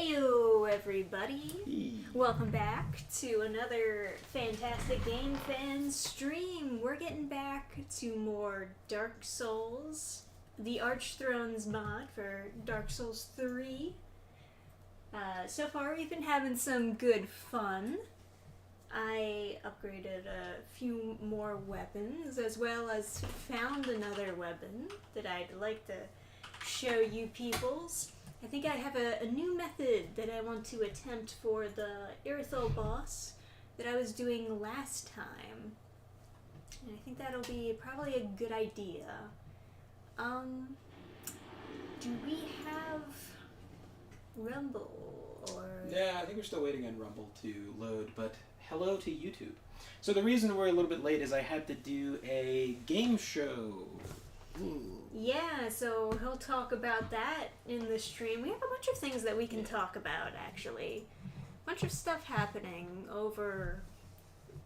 Heyo everybody! Hey. Welcome back to another fantastic Dannphan stream. We're getting back to more Dark Souls, the Archthones mod for Dark Souls 3. So far we've been having some good fun. I upgraded a few more weapons as well as found another weapon that I'd like to show you peoples. I think I have a new method that I want to attempt for the Irithel boss that I was doing last time. And I think that'll be probably a good idea. Do we have Rumble or... Yeah, I think we're still waiting on Rumble to load, but hello to YouTube. So the reason we're a little bit late is I had to do a game show. Ooh. Yeah, so he'll talk about that in the stream. We have a bunch of things that we can talk about, actually. A bunch of stuff happening over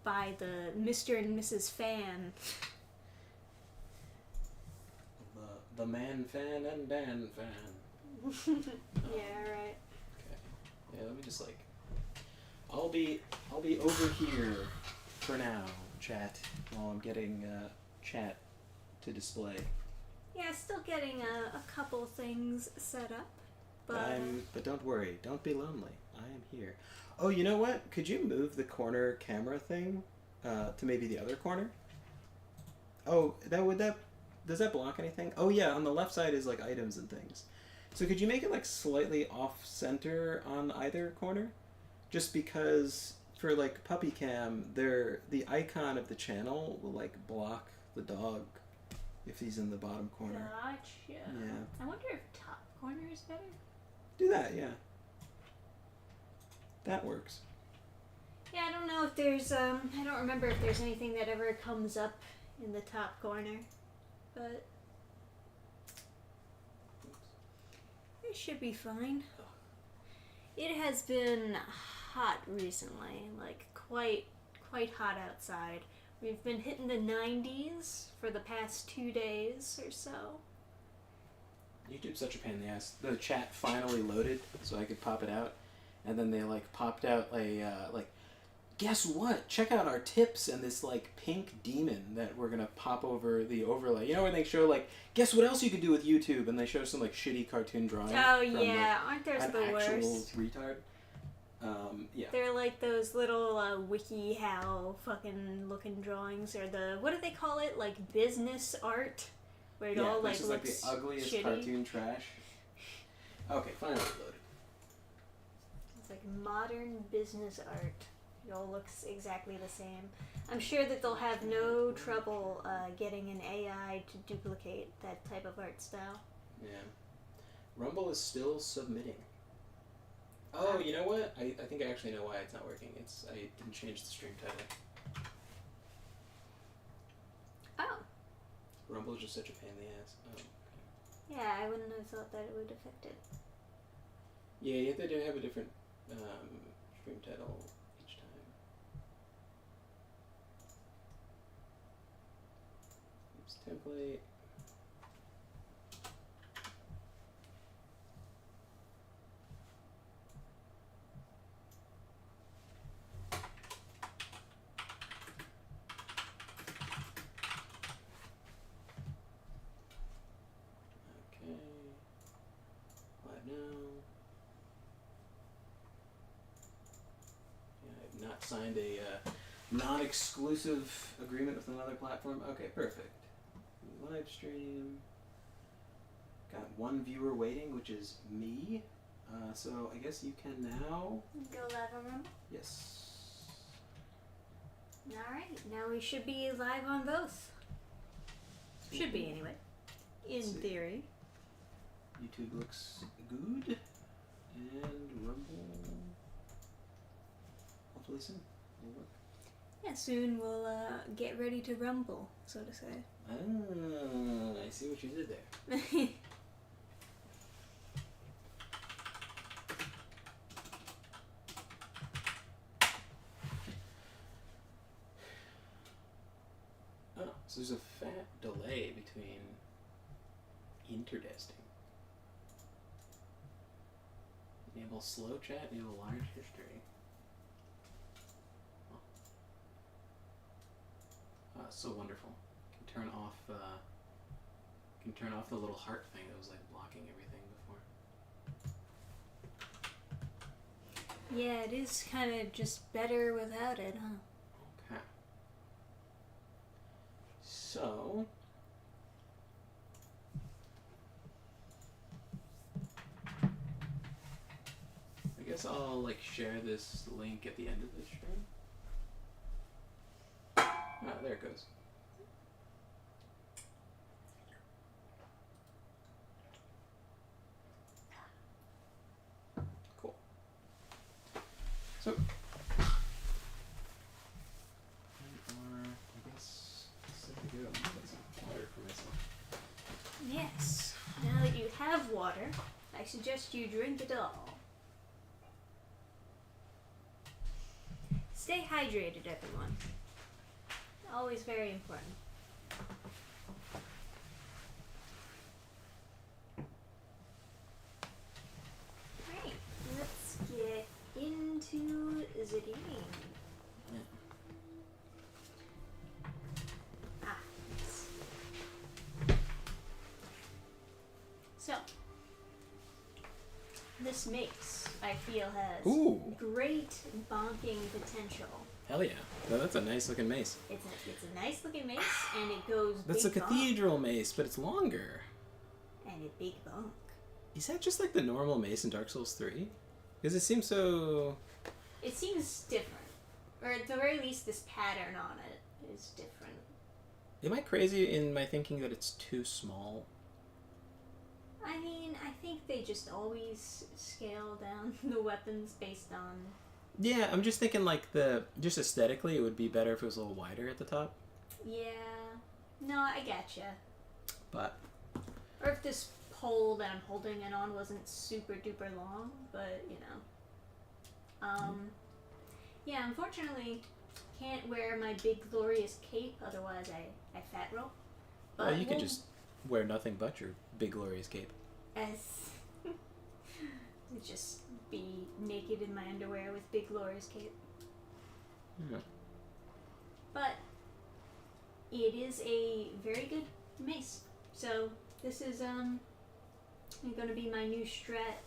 by the Mr. and Mrs. Fan. The man fan and Dan fan. Yeah, right. Okay. Yeah, let me just I'll be over here for now, chat, while I'm getting chat to display. Yeah, still getting a couple things set up, but... But don't worry, don't be lonely. I am here. Oh, you know what? Could you move the corner camera thing to maybe the other corner? Oh, does that block anything? Oh yeah, on the left side is like items and things. So could you make it like slightly off center on either corner? Just because for like puppy cam, the icon of the channel will like block the dog if he's in the bottom corner. Gotcha. Yeah. I wonder if top corner is better? Do that, yeah. That works. Yeah, I don't know if there's, I don't remember if there's anything that ever comes up in the top corner, but it should be fine. It has been hot recently, like quite hot outside. We've been hitting the 90s for the past 2 days or so. YouTube's such a pain in the ass. The chat finally loaded so I could pop it out, and then they like popped out a guess what? Check out our tips and this like pink demon that we're gonna pop over the overlay. You know when they show like, guess what else you could do with YouTube, and they show some like shitty cartoon drawing. Oh from, yeah, aren't those an the actual worst? retard. Yeah. They're like those little WikiHow fucking looking drawings, or the, what do they call it? Like business art? Where it all like looks like the ugliest shitty. cartoon trash. Okay, finally loaded. It's like modern business art. It all looks exactly the same. I'm sure that they'll have no trouble getting an AI to duplicate that type of art style. Yeah. Rumble is still submitting. Oh, you know what? I think I actually know why it's not working. I didn't change the stream title. Oh. Rumble is just such a pain in the ass. Oh, okay. Yeah, I wouldn't have thought that it would affect it. Yeah, you have to have a different stream title each time. Oops, template. Signed a non-exclusive agreement with another platform. Okay, perfect. Live stream. Got one viewer waiting, which is me. So I guess you can now... Go live on Rumble? Yes. Alright, now we should be live on both. Should be anyway. In theory. YouTube looks good. And Rumble... Hopefully soon. Will work. Yeah, soon we'll get ready to rumble, so to say. Ah, I see what you did there. Oh, so there's a fat delay between interdesting. Enable slow chat, enable large history. Oh. So wonderful. Can turn off the little heart thing that was like blocking everything before. Yeah, it is kind of just better without it, huh? Okay. So I guess I'll like share this link at the end of this stream. Ah, there it goes. Cool. So, I guess set to go. Get some water for myself. Yes. Now that you have water, I suggest you drink it all. Stay hydrated, everyone. Always very important. Right, let's get into the game. Yeah. Ah, yes. So, this mace, I feel, has Ooh. great bonking potential. Hell yeah. No, that's a nice looking mace. It's a nice looking mace, and it goes That's a big cathedral mace, but it's longer. bonk, and it big bonk. Is that just like the normal mace in Dark Souls 3? Because it seems so... It seems different, or at the very least, this pattern on it is different. Am I crazy in my thinking that it's too small? I mean, I think they just always scale down the weapons based on... Yeah, I'm just thinking like just aesthetically it would be better if it was a little wider at the top. Yeah. No, I getcha. But... Or if this pole that I'm holding it on wasn't super duper long, but, you know. Yeah, unfortunately, can't wear my big glorious cape, otherwise I fat roll. But well, you could just wear nothing but your big glorious cape. As... just be naked in my underwear with big glorious cape. Yeah. But it is a very good mace. So this is gonna be my new strat.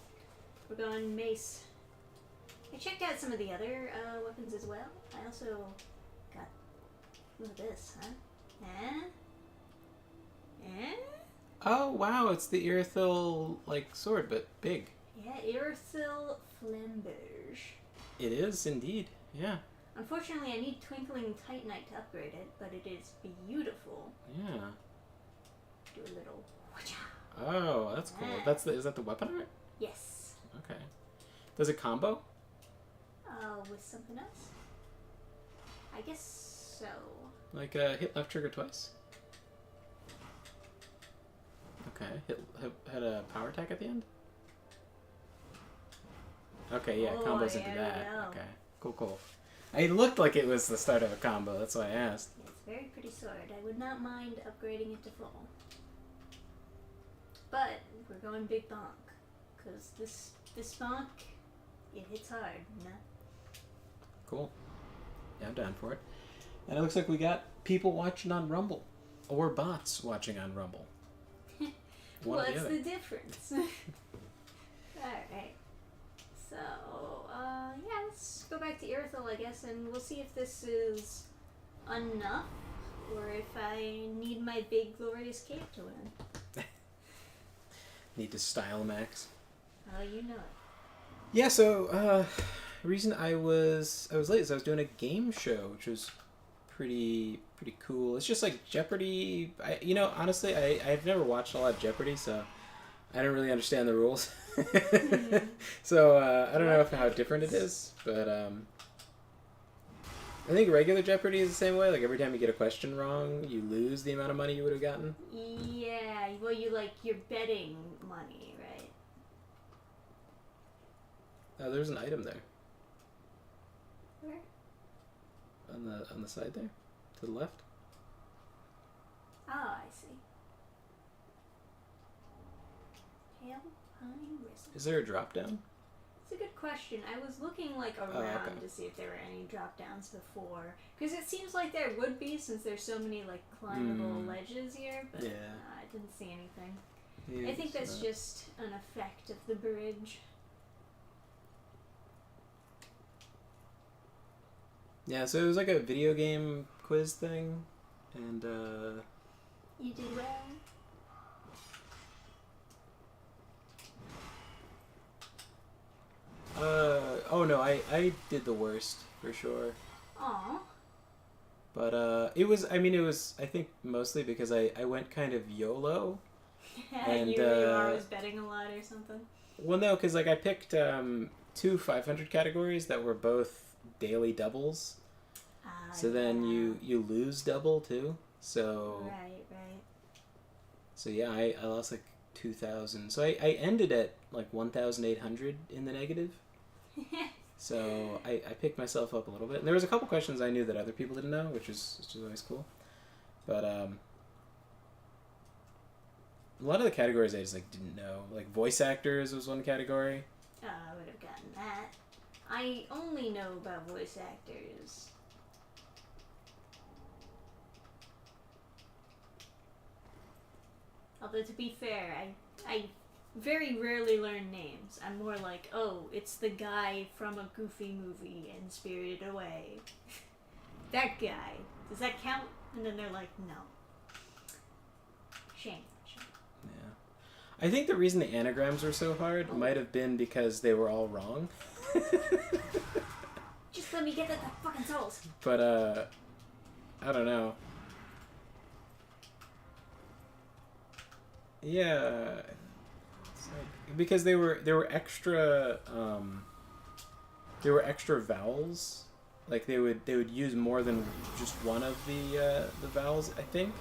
We're going mace. I checked out some of the other weapons as well. I also got, look at this, huh? Oh wow, it's the Irithil like sword, but big. Yeah, Irithil Flamberge. It is indeed, yeah. Unfortunately, I need Twinkling Titanite to upgrade it, but it is beautiful. Yeah. Do a little. Oh, that's cool. Is that the weapon art? Yes. Okay. Does it combo? With something else? I guess so. Like hit left trigger twice? Okay. Had a power attack at the end? Okay, yeah, combos into that. Okay. Cool. It looked like it was the start of a combo, that's why I asked. It's a very pretty sword. I would not mind upgrading it to full. But we're going big bonk. Because this bonk, it hits hard, you know? Cool. Yeah, I'm down for it. And it looks like we got people watching on Rumble. Or bots watching on Rumble. What's the difference? Alright. So, yeah, let's go back to Irithil, I guess, and we'll see if this is enough, or if I need my big glorious cape to win. Need to style max. Oh, you know it. Yeah, so, reason I was late is I was doing a game show, which was pretty cool. It's just like Jeopardy. Honestly, I've never watched a lot of Jeopardy, so I don't really understand the rules. So I don't know how different it is, but I think regular Jeopardy is the same way. Like every time you get a question wrong, you lose the amount of money you would have gotten. Yeah, well, you're betting money, right? Oh, there's an item there. Where? On the side there, to the left. Oh, I see. Tail Pine Whistle. Is there a drop down? It's a good question. I was looking like around to see if there were any drop downs before, because it seems like there would be since there's so many like climbable ledges here. But I didn't see anything. Yeah, I think that's just an effect of the bridge. Yeah, so it was like a video game quiz thing, and you did well. Oh no, I did the worst for sure. Aww. But it was I think mostly because I went kind of YOLO. And you were always betting a lot or something? Well, no, because like I picked 2 500 categories that were both daily doubles. So then you lose double too. So right. So yeah, I lost like 2,000. So I ended at like 1,800 in the negative. So I picked myself up a little bit. And there was a couple questions I knew that other people didn't know, which is always cool. But a lot of the categories I just like didn't know. Like voice actors was one category. Oh, I would have gotten that. I only know about voice actors. Although to be fair, I very rarely learn names. I'm more like, oh, it's the guy from a Goofy movie and Spirited Away. That guy. Does that count? And then they're like, no. Shame. Yeah. I think the reason the anagrams were so hard might have been because they were all wrong. Just let me get the fucking souls. But, I don't know. Yeah. It's like, because they were extra vowels. Like they would use more than just one of the vowels, I think.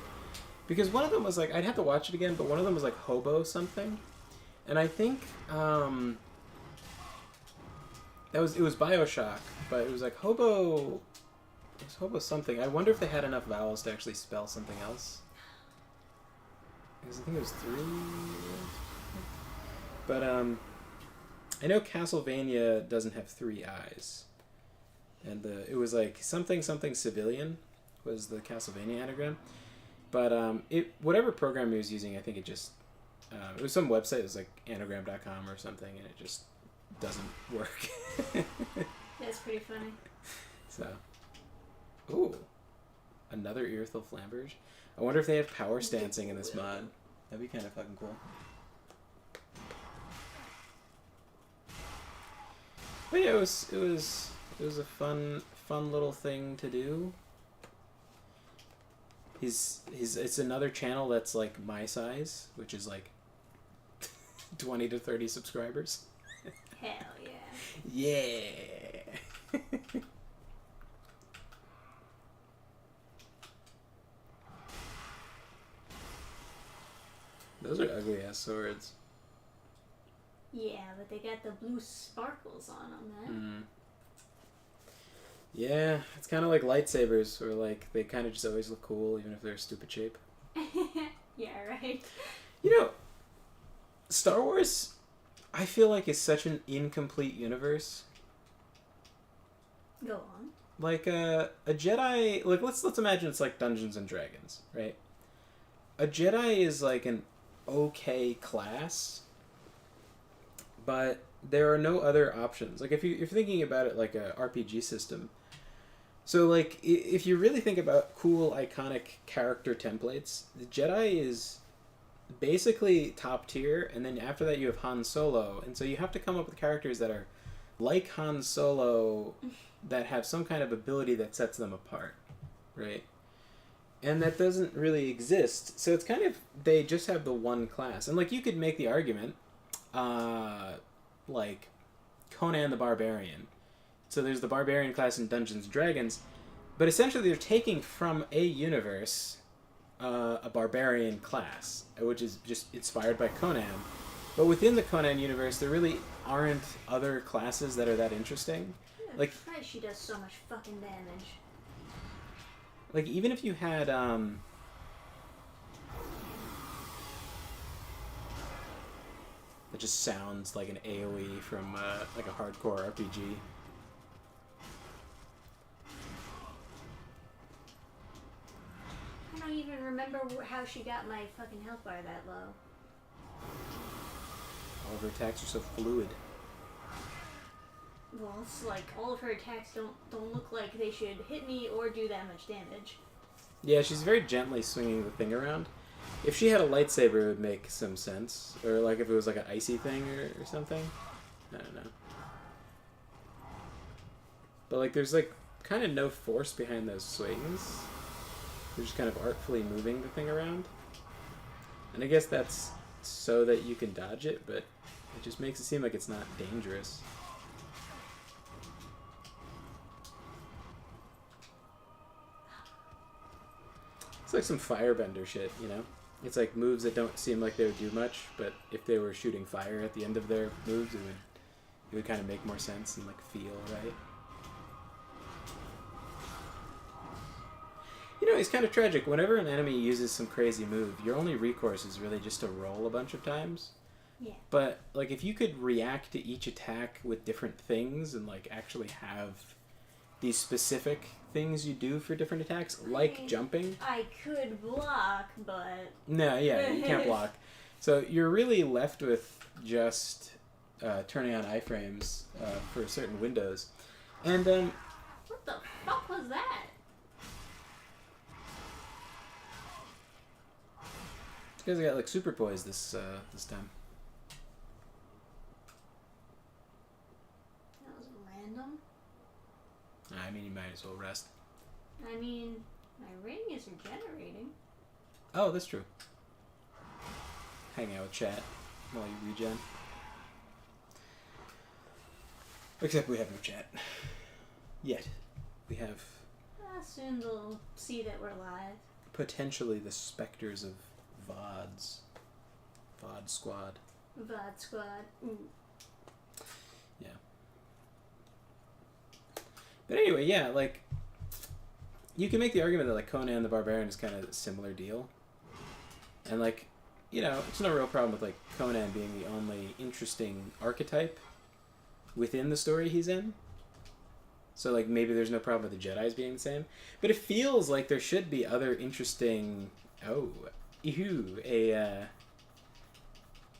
Because one of them was like, I'd have to watch it again, but one of them was like hobo something. And I think it was BioShock, but it was like hobo something. I wonder if they had enough vowels to actually spell something else. Because I think it was 3. But I know Castlevania doesn't have 3 eyes. And it was like something civilian was the Castlevania anagram. But whatever program he was using, I think it just it was some website. It was like anagram.com or something, and it just doesn't work. That's pretty funny. So, ooh, another Earthel Flamberge. I wonder if they have power stancing in this mod. That'd be kind of fucking cool. But yeah, it was a fun little thing to do. It's another channel that's like my size, which is like 20 to 30 subscribers. Hell yeah. Yeah. Those are ugly ass swords. Yeah, but they got the blue sparkles on them. Yeah, it's kind of like lightsabers, where like they kind of just always look cool, even if they're a stupid shape. Yeah, right. You know, Star Wars, I feel like is such an incomplete universe. Go on. Like a Jedi, like let's imagine it's like Dungeons and Dragons, right? A Jedi is like an okay class, but there are no other options. Like if you're thinking about it like a RPG system, so like if you really think about cool iconic character templates, the Jedi is basically top tier, and then after that you have Han Solo, and so you have to come up with characters that are like Han Solo that have some kind of ability that sets them apart, right? And that doesn't really exist. So it's kind of, they just have the one class. And like you could make the argument, like Conan the Barbarian. So there's the Barbarian class in Dungeons and Dragons, but essentially they're taking from a universe a Barbarian class, which is just inspired by Conan. But within the Conan universe, there really aren't other classes that are that interesting. Yeah, like, Christ, she does so much fucking damage. Like, even if you had, It just sounds like an AoE from like a hardcore RPG. I don't even remember how she got my fucking health bar that low. All of her attacks are so fluid. Well, it's like all of her attacks don't look like they should hit me or do that much damage. Yeah, she's very gently swinging the thing around. If she had a lightsaber, it would make some sense. Or like if it was like an icy thing or something. I don't know. But like there's like kind of no force behind those swings. They're just kind of artfully moving the thing around. And I guess that's so that you can dodge it, but it just makes it seem like it's not dangerous. It's like some firebender shit, you know? It's like moves that don't seem like they would do much, but if they were shooting fire at the end of their moves, it would kind of make more sense and like feel right. You know, it's kind of tragic. Whenever an enemy uses some crazy move, your only recourse is really just to roll a bunch of times. Yeah. But like if you could react to each attack with different things and like actually have these specific things you do for different attacks, like jumping. I could block, but... No, yeah, you can't block. So you're really left with just turning on iframes for certain windows. And, What the fuck was that? These guys got like super poise this time. That was random. I mean, you might as well rest. I mean, my ring is regenerating. Oh, that's true. Hang out with chat while you regen. Except we have no chat. Yet. We have Soon they'll see that we're live. potentially the specters of VODs. VOD squad. VOD squad. Ooh. Yeah. But anyway, yeah, like, you can make the argument that, like, Conan the Barbarian is kind of a similar deal. And, like, you know, it's no real problem with, like, Conan being the only interesting archetype within the story he's in. So, like, maybe there's no problem with the Jedis being the same. But it feels like there should be other interesting... Oh, ew,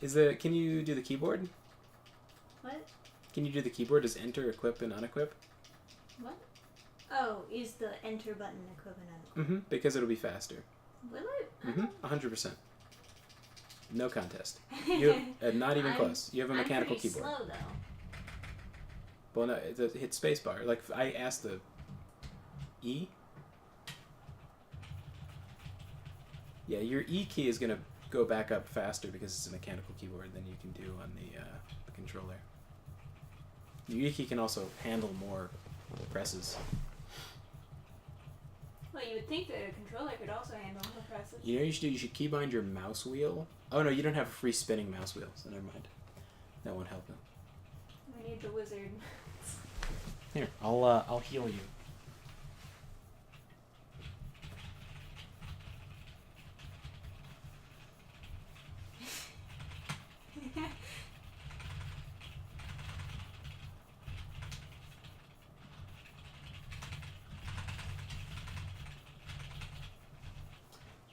Can you do the keyboard? What? Can you do the keyboard? Does enter equip and unequip? What? Oh, is the enter button equivalent? Mm-hmm, because it'll be faster. Will it? Mm-hmm, 100%. No contest. You not even close. You have a mechanical I'm pretty keyboard. slow, though. Well, no, hit spacebar. Like, I asked the E. Yeah, your E key is going to go back up faster because it's a mechanical keyboard than you can do on the controller. Your E key can also handle more presses. Well, you would think that a controller could also handle the presses. You know what you should do? You should keybind your mouse wheel. Oh, no, you don't have a free spinning mouse wheel, so never mind. That won't help you. We need the wizard. Here, I'll heal you.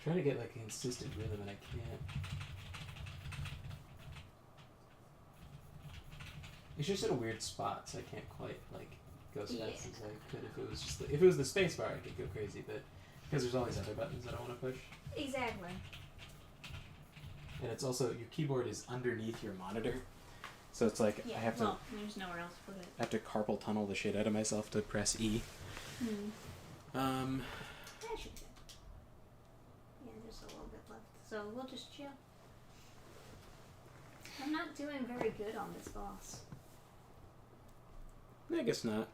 Trying to get like a consistent rhythm and I can't. It's just in a weird spot, so I can't quite like go as fast as I could if it was just if it was the space bar I could go crazy, but because there's all these other buttons that I want to push. Exactly. And it's also your keyboard is underneath your monitor. So it's like Yeah, I have well, there's nowhere else to put it. I have to carpal tunnel the shit out of myself to press E. That should be. Yeah, just a little bit left. So we'll just chill. I'm not doing very good on this boss. I guess not.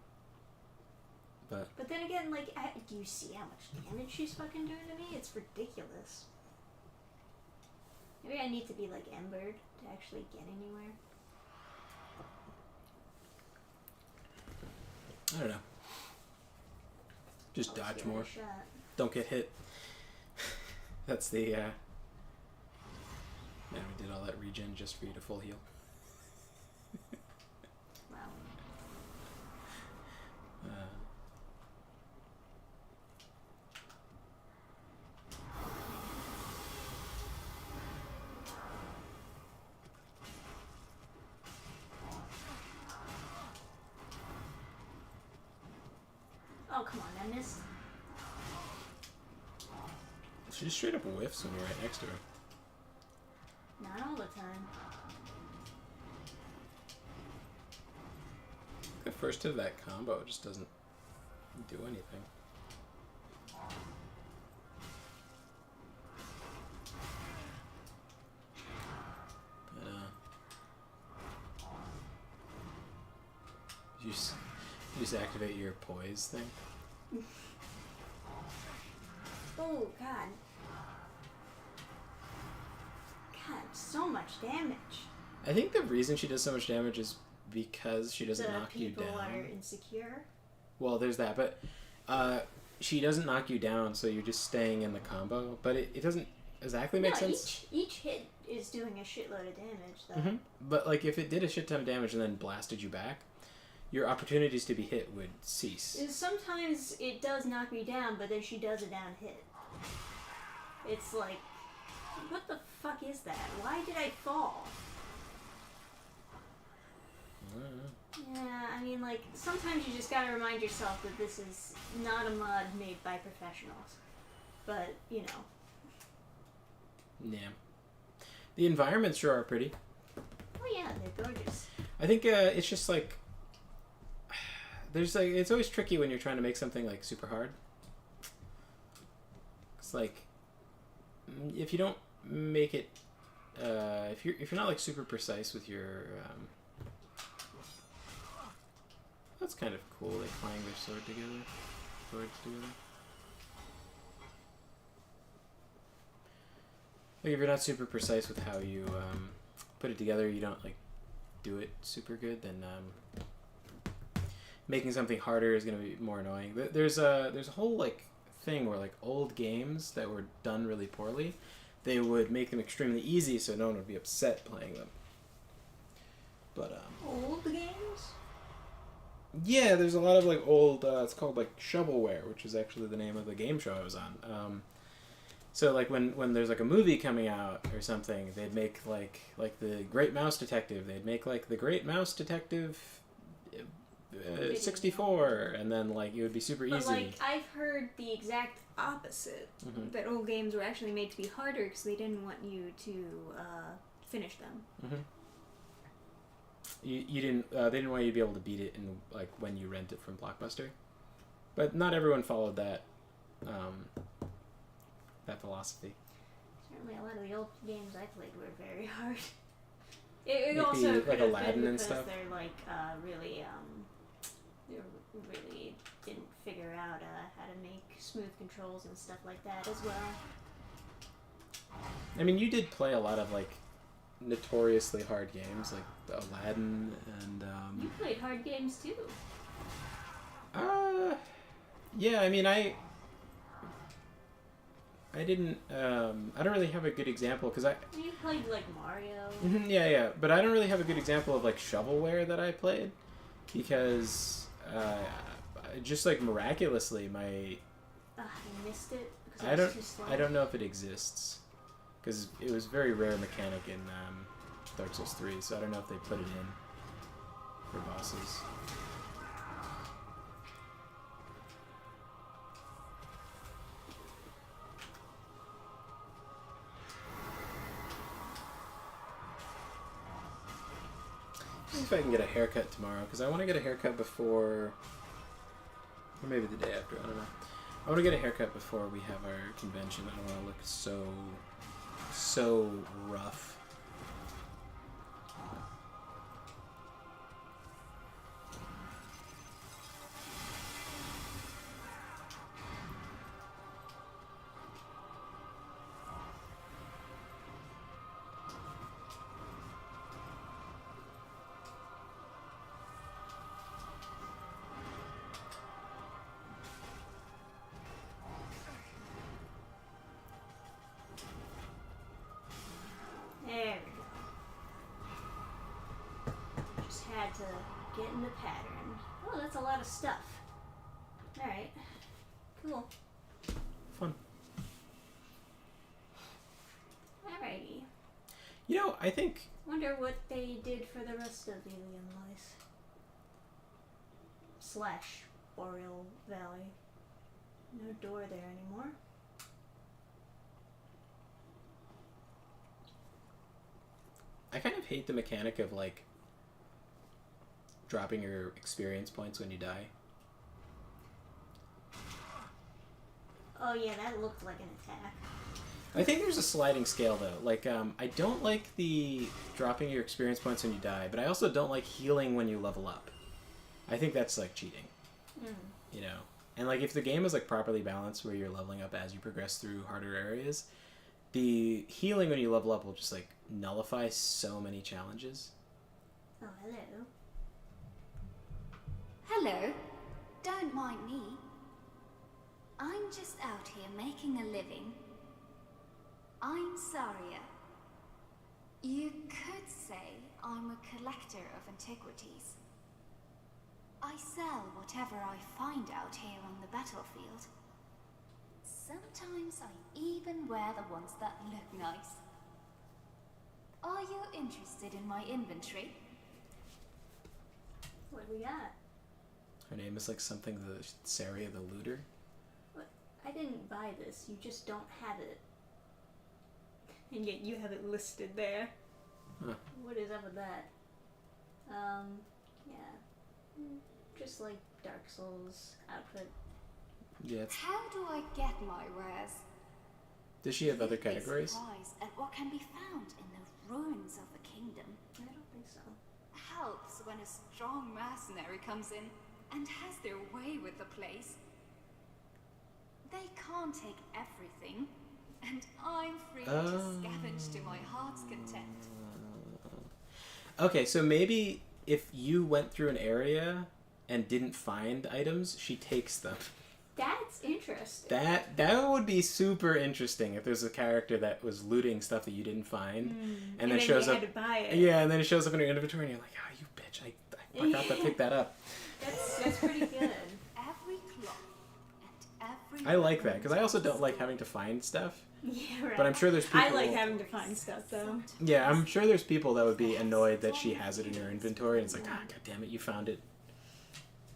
But then again, like, do you see how much damage she's fucking doing to me? It's ridiculous. Maybe I need to be like embered to actually get anywhere. I don't know. Just I'll dodge give it a more. shot. Don't get hit. That's the Man, we did all that regen just for you to full heal. Oh, come on, I missed. She just straight up whiffs when you're right next to her. Not all the time. The first hit of that combo just doesn't do anything. But, you just activate your poise thing. Oh, God. God, so much damage. I think the reason she does so much damage is because she doesn't knock you down. People are insecure. Well, there's that, but she doesn't knock you down, so you're just staying in the combo. But it doesn't exactly make sense. Each hit is doing a shitload of damage, though. Mm-hmm. But like, if it did a shit ton of damage and then blasted you back, your opportunities to be hit would cease. Sometimes it does knock me down, but then she does a down hit. It's like, what the fuck is that? Why did I fall? Yeah, I mean, like, sometimes you just gotta remind yourself that this is not a mod made by professionals. But, you know. Yeah. The environments sure are pretty. Oh yeah, they're gorgeous. I think it's just like, there's like, it's always tricky when you're trying to make something like super hard. It's like, if you don't make it, if you're not like super precise with your, that's kind of cool. They clang their swords together. Like, if you're not super precise with how you put it together, you don't like do it super good, then making something harder is going to be more annoying. There's a whole like thing where like old games that were done really poorly, they would make them extremely easy so no one would be upset playing them. But old games? Yeah, there's a lot of like old. It's called like shovelware, which is actually the name of the game show I was on. So like when there's like a movie coming out or something, they'd make like the Great Mouse Detective. They'd make like the Great Mouse Detective 64, and then like it would be super easy. But like I've heard the exact opposite. Mm-hmm. That old games were actually made to be harder because they didn't want you to finish them. Mm-hmm. You didn't. They didn't want you to be able to beat it in like when you rent it from Blockbuster, but not everyone followed that that philosophy. Certainly, a lot of the old games I played were very hard. It Maybe also like Aladdin and because stuff. they're like really they really didn't figure out how to make smooth controls and stuff like that as well. I mean, you did play a lot of like notoriously hard games like Aladdin and You played hard games too. Yeah, I mean I didn't I don't really have a good example because You played like Mario. yeah, but I don't really have a good example of like shovelware that I played because just like miraculously my I missed it because I was too slow. I don't know if it exists because it was a very rare mechanic in Dark Souls 3, so I don't know if they put it in for bosses. See if I can get a haircut tomorrow, because I want to get a haircut before, or maybe the day after, I don't know. I want to get a haircut before we have our convention. I don't want to look so rough. There we go. Just had to get in the pattern. Oh, that's a lot of stuff. Alright. Cool. Fun. Alrighty. You know, I think... Wonder what they did for the rest of the Alien Lies. Boreal Valley. No door there anymore. I kind of hate the mechanic of, like, dropping your experience points when you die. Oh yeah, that looked like an attack. I think there's a sliding scale, though. Like, I don't like the dropping your experience points when you die, but I also don't like healing when you level up. I think that's, like, cheating. You know? And, like, if the game is, like, properly balanced where you're leveling up as you progress through harder areas, the healing when you level up will just, like, nullify so many challenges. Oh, hello. Hello. Don't mind me. I'm just out here making a living. I'm Saria. You could say I'm a collector of antiquities. I sell whatever I find out here on the battlefield. Sometimes I even wear the ones that look nice. Are you interested in my inventory? What do we got? Her name is, like, something the Saria the Looter. What? I didn't buy this. You just don't have it. And yet you have it listed there. Huh. What is up with that? Yeah. Just like Dark Souls outfit. Yeah. It's... How do I get my wares? Does she have other You'd be categories? surprised at what can be found in the ruins of a kingdom. I don't think so. Helps when a strong mercenary comes in and has their way with the place. They can't take everything, and I'm free to scavenge to my heart's content. Okay, so maybe if you went through an area and didn't find items, she takes them. That's interesting. That would be super interesting if there's a character that was looting stuff that you didn't find, and then shows you up. had to buy it. Yeah, and then it shows up in your inventory, and you're like, "Oh, you bitch! I forgot to pick that up." That's pretty good. Every cloth and every... I like that because I also don't like having to find stuff. Yeah, right. But I'm sure there's people. I like having to find stuff though. Yeah, I'm sure there's people that would be annoyed that she has it in her inventory, and it's like, God damn it, you found it.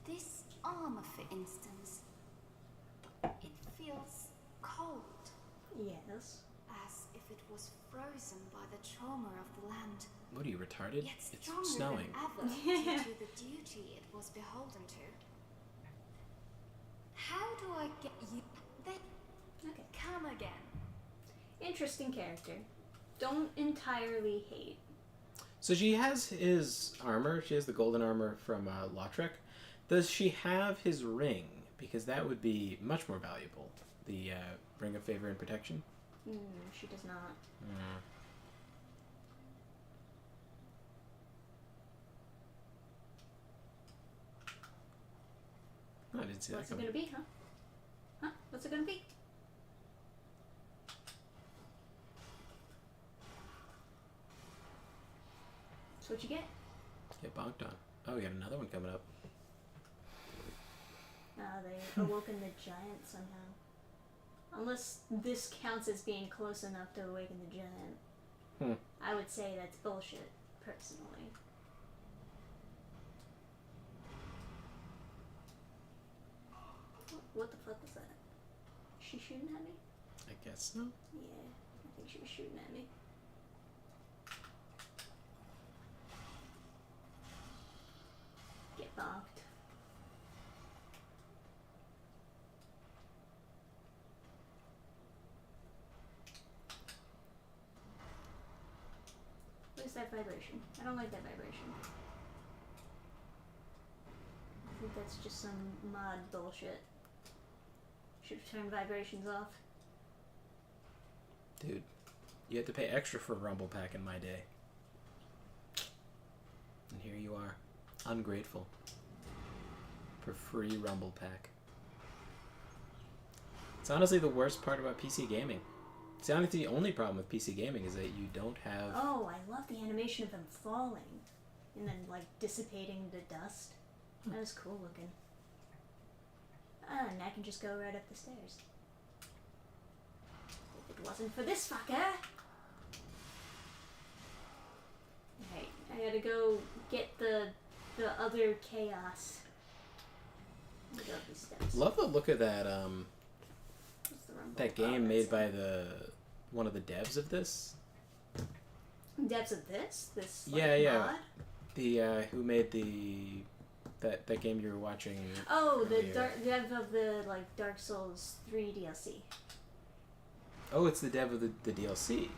This armor, for instance, it feels cold, Yes. as if it was frozen by the trauma of the land. What are you, retarded? Yet It's stronger snowing. than ever due to the duty it was beholden to. How do I get you? They Okay. come again. Interesting character. Don't entirely hate. So she has his armor. She has the golden armor from Lautrec. Does she have his ring? Because that would be much more valuable. The ring of favor and protection. She does not. Oh, I didn't see that What's it coming. gonna be, huh? Huh? What's it gonna be? That's what you get. Get bonked on. Oh, we got another one coming up. They awoken the giant somehow. Unless this counts as being close enough to awaken the giant. I would say that's bullshit, personally. What the fuck was that? She shooting at me? I guess so. Yeah, I think she was shooting at me. Get bonked. What is that vibration? I don't like that vibration. I think that's just some mod bullshit. Should have turned vibrations off. Dude, you had to pay extra for a Rumble Pack in my day. And here you are, ungrateful. For free Rumble Pack. It's honestly the worst part about PC gaming. It's honestly the only problem with PC gaming is that you don't have... Oh, I love the animation of them falling. And then, like, dissipating the dust. That was cool looking. And I can just go right up the stairs. If it wasn't for this fucker... Alright, I gotta go get the other chaos. We go up these steps. Love the look of that What's the rumble? that Oh, game that's made it. by one of the devs of this. Depths of this? This Yeah. mod? The who made that game you were watching? Oh, the earlier. dev of the Dark Souls 3 DLC. Oh, it's the dev of the DLC.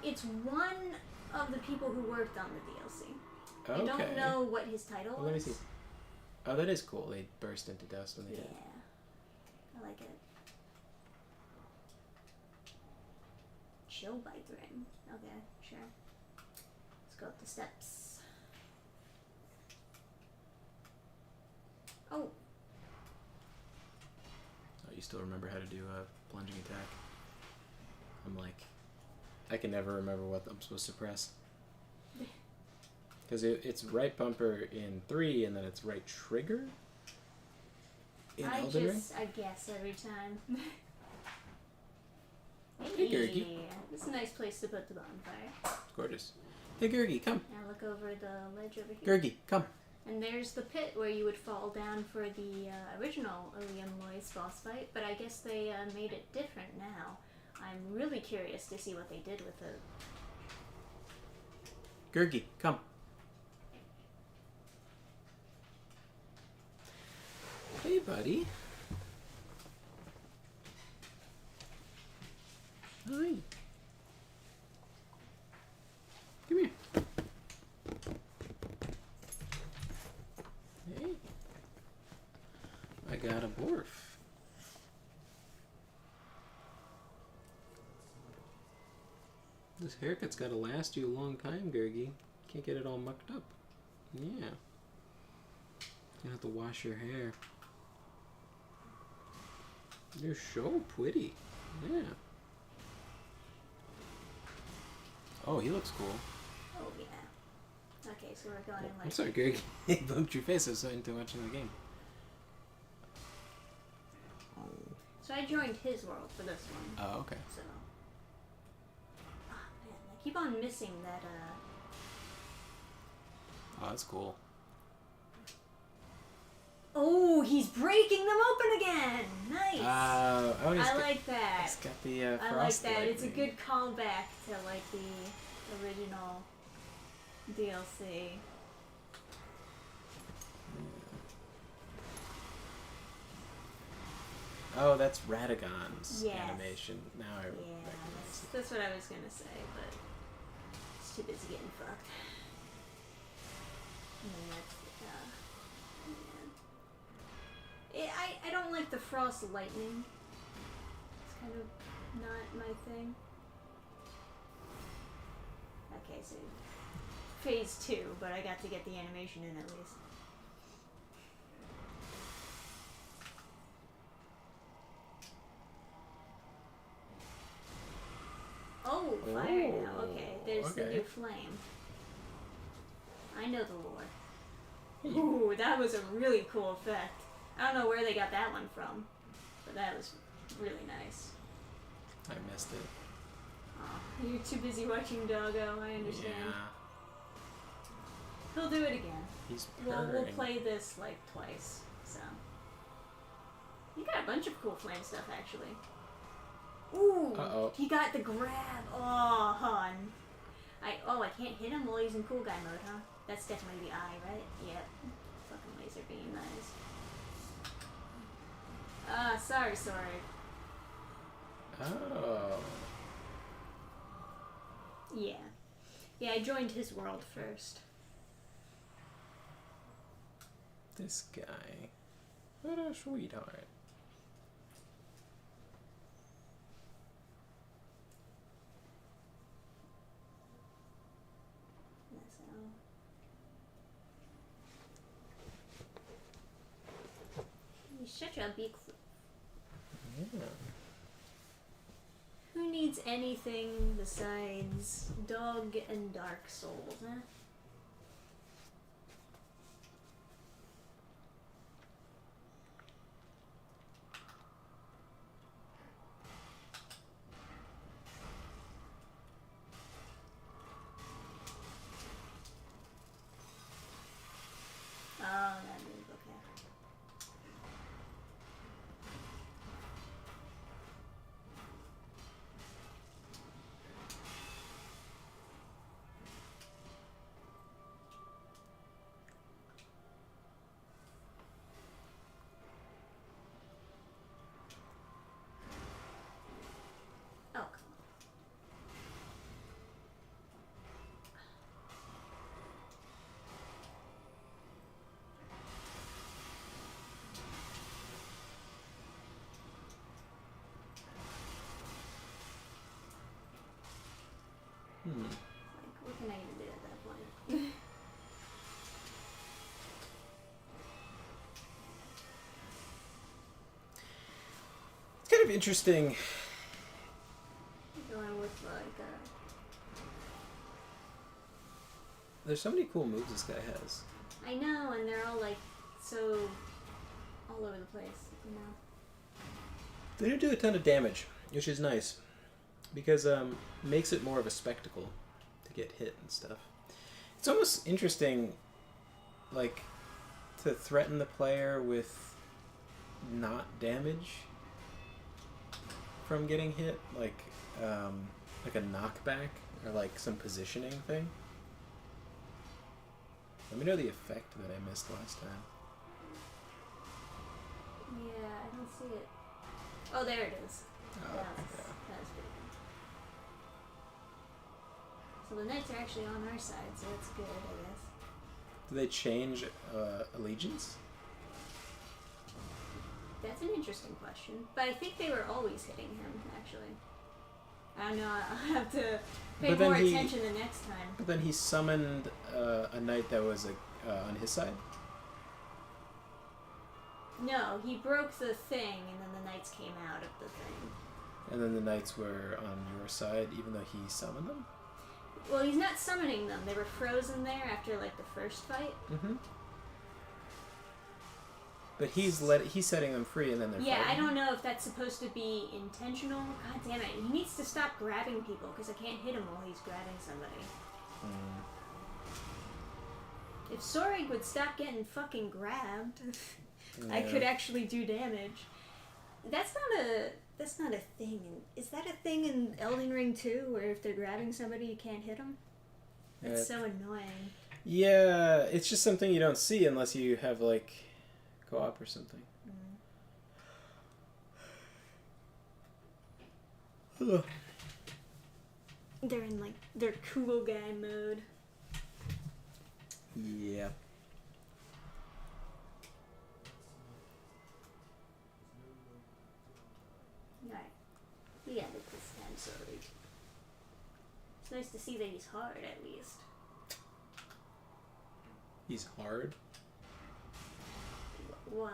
It's one of the people who worked on the DLC. Okay. I don't know what his title was. Well, let me see. Oh, that is cool. They burst into dust when they Yeah. did. I like it. Chill bike ring. Okay, sure. Let's go up the steps. Oh, Oh, you still remember how to do a plunging attack? I'm like, I can never remember what I'm supposed to press. Because it's right bumper in 3, and then it's right trigger in Elden Ring. I guess every time. Hey, Gurgi. This is a nice place to put the bonfire. It's gorgeous. Hey, Gurgi, come. Now look over the ledge over here. Gurgi, come. And there's the pit where you would fall down for the original Liam Loy's boss fight, but I guess they made it different now. I'm really curious to see what they did with it. Gurgi, come. Hey, buddy. Hi. Come here. Hey. I got a morph. This haircut's gotta last you a long time, Gurgi. Can't get it all mucked up. Yeah. You have to wash your hair. You're so pretty. Yeah. Oh, he looks cool. Oh, yeah. Okay, so we're going I'm sorry, Greg. You bumped your face. I was so into watching the game. So I joined his world for this one. Oh, okay. So. Ah, man, I keep on missing that, Oh, that's cool. Oh, he's breaking them open again! Nice! Oh, he's I got, like that. He's got the I like frost that. It's a lightning. good callback to the original DLC. Oh, that's Radagon's Yes. animation. Now I Yeah, recognize it. that's what I was gonna say, but it's too busy getting fucked. And then that's, I don't like the frost lightning. It's kind of not my thing. Okay, so phase 2, but I got to get the animation in at least. Oh, fire now. Okay, there's the okay. new flame. I know the lore. Ooh, that was a really cool effect. I don't know where they got that one from, but that was really nice. I missed it. Oh, you're too busy watching Doggo, I understand. Yeah. He'll do it again. He's We'll purring. play this like twice, so. You got a bunch of cool flame stuff, actually. Ooh! Uh-oh. He got the grab! Oh, hon. I can't hit him while he's in cool guy mode, huh? That's definitely the eye, right? Yep. Fucking laser beam, nice. Sorry. Oh. Yeah. Yeah, I joined his world first. This guy. What a sweetheart. He's such a big. Yeah. Who needs anything besides Dog and Dark Souls, huh? Oh, that move, okay. Like, what can I even do at that point? It's kind of interesting. Going with like There's so many cool moves this guy has. I know, and they're all like so all over the place, you know. They don't do a ton of damage, which is nice, because it makes it more of a spectacle to get hit and stuff. It's almost interesting, like, to threaten the player with not damage from getting hit, like a knockback or like some positioning thing. Let me know the effect that I missed last time. Yeah, I don't see it. Oh, there it is. Oh, That's pretty good. So the knights are actually on our side, so that's good, I guess. Do they change allegiance? That's an interesting question. But I think they were always hitting him, actually. I don't know, I'll have to pay But then more he- attention the next time. But then he summoned a knight that was on his side? No, he broke the thing, and then the knights came out of the thing. And then the knights were on your side, even though he summoned them? Well, he's not summoning them. They were frozen there after, like, the first fight. Mm-hmm. But he's setting them free, and then they're Yeah, fighting. I don't know if that's supposed to be intentional. God damn it. He needs to stop grabbing people, because I can't hit him while he's grabbing somebody. If Sorig would stop getting fucking grabbed, I could actually do damage. That's not a thing. Is that a thing in Elden Ring 2, where if they're grabbing somebody, you can't hit them? That's so annoying. Yeah, it's just something you don't see unless you have, like, co-op or something. Ugh. They're in, like, their cool guy mode. Yeah. Alright. We got it this time, Sorig. It's nice to see that he's hard, at least. He's hard? Why?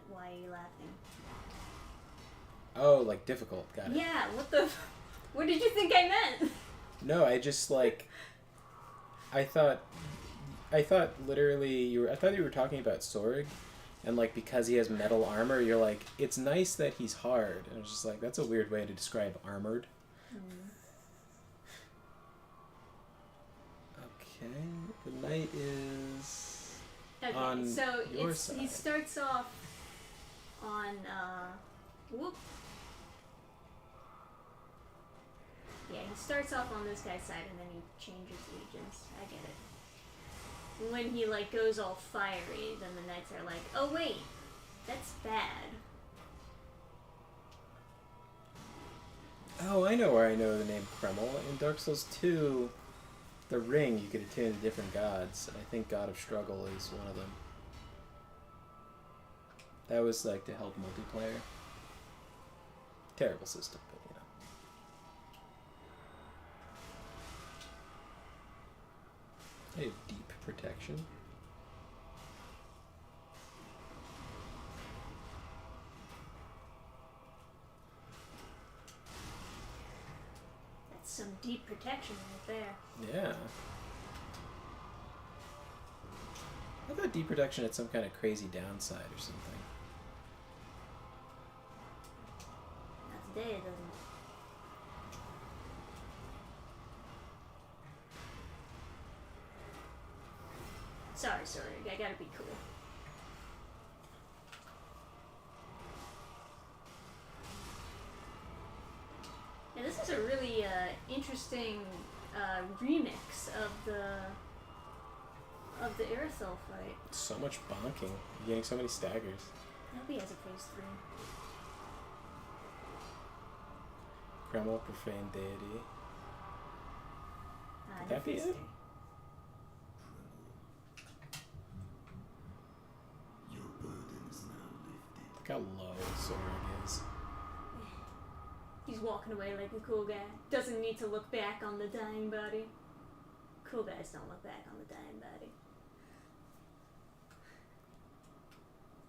Why are you laughing? Oh, like difficult. Got it. Yeah, what did you think I meant? No, I just, like... I thought literally I thought you were talking about Sorig, and like because he has metal armor, you're like, it's nice that he's hard. And I was just like, that's a weird way to describe armored. Okay, the knight is Okay, on so your he side. starts off on whoop. Yeah, he starts off on this guy's side and then he changes legions. I get it. When he like goes all fiery, then the knights are like, oh wait, that's bad. Oh, I know where I know the name Kreml. In Dark Souls 2, the ring, you could attune to different gods. I think God of Struggle is one of them. That was like to help multiplayer. Terrible system, but you know. I have deep protection. That's some deep protection right there. Yeah. I thought deep protection had some kind of crazy downside or something. Not today, it doesn't. Sorry, Sorig, I gotta be cool. Yeah, this is a really interesting remix of the Irithyll fight. So much bonking. You're getting so many staggers. I hope he has a phase 3. Kreml, profane deity. Could No that be phase it? 3. Look how low Sorig is. He's walking away like a cool guy. Doesn't need to look back on the dying body. Cool guys don't look back on the dying body.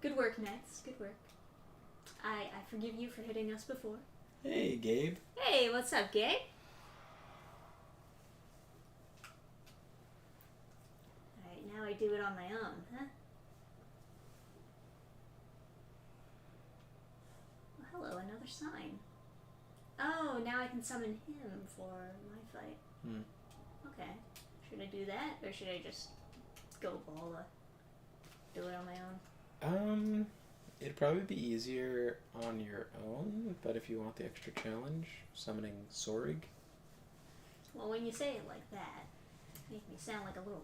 Good work, Knights. Good work. I forgive you for hitting us before. Hey, Gabe. Hey, what's up, Gabe? Alright, now I do it on my own, huh? Well, hello, another sign. Oh, now I can summon him for my fight. Okay. Should I do that, or should I just go Bola? Do it on my own? It'd probably be easier on your own, but if you want the extra challenge, summoning Sorig. Well, when you say it like that, make me sound like a little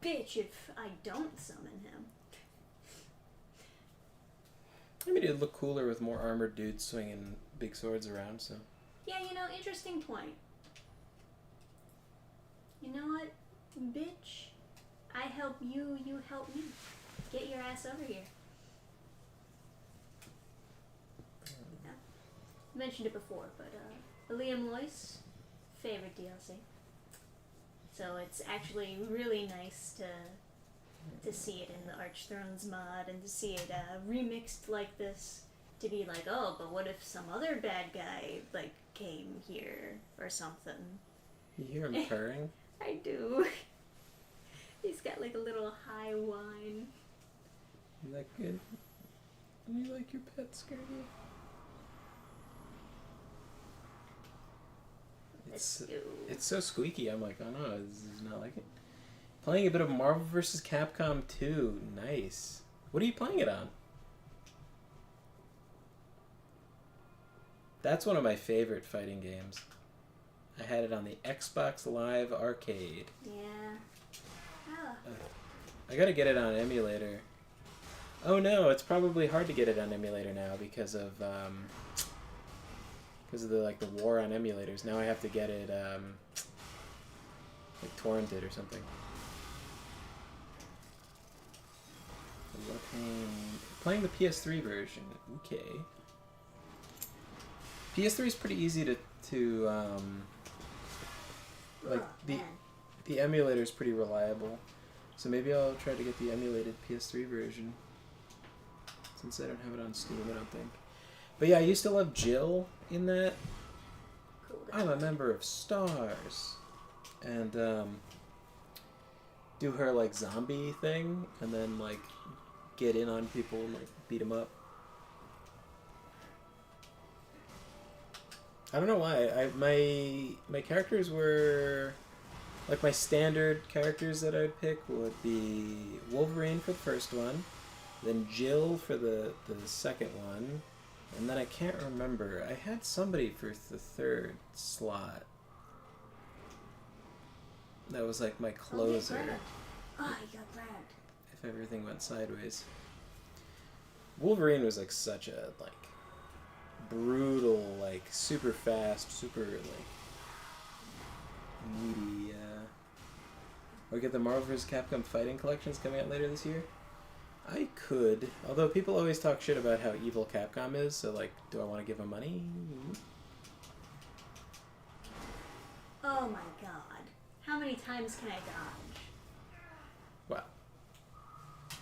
bitch if I don't summon him. I mean, it'd look cooler with more armored dudes swinging big swords around, so... Yeah, interesting point. You know what, bitch? I help you, you help me. Get your ass over here. Yeah. I mentioned it before, but Liam Loyce, favorite DLC. So it's actually really nice to see it in the Archthones mod and to see it remixed like this. To be like, oh, but what if some other bad guy came here or something? You hear him purring? I do. He's got a little high whine. You like good? You like your pet, Scurvy? It's so squeaky. I'm like, oh no, this is not like it. Playing a bit of Marvel vs. Capcom 2. Nice. What are you playing it on? That's one of my favorite fighting games. I had it on the Xbox Live Arcade. Yeah. Oh. I gotta get it on emulator. Oh no, it's probably hard to get it on emulator now because of the the war on emulators. Now I have to get it torrented or something. Playing the PS3 version. Okay. PS3 is pretty easy to the emulator is pretty reliable, so maybe I'll try to get the emulated PS3 version since I don't have it on Steam. I don't think. But yeah, I used to love Jill in that. Cool. I'm a member of Stars, and do her zombie thing, and then get in on people and beat them up. I don't know why. My characters were my standard characters that I'd pick would be Wolverine for the first one, then Jill for the second one, and then I can't remember. I had somebody for the third slot. That was my closer. Oh, you got grabbed. If everything went sideways. Wolverine was such a brutal, super fast, super meaty. We get the Marvel vs. Capcom fighting collections coming out later this year. I could, although people always talk shit about how evil Capcom is. So do I want to give them money? Oh my god! How many times can I dodge? Well, I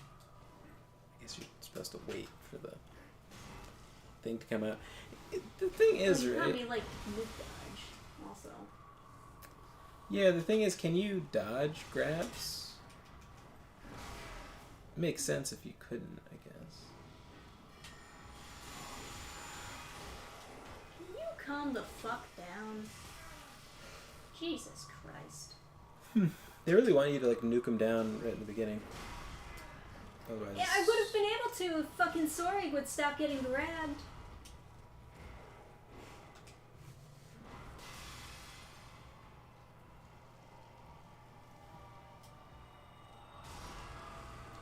guess you're supposed to wait for the thing to come out. The thing is, you right? probably mid-dodge, also. Yeah, the thing is, can you dodge grabs? Makes sense if you couldn't, I guess. Can you calm the fuck down? Jesus Christ. They really want you to nuke them down right in the beginning. Otherwise... Yeah, I would have been able to if fucking Sorig would stop getting grabbed.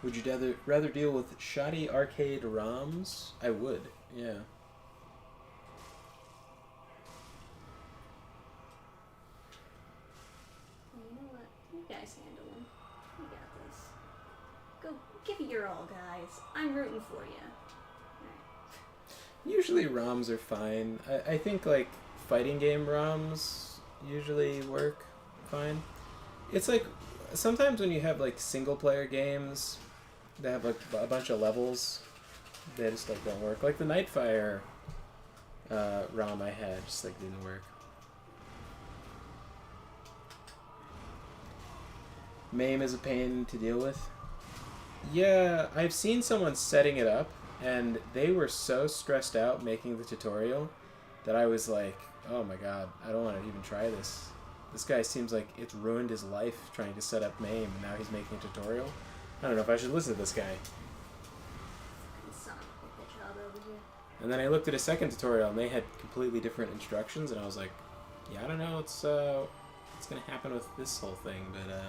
Would you rather deal with shoddy arcade ROMs? I would, yeah. You know what? You guys handle him. You got this. Go give it your all, guys. I'm rooting for you. Usually ROMs are fine. I think fighting game ROMs usually work fine. It's like sometimes when you have like single player games that have like a bunch of levels, they just like don't work. Like the Nightfire ROM I had just like didn't work. MAME is a pain to deal with. Yeah, I've seen someone setting it up, and they were so stressed out making the tutorial that I was like, oh my god, I don't want to even try this. This guy seems like it's ruined his life trying to set up MAME, and now he's making a tutorial. I don't know if I should listen to this guy. Son of a bitch out over here. And then I looked at a second tutorial, and they had completely different instructions, and I was like, yeah, I don't know what's going to happen with this whole thing, but, no.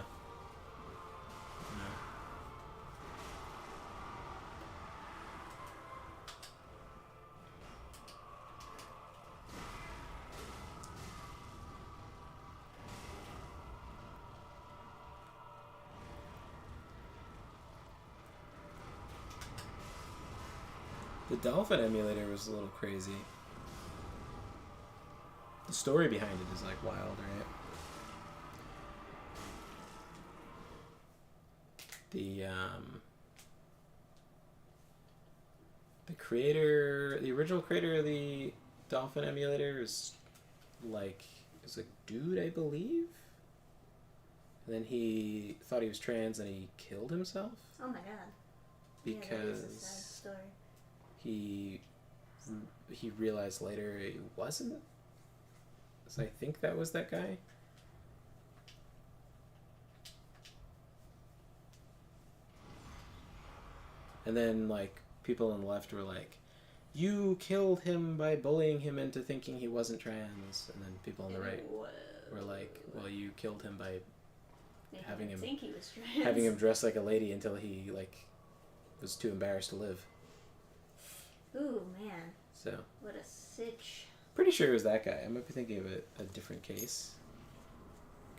The Dannphan emulator was a little crazy. The story behind it is like wild, right? The creator, the original creator of the Dannphan emulator is a dude, I believe. And then he thought he was trans and he killed himself. Oh my god. Because yeah, that is a sad story. he realized later he wasn't. So I think that was that guy. And then like people on the left were like, you killed him by bullying him into thinking he wasn't trans. And then people on the right were like, well, you killed him by having him think he was trans. having him dress like a lady until he like was too embarrassed to live. Ooh, man. So. What a sitch. Pretty sure it was that guy. I might be thinking of a different case.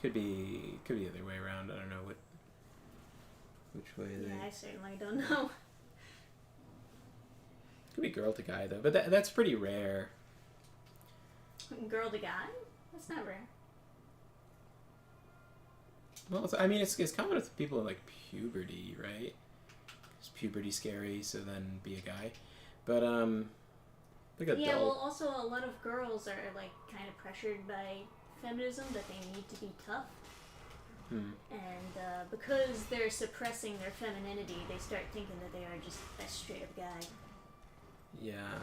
Could be the other way around. I don't know which way they. Yeah, I certainly don't know. Could be girl to guy though, but that's pretty rare. Girl to guy? That's not rare. Well, it's common with people in like puberty, right? Is puberty scary? So then be a guy. But like adult. Yeah, well, also a lot of girls are like kind of pressured by feminism that they need to be tough, and because they're suppressing their femininity, they start thinking that they are just a straight up guy. Yeah.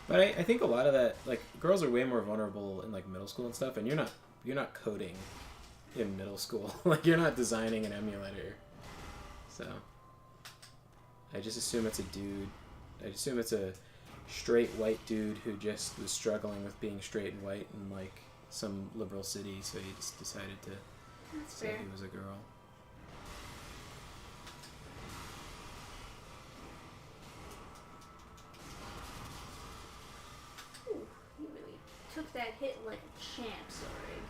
But I think a lot of that, like, girls are way more vulnerable in like middle school and stuff, and you're not coding in middle school. Like, you're not designing an emulator. So I just assume it's a dude. I assume it's a straight white dude who just was struggling with being straight and white in like some liberal city, so he just decided to say he was a girl. Ooh, you really took that hit like a champ, sorry.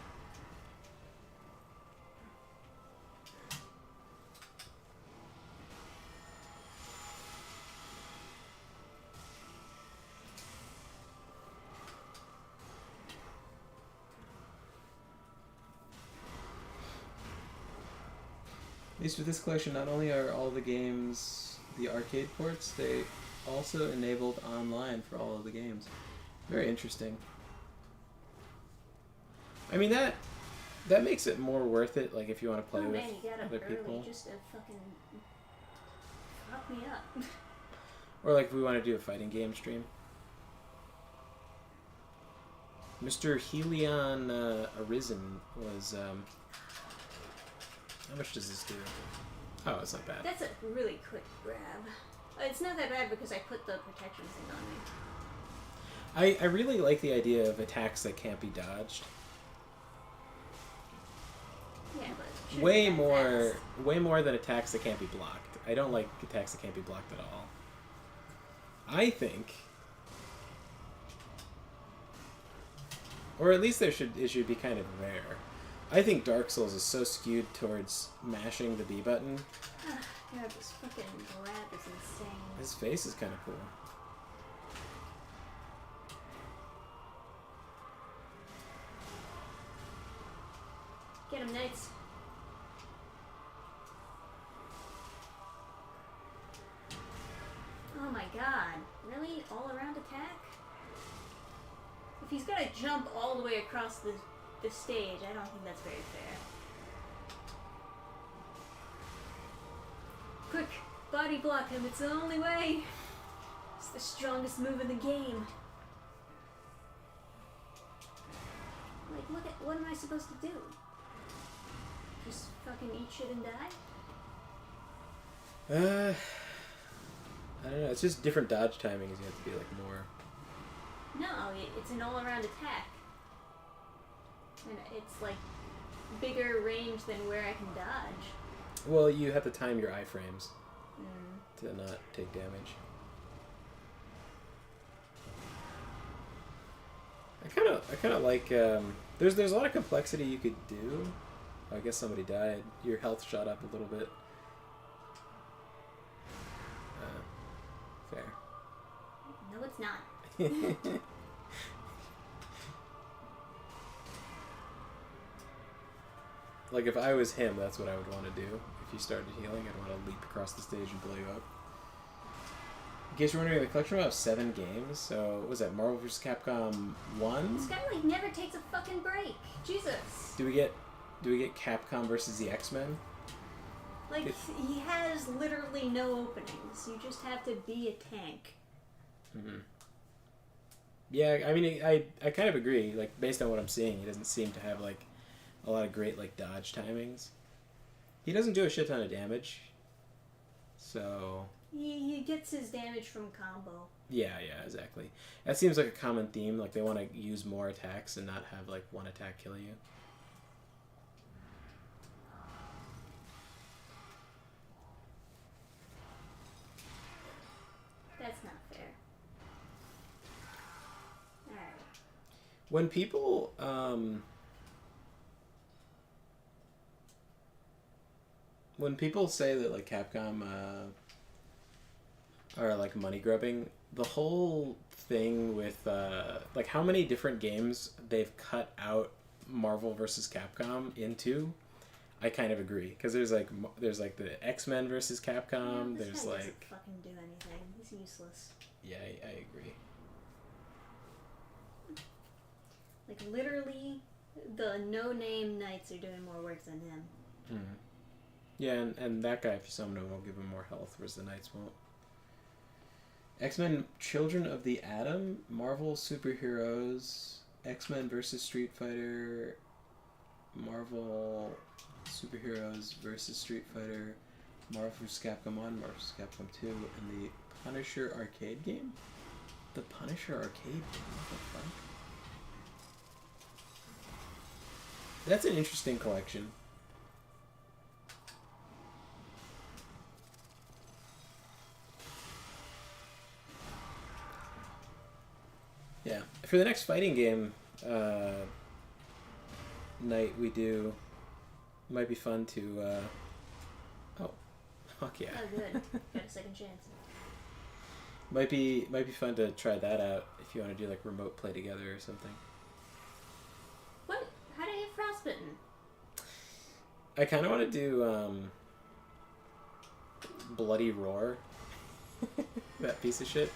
At least with this collection, not only are all the games the arcade ports, they also enabled online for all of the games. Very interesting. I mean, that makes it more worth it, like, if you want to play with You got other up people. early just to fucking fuck me up. Or, like, if we want to do a fighting game stream. Mr. Helion Arisen was, how much does this do? Oh, it's not bad. That's a really quick grab. It's not that bad because I put the protection thing on me. I really like the idea of attacks that can't be dodged. Yeah, but Way more than attacks that can't be blocked. I don't like attacks that can't be blocked at all. I think, or at least it should be kind of rare. I think Dark Souls is so skewed towards mashing the B button. God, this fucking grab is insane. His face is kind of cool. god. Really? All around attack? If he's gotta jump all the way across the stage, I don't think that's very fair. Quick! Body block him, it's the only way! It's the strongest move in the game. Like, look at, what am I supposed to do? Just fucking eat shit and die? I don't know. It's just different dodge timings. You have to be like more. No, it's an all-around attack. And it's like bigger range than where I can dodge. Well, you have to time your iframes to not take damage. I kind of like. There's a lot of complexity you could do. I guess somebody died. Your health shot up a little bit. Fair. No, it's not. Like if I was him, that's what I would want to do. If you started healing, I'd want to leap across the stage and blow you up. In case you're wondering, the collection will have 7 games. So what was that? Marvel vs. Capcom 1. This guy like never takes a fucking break. Jesus. Do we get Capcom versus the X-Men? Like he has literally no openings. You just have to be a tank. Mm-hmm. Yeah, I mean, I kind of agree. Like based on what I'm seeing, he doesn't seem to have like a lot of great like dodge timings. He doesn't do a shit ton of damage. So he gets his damage from combo. yeah, exactly. That seems like a common theme. Like they want to use more attacks and not have like one attack kill you. That's not fair. Alright. When people say that like Capcom are like money grubbing, the whole thing with like how many different games they've cut out Marvel versus Capcom into, I kind of agree, because there's like the X-Men versus Capcom. Yeah, there's guy like doesn't fucking do anything. He's useless. yeah, I agree. Like literally, the no-name knights are doing more work than him. Mm-hmm. Yeah, and that guy, if you summon him, will give him more health, whereas the knights won't. X-Men Children of the Atom, Marvel Superheroes, X-Men versus Street Fighter, Marvel Superheroes versus Street Fighter, Marvel vs. Capcom 1, Marvel vs. Capcom 2, and the Punisher arcade game? The Punisher arcade game? What the fuck? That's an interesting collection. Yeah. For the next fighting game night we do, might be fun to oh, fuck yeah. Oh, good. Got a second chance. Might be fun to try that out if you want to do like remote play together or something. What? How do I get frostbitten? I kind of want to do Bloody Roar. That piece of shit.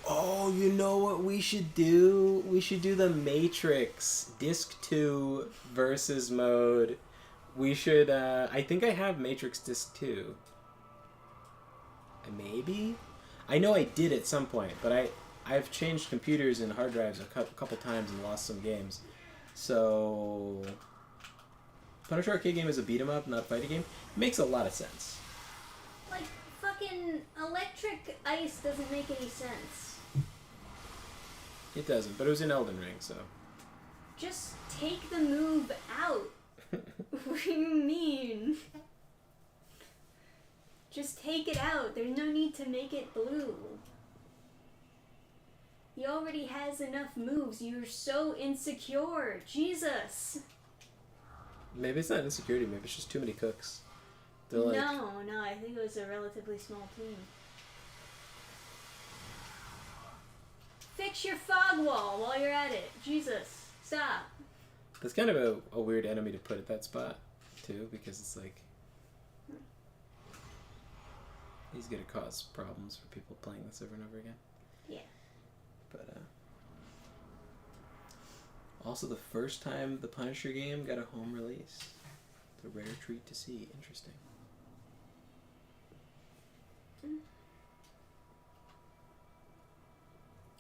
Oh, you know what we should do? We should do the Matrix Disc 2 versus mode. We should, I think I have Matrix Disc 2. Maybe? I know I did at some point, but I've changed computers and hard drives a couple times and lost some games. So Punisher arcade game is a beat 'em up, not a fighting game. It makes a lot of sense. Like, fucking electric ice doesn't make any sense. It doesn't, but it was in Elden Ring, so. Just take the move out. What do you mean? Just take it out. There's no need to make it blue. He already has enough moves. You're so insecure. Jesus. Maybe it's not insecurity, maybe it's just too many cooks. They're like, No, I think it was a relatively small team. Fix your fog wall while you're at it. Jesus. Stop. that's kind of a weird enemy to put at that spot, too, because it's like... He's gonna cause problems for people playing this over and over again. Yeah. But also the first time the Punisher game got a home release. It's a rare treat to see. Interesting.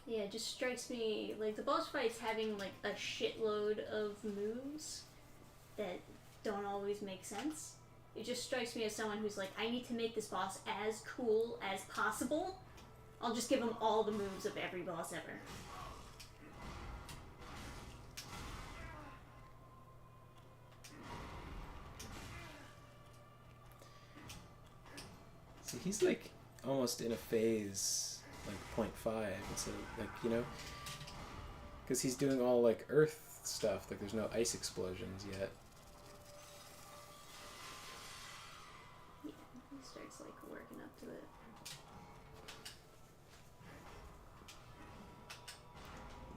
Yeah, it just strikes me like the boss fight's having like a shitload of moves that don't always make sense. It just strikes me as someone who's like, I need to make this boss as cool as possible. I'll just give him all the moves of every boss ever. See, he's like almost in a phase like 0.5 instead of like, you know, because he's doing all like earth stuff. Like there's no ice explosions yet. Yeah, he starts like working up to it.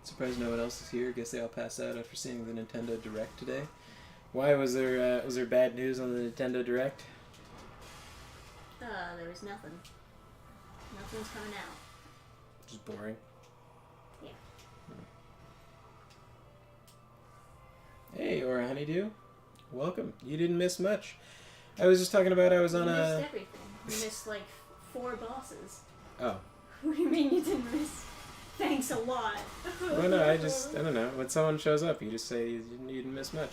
Surprised no one else is here. Guess they all passed out after seeing the Nintendo Direct today. Why was there bad news on the Nintendo Direct? There was nothing. Nothing's coming out. Just boring. Yeah. Hey, or Honeydew. Welcome. You didn't miss much. I was just talking about I was on You missed everything. You missed like 4 bosses. Oh. What do you mean you didn't miss? Thanks a lot. Well, no, I don't know. When someone shows up, you just say you didn't miss much.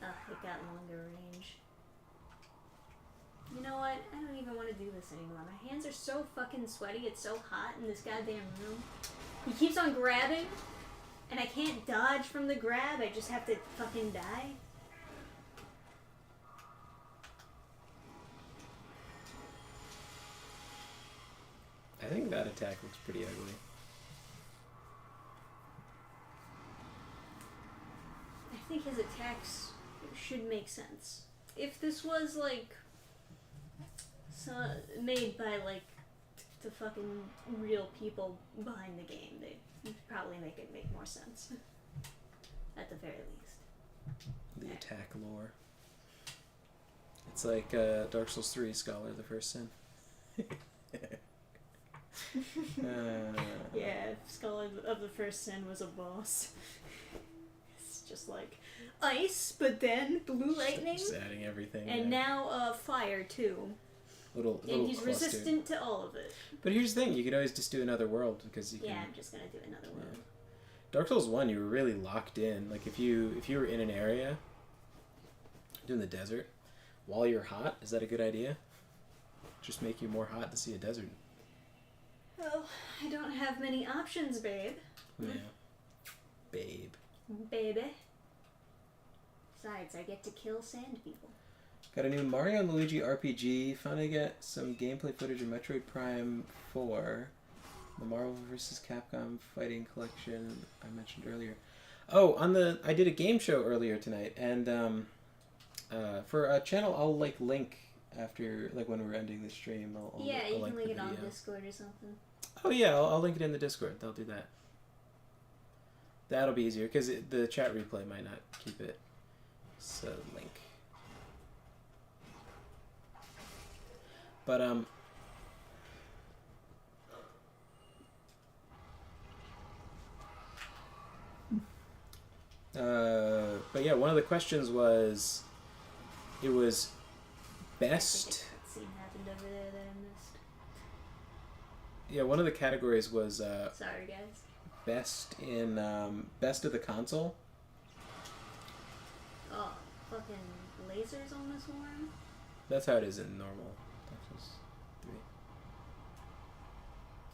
It got longer range. You know what? I don't even want to do this anymore. My hands are so fucking sweaty. It's so hot in this goddamn room. He keeps on grabbing, and I can't dodge from the grab. I just have to fucking die. I think that attack looks pretty ugly. I think his attacks should make sense. If this was like made by like the fucking real people behind the game, they'd probably make it make more sense. At the very least. The attack lore. It's like Dark Souls 3 Scholar, the First Sin. Yeah, if Skull of the First Sin was a boss. It's just like ice, but then blue lightning. Just adding everything. And now fire too. Little and he's cluster. resistant to all of it. But here's the thing, you could always just do another world because you can. Yeah, I'm just gonna do another world. Yeah. Dark Souls 1, you were really locked in. Like if you were in an area, doing the desert, while you're hot, is that a good idea? Just make you more hot to see a desert. Well, I don't have many options, babe. Yeah. Babe. Baby. Besides, I get to kill sand people. Got a new Mario and Luigi RPG. Finally get some gameplay footage of Metroid Prime 4. The Marvel vs. Capcom Fighting Collection I mentioned earlier. Oh, I did a game show earlier tonight, and for a channel I'll like link after, like when we're ending the stream. I'll you can link the it on video. Discord or something. Oh yeah, I'll link it in the Discord. They'll do that. That'll be easier because the chat replay might not keep it. So link. But but yeah, one of the questions was, it was best. I think a cutscene happened over there that I missed. Yeah, one of the categories was Sorry, guys. best in best of the console. Oh, fucking lasers on this one? That's how it is in normal Dark Souls 3.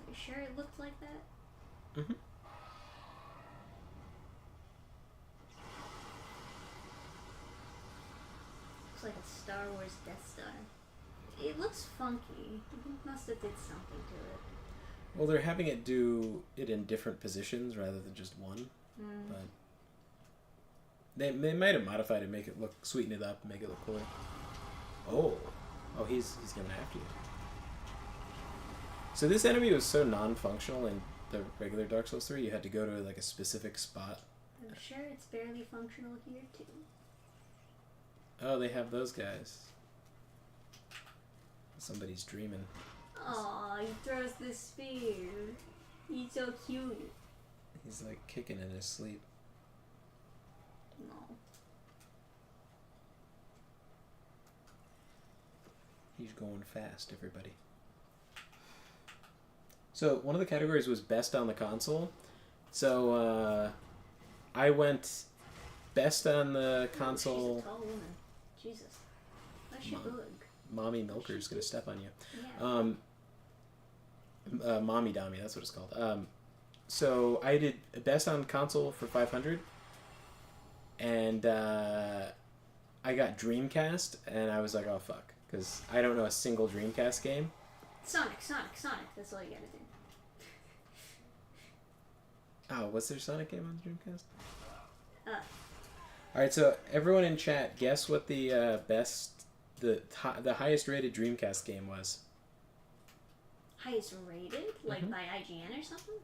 Are you sure it looked like that? Mm-hmm. Looks like a Star Wars Death Star. It looks funky. It must have did something to it. Well, they're having it do it in different positions rather than just one. But they might have modified it, make it look, sweeten it up, make it look cooler. Oh, he's coming after you. So this enemy was so non-functional in the regular Dark Souls 3, you had to go to like a specific spot. I'm sure it's barely functional here too. Oh, they have those guys. Somebody's dreaming. Aw, he throws the spear. He's so cute. He's like kicking in his sleep. No. He's going fast, everybody. So one of the categories was best on the console. So I went best on the console. She's a tall woman. Jesus. Why's she big? Mommy Milker's gonna step on you. Yeah. Mommy Dommy, that's what it's called. So I did best on console for 500, and I got Dreamcast, and I was like, oh fuck, because I don't know a single Dreamcast game. Sonic. That's all you gotta do. Oh, was there a Sonic game on Dreamcast? Uh. Alright, so everyone in chat, guess what the the highest rated Dreamcast game was. Highest rated? Like by IGN or something?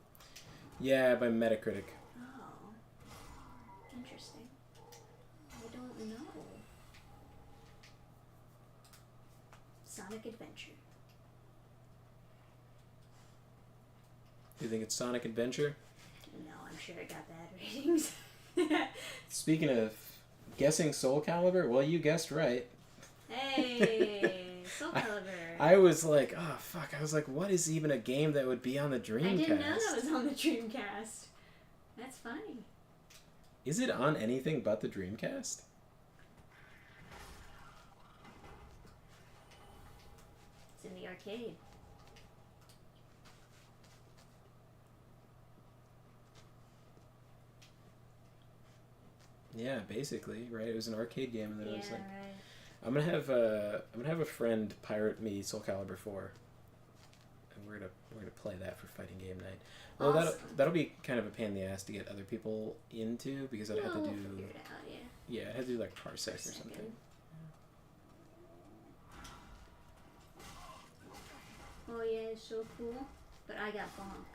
Yeah, by Metacritic. Oh. Interesting. I don't know. Sonic Adventure. Do you think it's Sonic Adventure? No, I'm sure it got bad ratings. Speaking of guessing Soul Calibur, well, you guessed right. Hey, Soul Calibur. I was like, oh fuck, I was like, what is even a game that would be on the Dreamcast? I didn't know that was on the Dreamcast. That's funny. Is it on anything but the Dreamcast? It's in the arcade. Yeah, basically, right? It was an arcade game, and then it was like, right. I'm gonna have a friend pirate me Soul Calibur 4, and we're gonna play that for fighting game night. Well, Awesome. that'll be kind of a pain in the ass to get other people into, because I'd have to We'll do figure it out, yeah. I'd have to do like Parsec or something. Oh yeah, it's so cool. But I got bonk.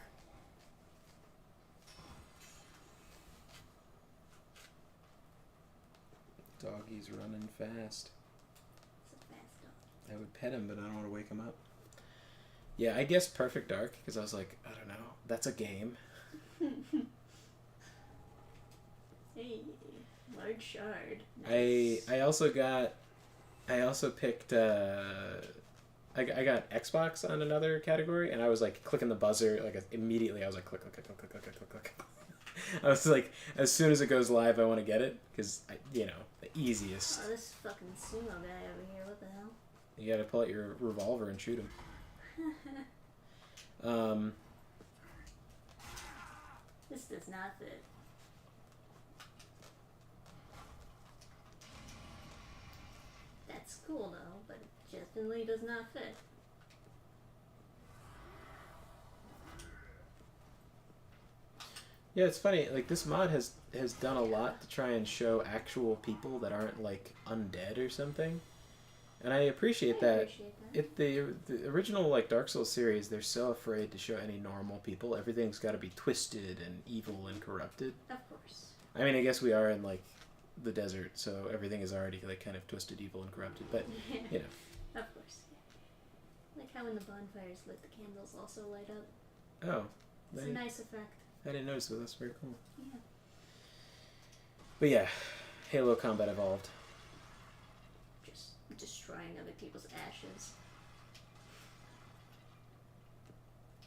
Doggy's running fast. It's a fast dog. I would pet him, but I don't want to wake him up. Yeah, I guessed Perfect Dark because I was like, I don't know, that's a game. Hey, large shard. I also picked I got Xbox on another category, and I was like clicking the buzzer like immediately. I was like click click click click click click click click. I was like, as soon as it goes live, I want to get it because the easiest. Oh, this fucking sumo guy over here. What the hell? You gotta pull out your revolver and shoot him. This does not fit. That's cool though, but it definitely does not fit. Yeah, it's funny. Like this mod has done a lot to try and show actual people that aren't like undead or something, and I appreciate that. The original like Dark Souls series, they're so afraid to show any normal people. Everything's got to be twisted and evil and corrupted. Of course. I mean, I guess we are in like the desert, so everything is already like kind of twisted, evil, and corrupted. But you know. Of course. Like how when the bonfires lit, the candles also light up. Oh. It's a nice effect. I didn't notice, but that's very cool. Yeah. But yeah, Halo Combat Evolved. Just destroying other people's ashes.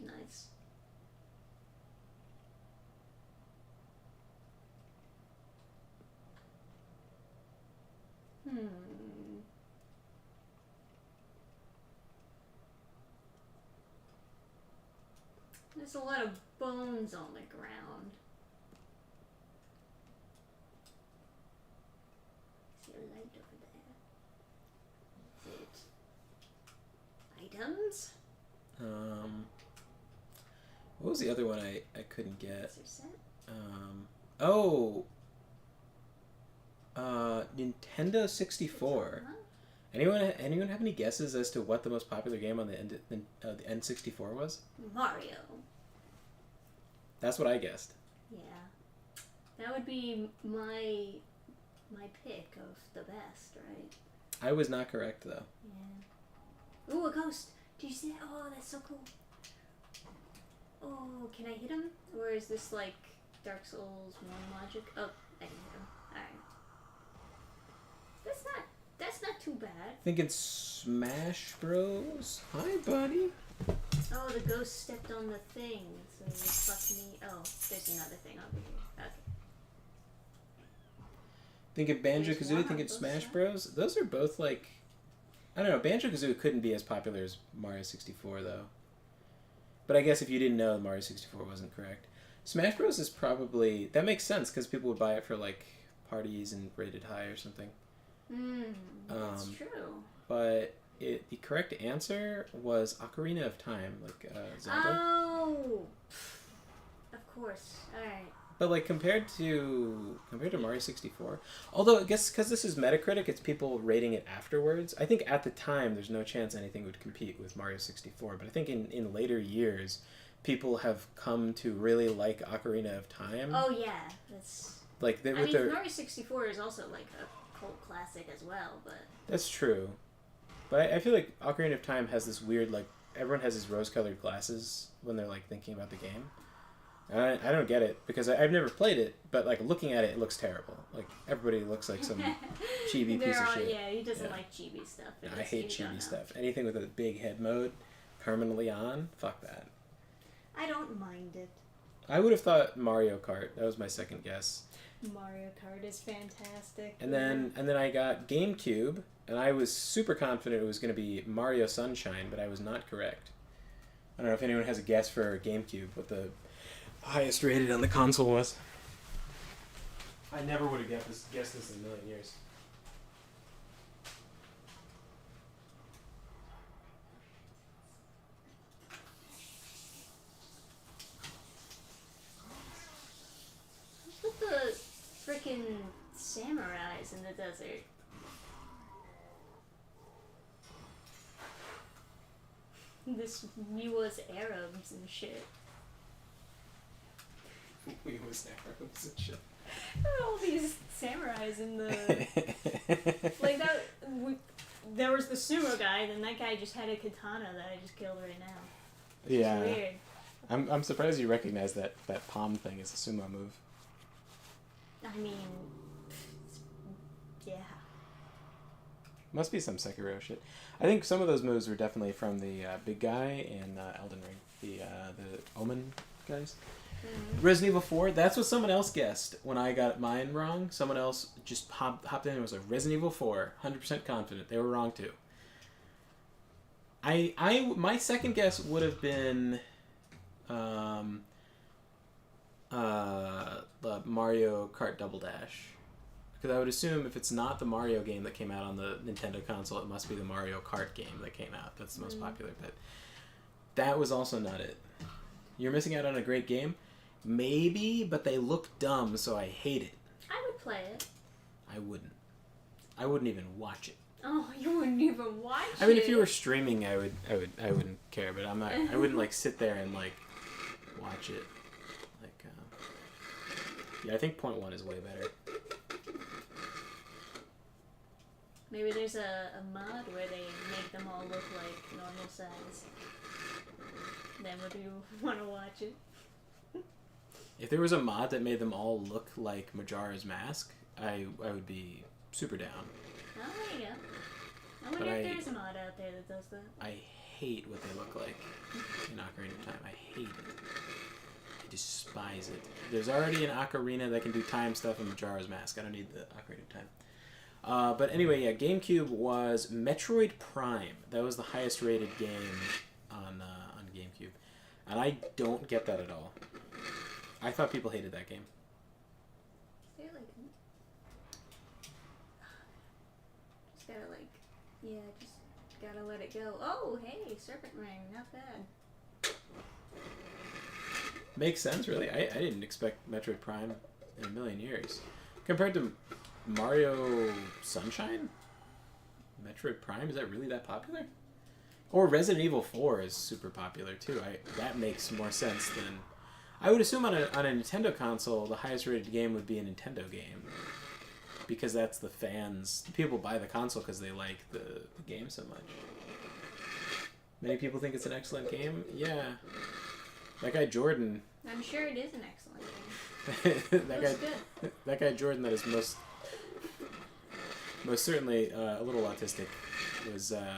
Nice. There's a lot of bones on the ground. I see a light over there. Is it items? What was the other one I couldn't get? Is there set? Nintendo 64. Huh? Anyone have any guesses as to what the most popular game on the N64 was? Mario. That's what I guessed. Yeah. That would be my pick of the best, right? I was not correct though. Yeah. Ooh, a ghost. Did you see that? Oh, that's so cool. Oh, can I hit him? Or is this like Dark Souls 1 logic? Oh, I can hit him. Alright. That's not too bad. Thinking Smash Bros. Hi, buddy. Oh, the ghost stepped on the thing, so it fucked me. Oh, there's another thing over here. Okay. Thinking Banjo-Kazooie, There's one thinking on both Smash sides. Bros. Those are both like... I don't know, Banjo-Kazooie couldn't be as popular as Mario 64, though. But I guess if you didn't know, Mario 64 wasn't correct. Smash Bros. Is probably... That makes sense, because people would buy it for, like, parties and rated high or something. That's true. But the correct answer was Ocarina of Time, like Zelda. Oh! Of course. Alright. But like compared to Mario 64, although I guess because this is Metacritic, it's people rating it afterwards. I think at the time there's no chance anything would compete with Mario 64. But I think in later years, people have come to really like Ocarina of Time. Oh yeah, that's. Like I mean, Mario 64 is also like a cult classic as well, but. That's true. But I feel like Ocarina of Time has this weird, like, everyone has these rose-colored glasses when they're, like, thinking about the game. And I don't get it, because I've never played it, but, like, looking at it, it looks terrible. Like, everybody looks like some chibi piece of shit. Yeah, he doesn't like chibi stuff. I hate chibi stuff. Anything with a big head mode permanently on, fuck that. I don't mind it. I would have thought Mario Kart. That was my second guess. Mario Kart is fantastic. And then I got GameCube, and I was super confident it was going to be Mario Sunshine, but I was not correct. I don't know if anyone has a guess for GameCube, what the highest rated on the console was. I never would have guessed this in a million years. What's with the freaking samurais in the desert? This was Arabs and shit. We was Arabs and shit. All these samurais in the like that. There was the sumo guy, and then that guy just had a katana that I just killed right now. Yeah. It's weird. I'm surprised you recognize that palm thing as a sumo move. I mean, yeah. Must be some Sekiro shit. I think some of those moves were definitely from the big guy in Elden Ring, the Omen guys. Mm-hmm. Resident Evil 4. That's what someone else guessed when I got mine wrong. Someone else just hopped in and was like, Resident Evil 4, 100% confident. They were wrong too. My second guess would have been the Mario Kart Double Dash. Because I would assume if it's not the Mario game that came out on the Nintendo console, it must be the Mario Kart game that came out. That's the most popular. But that was also not it. You're missing out on a great game? Maybe, but they look dumb, so I hate it. I would play it. I wouldn't. I wouldn't even watch it. Oh, you wouldn't even watch it? I mean, if you were streaming, I wouldn't care, but I'm not. I wouldn't like sit there and like watch it. Like, yeah, I think point 1 is way better. Maybe there's a mod where they make them all look like normal size. Then would you want to watch it? If there was a mod that made them all look like Majara's mask, I would be super down. Oh, there you go. I wonder if there's a mod out there that does that. I hate what they look like in Ocarina of Time. I hate it. I despise it. There's already an Ocarina that can do time stuff in Majara's mask. I don't need the Ocarina of Time. But anyway, yeah, GameCube was Metroid Prime. That was the highest rated game on GameCube. And I don't get that at all. I thought people hated that game. They're like... Just gotta just gotta let it go. Oh, hey, Serpent Ring, not bad. Makes sense, really. I didn't expect Metroid Prime in a million years. Compared to Mario Sunshine? Metroid Prime? Is that really that popular? Or Resident Evil 4 is super popular too. That makes more sense than... I would assume on a Nintendo console, the highest rated game would be a Nintendo game. Because that's the fans... People buy the console because they like the game so much. Many people think it's an excellent game. Yeah. That guy Jordan. I'm sure it is an excellent game. That guy Jordan, that is most certainly a little autistic, was a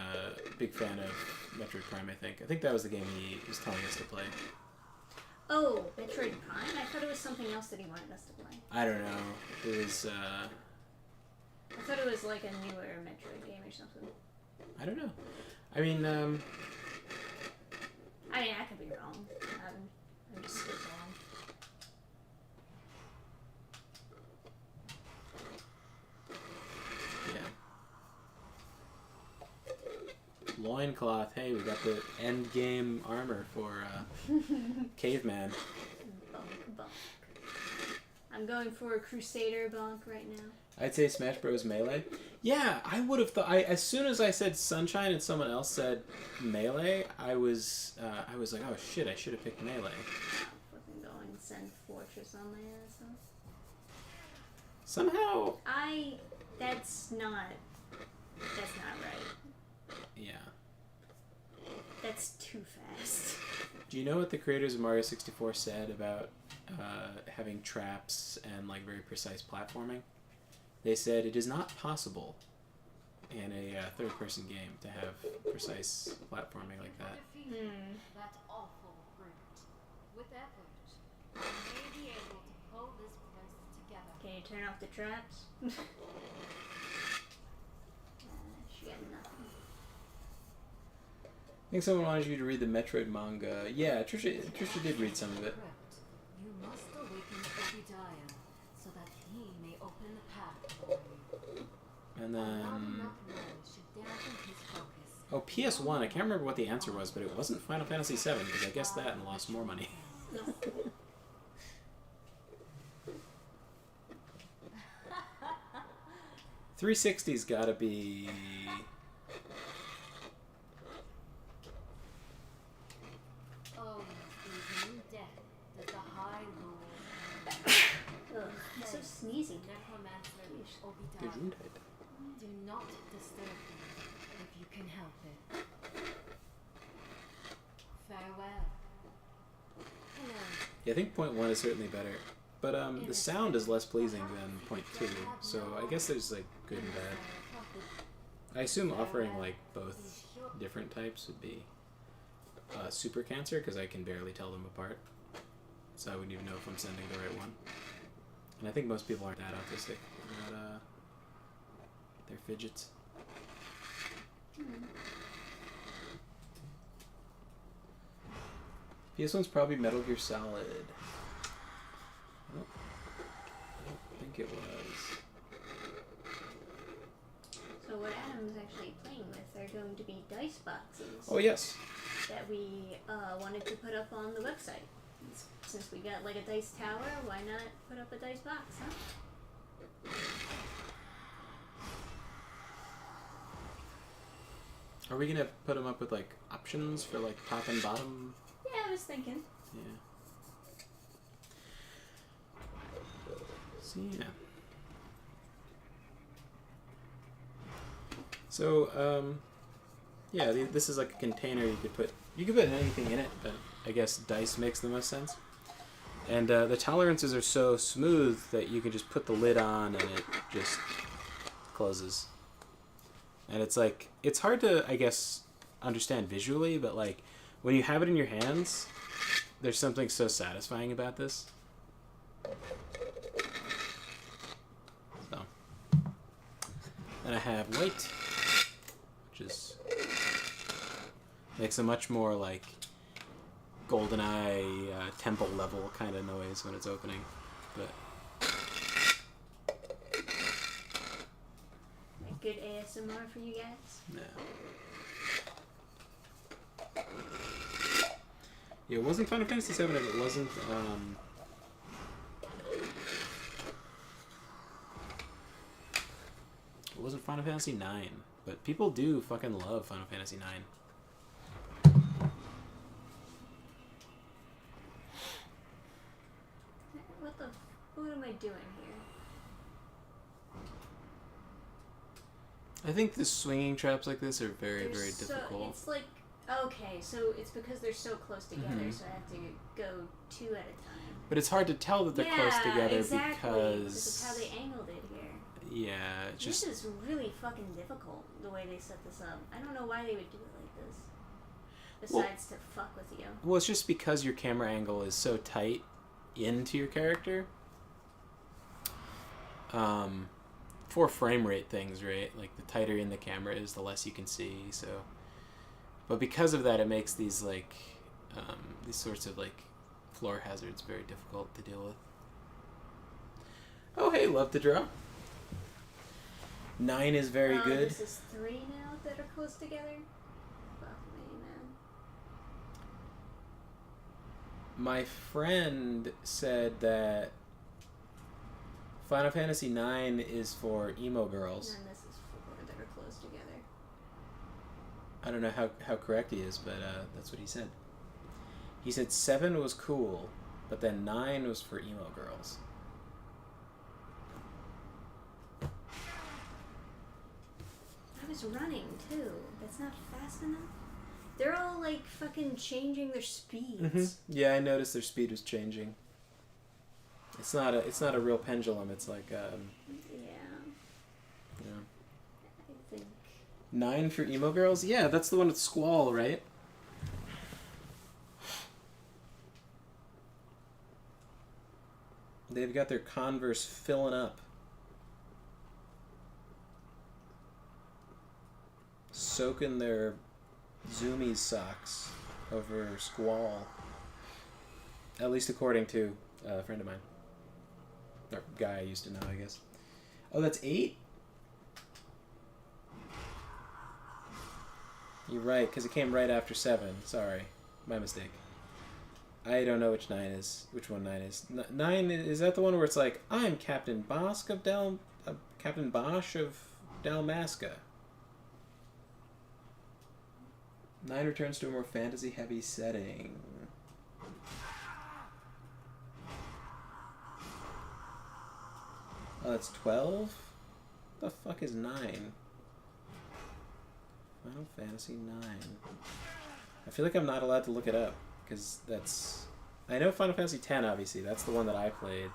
big fan of Metroid Prime. I think that was the game he was telling us to play. Oh, Metroid Prime? I thought it was something else that he wanted us to play. I don't know. It was. I thought it was like a newer Metroid game or something. I don't know. I mean, I could be wrong. I'm just spitballing. Yeah. Loincloth. Hey, we got the end game armor for Caveman. Bonk. I'm going for a Crusader bonk right now. I'd say Smash Bros. Melee. Yeah, I would have thought. As soon as I said Sunshine and someone else said Melee, I was like, oh shit, I should have picked Melee. Fucking go and send Fortress on my ass. Huh? Somehow. That's not right. Yeah. That's too fast. Do you know what the creators of Mario 64 said about having traps and like very precise platforming? They said it is not possible in a third-person game to have precise platforming like that. That awful brute. With effort, I may be able to pull this place together. Can you turn off the traps? She got nothing. I think someone wanted you to read the Metroid manga. Yeah, Trisha did read some of it. You must awaken Obadiah so that he may open the path for you. And then... Not enough noise should dampen his focus. Oh, PS1. I can't remember what the answer was, but it wasn't Final Fantasy VII, because I guessed that and lost more money. 360's gotta be... Oh, even death does the High Lord. Ugh, he's so sneezy. Necromancer Obadiah. Gesundheit. Do not disturb him if you can help it. Farewell. Hello. Yeah, I think point 1 is certainly better. But the sound is less pleasing than point 2, so I guess there's like good and bad. I assume offering like both different types would be super cancer, because I can barely tell them apart. So I wouldn't even know if I'm sending the right one. And I think most people aren't that autistic about their fidgets. PS1's probably Metal Gear Solid. I don't think it was. So what Adam's actually playing with are going to be dice boxes. Oh, yes. That we wanted to put up on the website. Since we got like a dice tower, why not put up a dice box, huh? Are we gonna put them up with like options for like top and bottom? Yeah, I was thinking. Yeah. So yeah. So yeah, this is like a container you could put anything in it, but I guess dice makes the most sense. And the tolerances are so smooth that you can just put the lid on and it just closes. And it's like, it's hard to, I guess, understand visually, but like when you have it in your hands, there's something so satisfying about this. So, then I have white, which is makes a much more like GoldenEye temple level kind of noise when it's opening, but Good ASMR for you guys. no. Yeah, it wasn't Final Fantasy VII. It wasn't. It wasn't Final Fantasy IX. But people do fucking love Final Fantasy IX. What am I doing here? I think the swinging traps like this are very, very difficult. It's like Okay, so it's because they're so close together, so I have to go 2 at a time. But it's hard to tell that they're close together exactly. because... This is how they angled it here. Yeah, it's just... This is really fucking difficult, the way they set this up. I don't know why they would do it like this. Besides to fuck with you. Well, it's just because your camera angle is so tight into your character. For frame rate things, right? Like, the tighter in the camera is, the less you can see, so... But because of that, it makes these, like, these sorts of, like, floor hazards very difficult to deal with. Oh, hey, love to draw. 9 is very good. This is 3 now that are close together? Fuck me, man. My friend said that Final Fantasy IX is for emo girls. And then this is 4 that are close together. I don't know how correct he is, but that's what he said. He said 7 was cool, but then 9 was for emo girls. I was running, too. That's not fast enough. They're all, like, fucking changing their speeds. Mm-hmm. Yeah, I noticed their speed was changing. It's not a real pendulum. It's like Yeah. you know. I think... 9 for emo girls? Yeah, that's the one with Squall, right? They've got their Converse filling up. Soaking their Zoomies socks over Squall. At least according to a friend of mine. Or guy I used to know, I guess. Oh, that's 8? You're right, because it came right after 7. Sorry. My mistake. I don't know which 9 is. Which one 9 is. 9, is that the one where it's like, I'm Captain Bosk of Captain Bosch of Dalmasca. 9 returns to a more fantasy-heavy setting. Oh, that's 12? What the fuck is 9? Final Fantasy 9. I feel like I'm not allowed to look it up, because that's... I know Final Fantasy 10, obviously. That's the one that I played.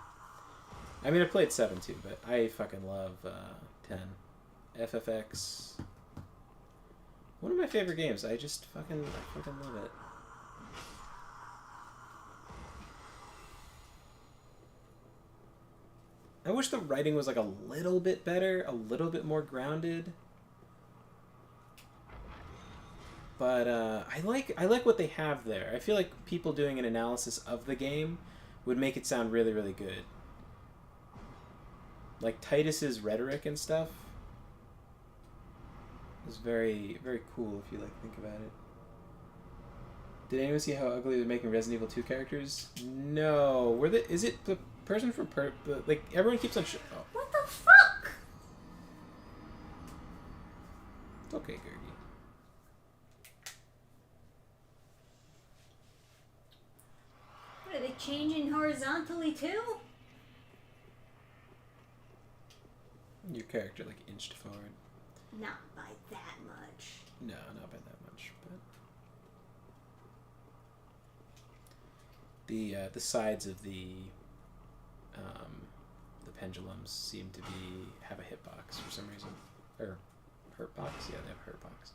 I mean, I played 7 too, but I fucking love 10. FFX... One of my favorite games. I fucking love it. I wish the writing was like a little bit better, a little bit more grounded. But I like what they have there. I feel like people doing an analysis of the game would make it sound really, really good. Like Titus's rhetoric and stuff. It's very, very cool if you like think about it. Did anyone see how ugly they're making Resident Evil 2 characters? No. Is it the person from like everyone keeps on oh. What the fuck? It's okay, Gergie. What, are they changing horizontally too? Your character like inched forward. Not by that much. No, not by that much, but the sides of the pendulums seem to have a hitbox for some reason, or hurtbox. Yeah, they have a hurtbox.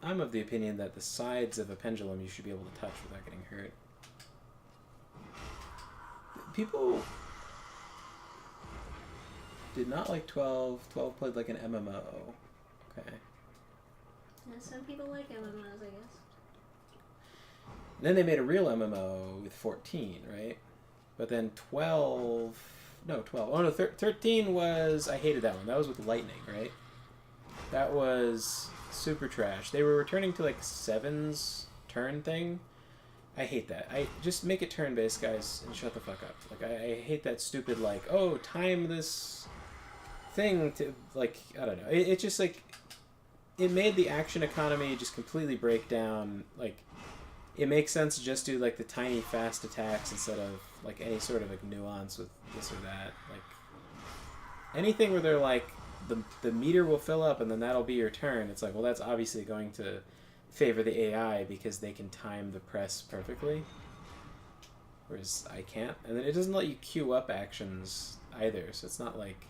I'm of the opinion that the sides of a pendulum you should be able to touch without getting hurt. People did not like 12. 12 played like an MMO. Okay. Yeah, some people like MMOs, I guess. And then they made a real MMO with 14, right? But then 12... No, 12. Oh, no, 13 was... I hated that one. That was with Lightning, right? That was super trash. They were returning to, like, 7's turn thing. I hate that. I just make it turn-based, guys, and shut the fuck up. Like, I hate that stupid, like, oh, time this thing to, like, I don't know. It just, like, it made the action economy just completely break down. Like, it makes sense to just do, like, the tiny, fast attacks instead of, like, any sort of, like, nuance with this or that. Like, anything where they're like the meter will fill up and then that'll be your turn. It's like, well, that's obviously going to favor the AI because they can time the press perfectly, whereas I can't. And then it doesn't let you queue up actions either, so it's not like,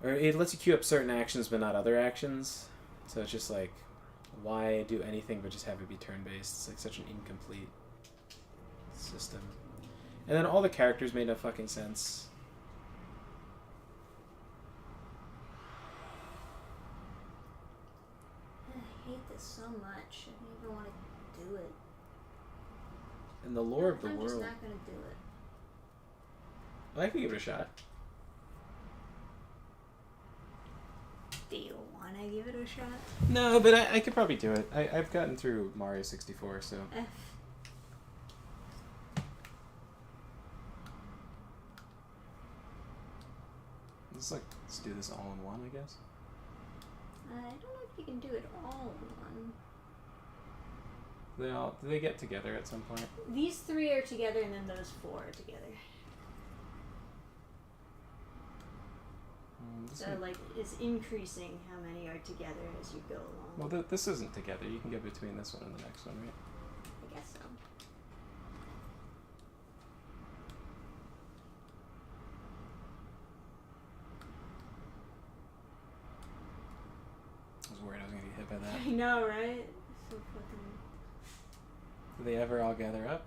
or it lets you queue up certain actions but not other actions. So it's just like, why do anything but just have it be turn-based? It's like such an incomplete system. And then all the characters made no fucking sense. I hate this so much. I don't even want to do it. And the lore of the I'm world. just not gonna do it. Well, I can give it a shot. Do you want to give it a shot? No, but I could probably do it. I've gotten through Mario 64, so. Let's do this all in one, I guess. I don't know if you can do it all in one. Do they get together at some point? These 3 are together, and then those 4 are together. So, like, it's increasing how many are together as you go along. Well, this isn't together. You can get between this one and the next one, right? I guess so. I was worried I was going to get hit by that. I know, right? So fucking... Do they ever all gather up?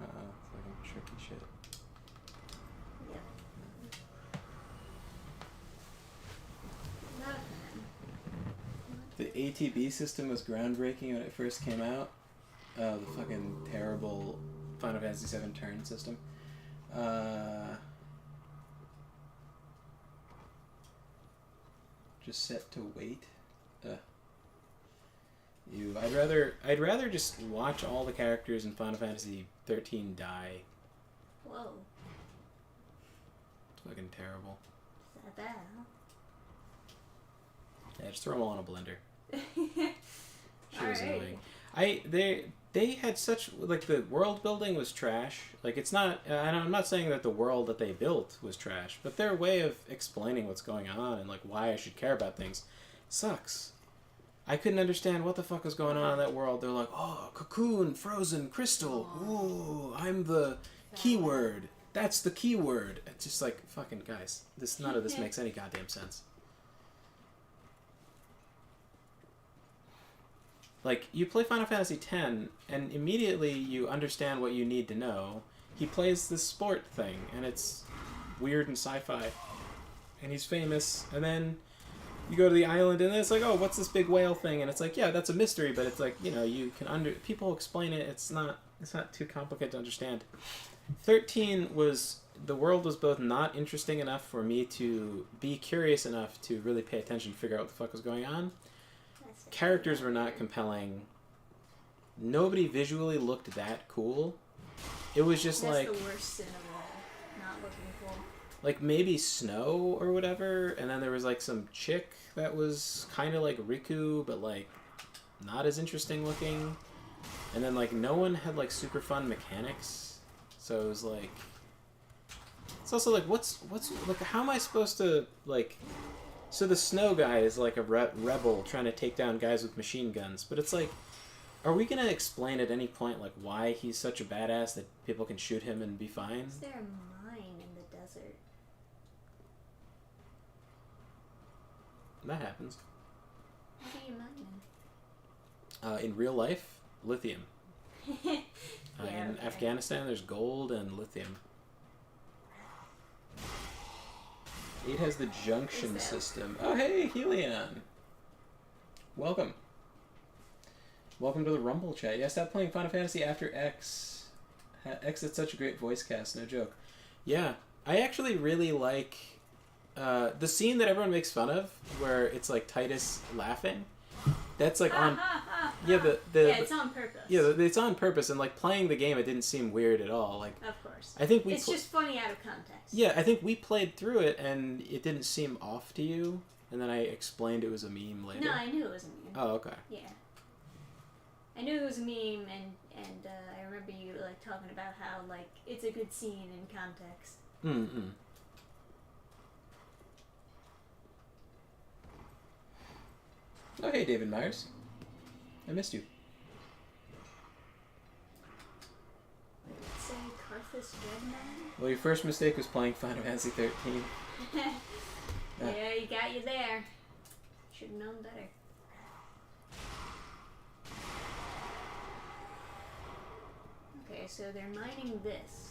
It's like tricky shit. Yep. Not The ATB system was groundbreaking when it first came out. The fucking terrible Final Fantasy VII turn system. just set to wait. I'd rather just watch all the characters in Final Fantasy 13 die. Whoa. It's fucking terrible. Is that bad, huh? Yeah, just throw them all in a blender. She was Alright. annoying. They had such, like, the world building was trash. Like, it's not, and I'm not saying that the world that they built was trash, but their way of explaining what's going on and, like, why I should care about things sucks. I couldn't understand what the fuck was going on in that world. They're like, oh, cocoon, frozen, crystal. Ooh, I'm the keyword. That's the keyword. It's just like, fucking guys, none of this makes any goddamn sense. Like, you play Final Fantasy X, and immediately you understand what you need to know. He plays this sport thing, and it's weird and sci-fi. And he's famous, and then you go to the island, and it's like, oh, what's this big whale thing? And it's like, yeah, that's a mystery, but it's like, you know, you can people explain it. It's not too complicated to understand. 13 the world was both not interesting enough for me to be curious enough to really pay attention, figure out what the fuck was going on. Characters were not compelling. Nobody visually looked that cool. It was just That's like... the worst sin of all. Not looking cool. Like, maybe Snow or whatever, and then there was, like, some chick that was kind of like Riku, but, like, not as interesting looking. And then, like, no one had, like, super fun mechanics. So it was, like... It's also, like, what's like, how am I supposed to, like... So the Snow guy is like a rebel trying to take down guys with machine guns, but it's like, are we gonna explain at any point like why he's such a badass that people can shoot him and be fine? Is there a mine in the desert? That happens. What are you mining? In real life, lithium. Yeah, In okay. Afghanistan, there's gold and lithium. 8 has the junction system. Oh, hey, Helion. Welcome. Welcome to the Rumble chat. Yeah, stop playing Final Fantasy after X. X is such a great voice cast, no joke. Yeah, I actually really like the scene that everyone makes fun of, where it's like Titus laughing. That's like on... Yeah, it's on purpose. Yeah, it's on purpose, and like playing the game, it didn't seem weird at all. Like, Of course. I think It's just funny out of context. Yeah, I think we played through it, and it didn't seem off to you, and then I explained it was a meme later. No, I knew it was a meme. Oh, okay. Yeah. I knew it was a meme, and I remember you like talking about how like it's a good scene in context. Mm-mm. Oh, hey, David Myers. I missed you. Let's say Karthus Redman. Well, your first mistake was playing Final Fantasy 13. Yeah, he got you there. Should have known better. Okay, so they're mining this.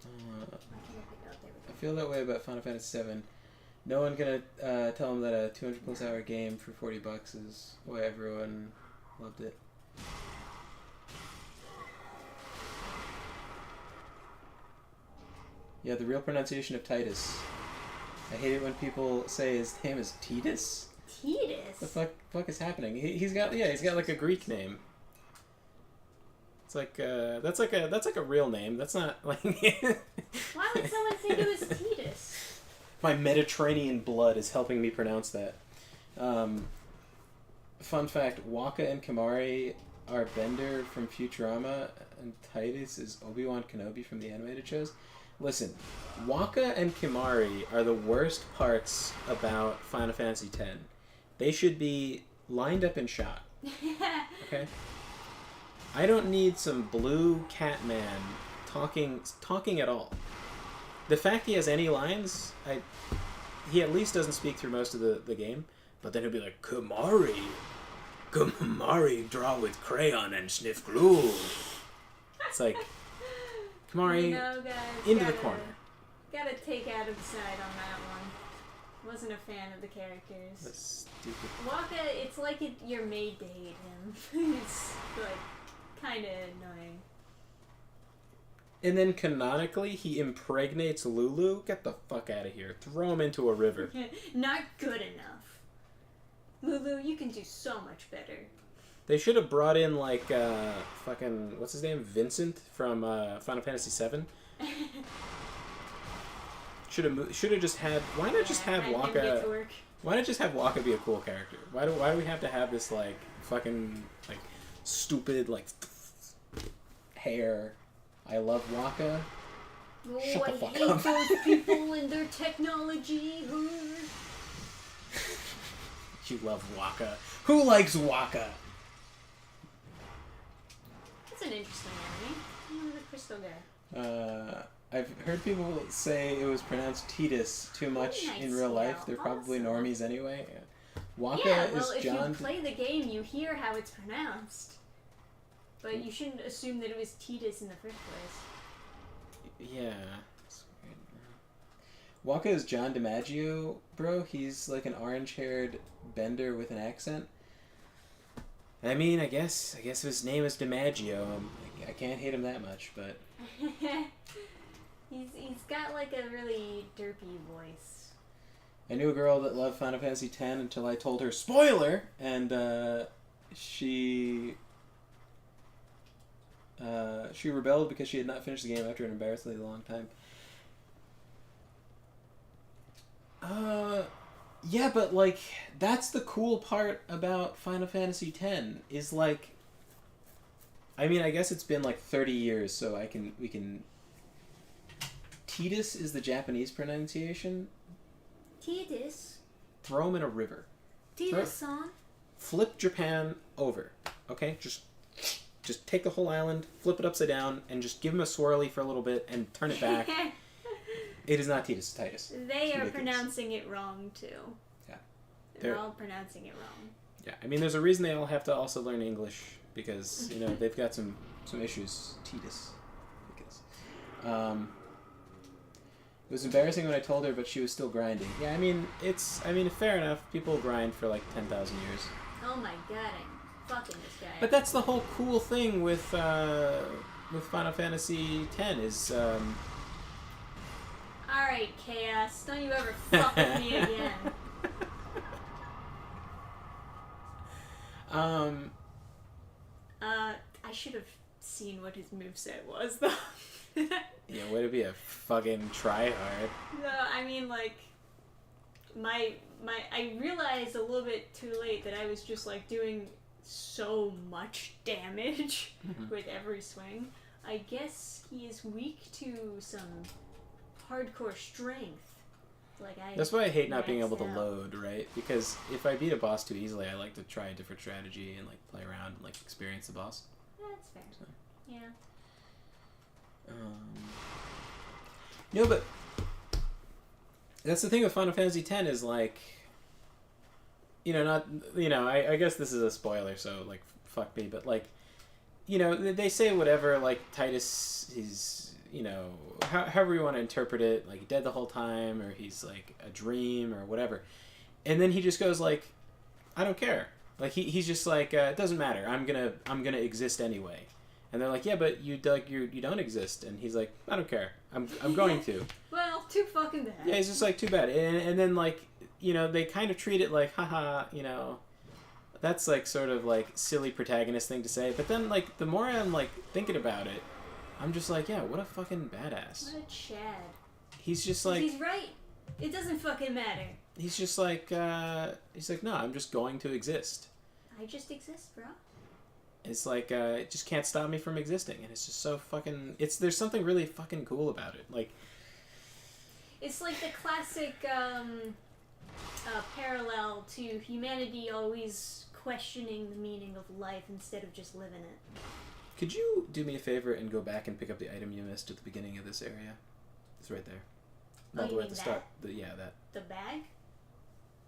Why can't I pick it up? There we I feel that way about Final Fantasy 7. No one gonna tell them that a 200 plus hour game for $40 is why everyone loved it. Yeah, the real pronunciation of Titus. I hate it when people say his name is Titus. Titus? The fuck is happening? He's got like a Greek name. It's like that's like a real name. That's not like. Why would someone think it was Titus? My Mediterranean blood is helping me pronounce that. Fun fact: Waka and Kimari are Bender from Futurama, and Titus is Obi-Wan Kenobi from the animated shows. Listen, Waka and Kimari are the worst parts about Final Fantasy X. They should be lined up and shot. Okay? I don't need some blue cat man talking at all. The fact he has any lines, he at least doesn't speak through most of the game, but then he'll be like, Kimari, draw with crayon and sniff glue. It's like, Kimari, guys, into the corner. Gotta take Adam's side on that one. Wasn't a fan of the characters. That's stupid. Waka, it's like you're made to hate him. It's like kind of annoying. And then canonically, he impregnates Lulu. Get the fuck out of here. Throw him into a river. Not good enough. Lulu, you can do so much better. They should have brought in like fucking what's his name, Vincent from Final Fantasy VII. Should have just had. Why not just have Waka? Why not just have Waka be a cool character? Why do we have to have this like fucking like stupid like hair? I love Waka. Oh, Shut the I fuck hate up. those people and their technology. You love Waka. Who likes Waka? That's an interesting enemy. Oh, the crystal guy. I've heard people say it was pronounced Titus too much Nice, in real life. yeah, They're probably awesome. normies anyway. Waka Yeah, is well, if John. you play the game, you hear how it's pronounced. But you shouldn't assume that it was Titus in the first place. Yeah. Waka is John DiMaggio, bro. He's like an orange-haired bender with an accent. I mean, I guess if his name is DiMaggio, I can't hate him that much, but... He's got like a really derpy voice. I knew a girl that loved Final Fantasy X until I told her, spoiler! And she rebelled because she had not finished the game after an embarrassingly long time. Yeah, but like, that's the cool part about Final Fantasy X, is like, I mean, I guess it's been like 30 years, so we can... Titus is the Japanese pronunciation. Titus? Throw him in a river. Titus-san? Flip Japan over, okay? Just take the whole island, flip it upside down, and just give him a swirly for a little bit, and turn it back. It is not Titus, it's Titus. They are pronouncing it wrong, too. Yeah. They're all pronouncing it wrong. Yeah, I mean, there's a reason they all have to also learn English, because, you know, they've got some issues. Titus. It was embarrassing when I told her, but she was still grinding. Yeah, I mean, fair enough. People grind for like 10,000 years. Oh my god, I'm fucking this guy. But that's the whole cool thing with Final Fantasy X is. Alright, Chaos, don't you ever fuck with me again. I should have seen what his moveset was, though. Yeah, way to be a fucking tryhard. No, I mean, like, I realized a little bit too late that I was just, like, doing so much damage with every swing. I guess he is weak to some hardcore strength. That's why I hate not being maxed able to out. load, right? Because if I beat a boss too easily, I like to try a different strategy and like play around and like experience the boss. That's fair. So. Yeah. No, but that's the thing with Final Fantasy X is like, I guess this is a spoiler, so like fuck me, but like, they say whatever, like Titus, he's, however you want to interpret it, like dead the whole time, or he's like a dream or whatever, and then he just goes like, I don't care, like he's just like, it doesn't matter, I'm gonna exist anyway. And they're like, yeah, but you don't exist. And he's like, I don't care. I'm going to. Well, too fucking bad. Yeah, he's just like, too bad. And then like, they kind of treat it like, haha, that's like sort of like silly protagonist thing to say. But then like, the more I'm like thinking about it, I'm just like, yeah, what a fucking badass. What a Chad. He's just like, he's right. It doesn't fucking matter. He's just like, no, I'm just going to exist. I just exist, bro. It's like, it just can't stop me from existing. And it's just so fucking... There's something really fucking cool about it. Like... It's like the classic parallel to humanity always questioning the meaning of life instead of just living it. Could you do me a favor and go back and pick up the item you missed at the beginning of this area? It's right there. All the way at the start. That. The bag?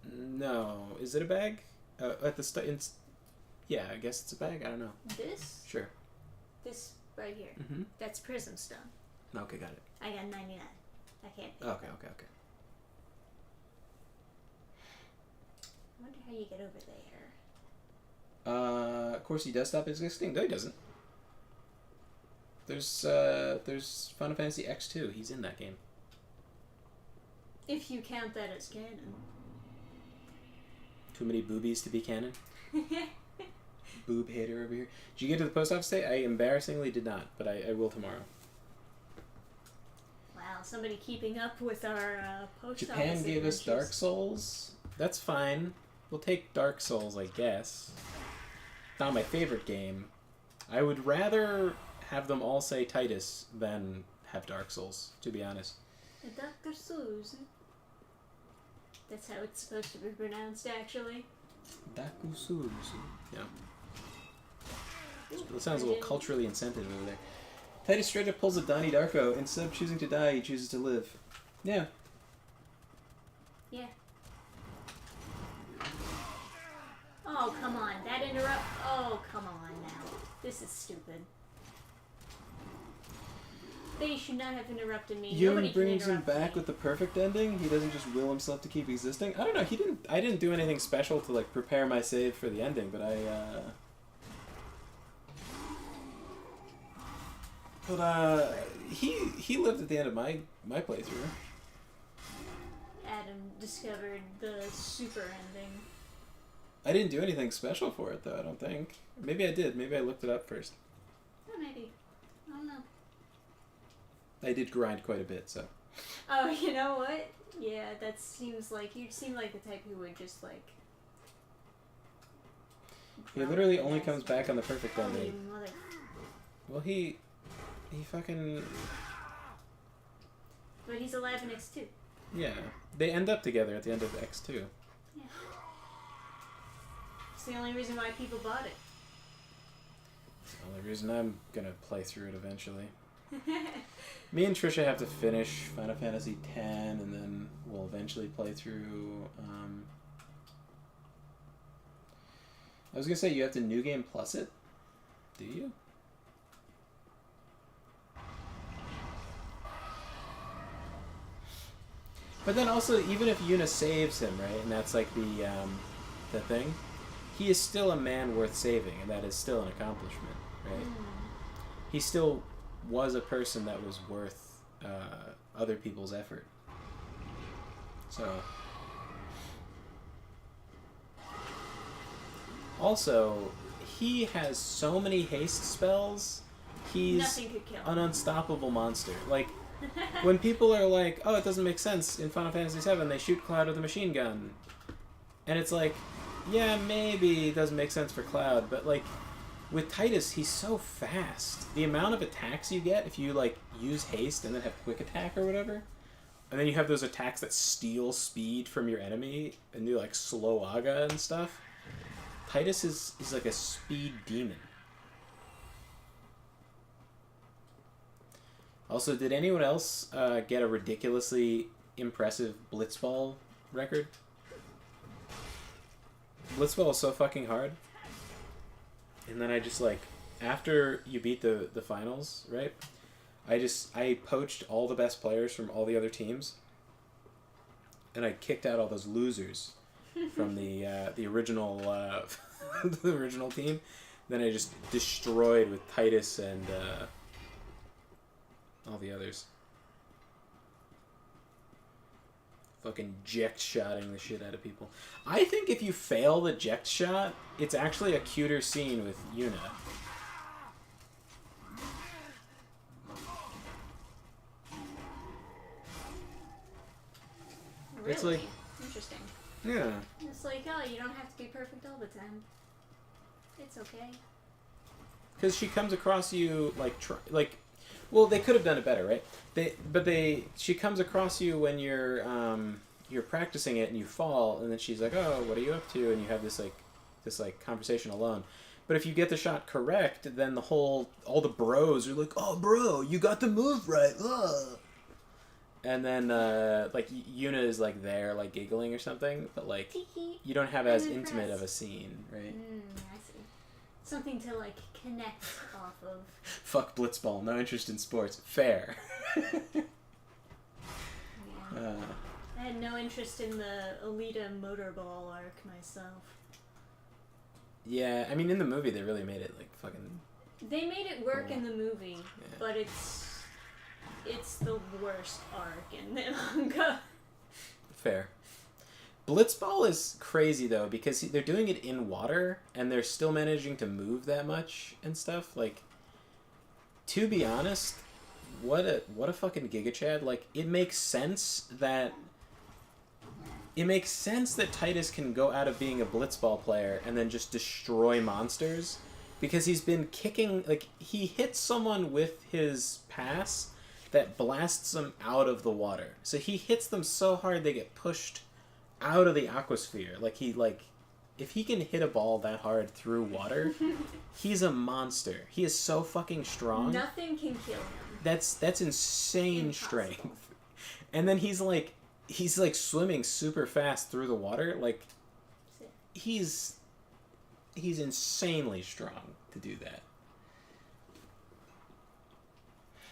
No. Is it a bag? At the start... Yeah, I guess it's a bag. I don't know. This? Sure. This right here. Mm-hmm. That's Prism Stone. Okay, got it. I got 99. I can't pick Okay. I wonder how you get over there. Of course he does stop existing. No, he doesn't. There's Final Fantasy X2. He's in that game. If you count that as canon. Too many boobies to be canon? Boob hater over here. Did you get to the post office today? I embarrassingly did not, but I will tomorrow. Wow, somebody keeping up with our post office Japan gave us adventures. Dark Souls. That's fine. We'll take Dark Souls, I guess. Not my favorite game. I would rather have them all say Titus than have Dark Souls, to be honest. Dr. Souls. That's how it's supposed to be pronounced, actually. Dakusuzu. Yeah. It sounds a little culturally insensitive over there. Titus straight up pulls a Donnie Darko. Instead of choosing to die, he chooses to live. Yeah. Yeah. Oh, come on. That interrupt. Oh, come on now. This is stupid. They should not have interrupted me. Yun Nobody can brings him interrupt back me. with the perfect ending. He doesn't just will himself to keep existing. I don't know. I didn't do anything special to like prepare my save for the ending, but he lived at the end of my playthrough. Adam discovered the super ending. I didn't do anything special for it though. I don't think. Maybe I did. Maybe I looked it up first. Oh, maybe. I don't know. I did grind quite a bit, so. Oh, you know what? Yeah, that seems like you seem like the type who would just like. He literally only comes back on the perfect Oh, ending. you mother. Well, he fucking. But he's alive in X2. Yeah, they end up together at the end of X2. Yeah. It's the only reason why people bought it. It's the only reason I'm gonna play through it eventually. Me and Trisha have to finish Final Fantasy X, and then we'll eventually play through. I was gonna say you have to New Game Plus it. Do you? But then also, even if Yuna saves him, right, and that's like the thing, he is still a man worth saving, and that is still an accomplishment, right? He still was a person that was worth other people's effort. So. Also, he has so many haste spells. He's Nothing could kill him. an unstoppable monster. Like, when people are like, oh, it doesn't make sense in Final Fantasy VII, they shoot Cloud with a machine gun. And it's like, yeah, maybe it doesn't make sense for Cloud, but like with Titus, he's so fast. The amount of attacks you get if you like use haste and then have quick attack or whatever, and then you have those attacks that steal speed from your enemy and do like slow aga and stuff. Titus is like a speed demon. Also, did anyone else get a ridiculously impressive Blitzball record? Blitzball is so fucking hard. And then I just like, after you beat the finals, right? I poached all the best players from all the other teams. And I kicked out all those losers from the original the original team. Then I just destroyed with Titus and all the others. Fucking eject shotting the shit out of people. I think if you fail the eject shot, it's actually a cuter scene with Yuna. Really? It's like, interesting. yeah. It's like, oh, you don't have to be perfect all the time. It's okay. Because she comes across you like, well, they could have done it better, right? She comes across you when you're practicing it and you fall, and then she's like, "Oh, what are you up to?" And you have this conversation alone. But if you get the shot correct, then all the bros are like, "Oh, bro, you got the move right." Ugh. And then like Yuna is like there, like giggling or something, but like you don't have as intimate of a scene, right? I see. Something to like connect off of. Fuck Blitzball, no interest in sports. Fair. Yeah. I had no interest in the Alita Motorball arc myself. Yeah, I mean, in the movie they really made it like fucking. They made it work cool. in the movie, Yeah. but it's the worst arc in the manga. Fair. Blitzball is crazy though because they're doing it in water and they're still managing to move that much and stuff. Like, to be honest, what a fucking Giga Chad. Like, it makes sense that Titus can go out of being a Blitzball player and then just destroy monsters because he's been kicking, like, he hits someone with his pass that blasts them out of the water. So he hits them so hard they get pushed out of the aquasphere. If he can hit a ball that hard through water, he's a monster. He is so fucking strong. Nothing can kill him. That's insane Impossible. strength. And then he's swimming super fast through the water. Like, he's insanely strong to do that.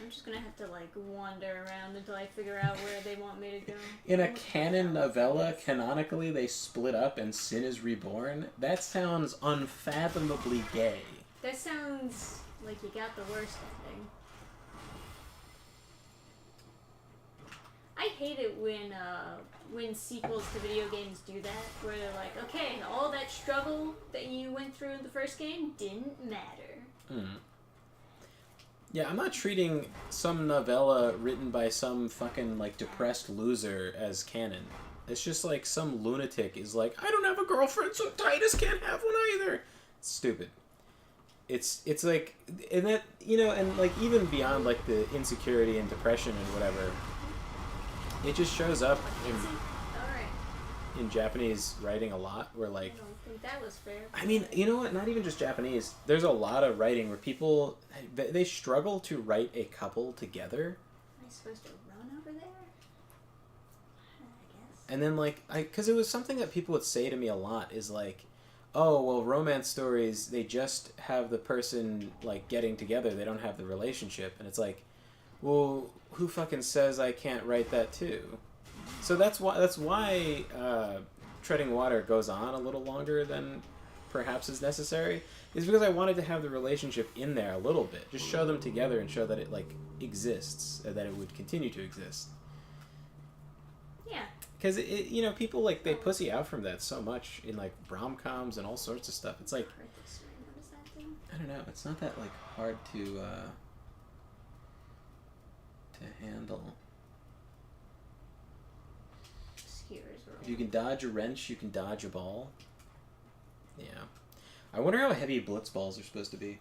I'm just gonna have to like wander around until I figure out where they want me to go. In a canon novella, canonically, they split up and Sin is reborn. That sounds unfathomably gay. That sounds like you got the worst ending. I hate it when sequels to video games do that, where they're like, okay, all that struggle that you went through in the first game didn't matter. Yeah, I'm not treating some novella written by some fucking, like, depressed loser as canon. It's just like some lunatic is like, I don't have a girlfriend, so Titus can't have one either. It's stupid. It's like, and that, you know, and like even beyond like the insecurity and depression and whatever, it just shows up in Japanese writing a lot where like, I don't think that was fair. I mean, you know what? Not even just Japanese. There's a lot of writing where people, they struggle to write a couple together. Am I supposed to run over there? I guess. And then, like, because it was something that people would say to me a lot is like, oh, well, romance stories, they just have the person, like, getting together. They don't have the relationship. And it's like, well, who fucking says I can't write that too? So that's why Treading Water goes on a little longer than perhaps is necessary, is because I wanted to have the relationship in there a little bit. Just show them together and show that it, like, exists, and that it would continue to exist. Yeah. Because, you know, people, like, they pussy out from that so much in, like, rom-coms and all sorts of stuff. It's like, What is that thing? I don't know, it's not that, like, hard to handle. Skewers roll. If you can dodge a wrench, you can dodge a ball. Yeah. I wonder how heavy blitz balls are supposed to be.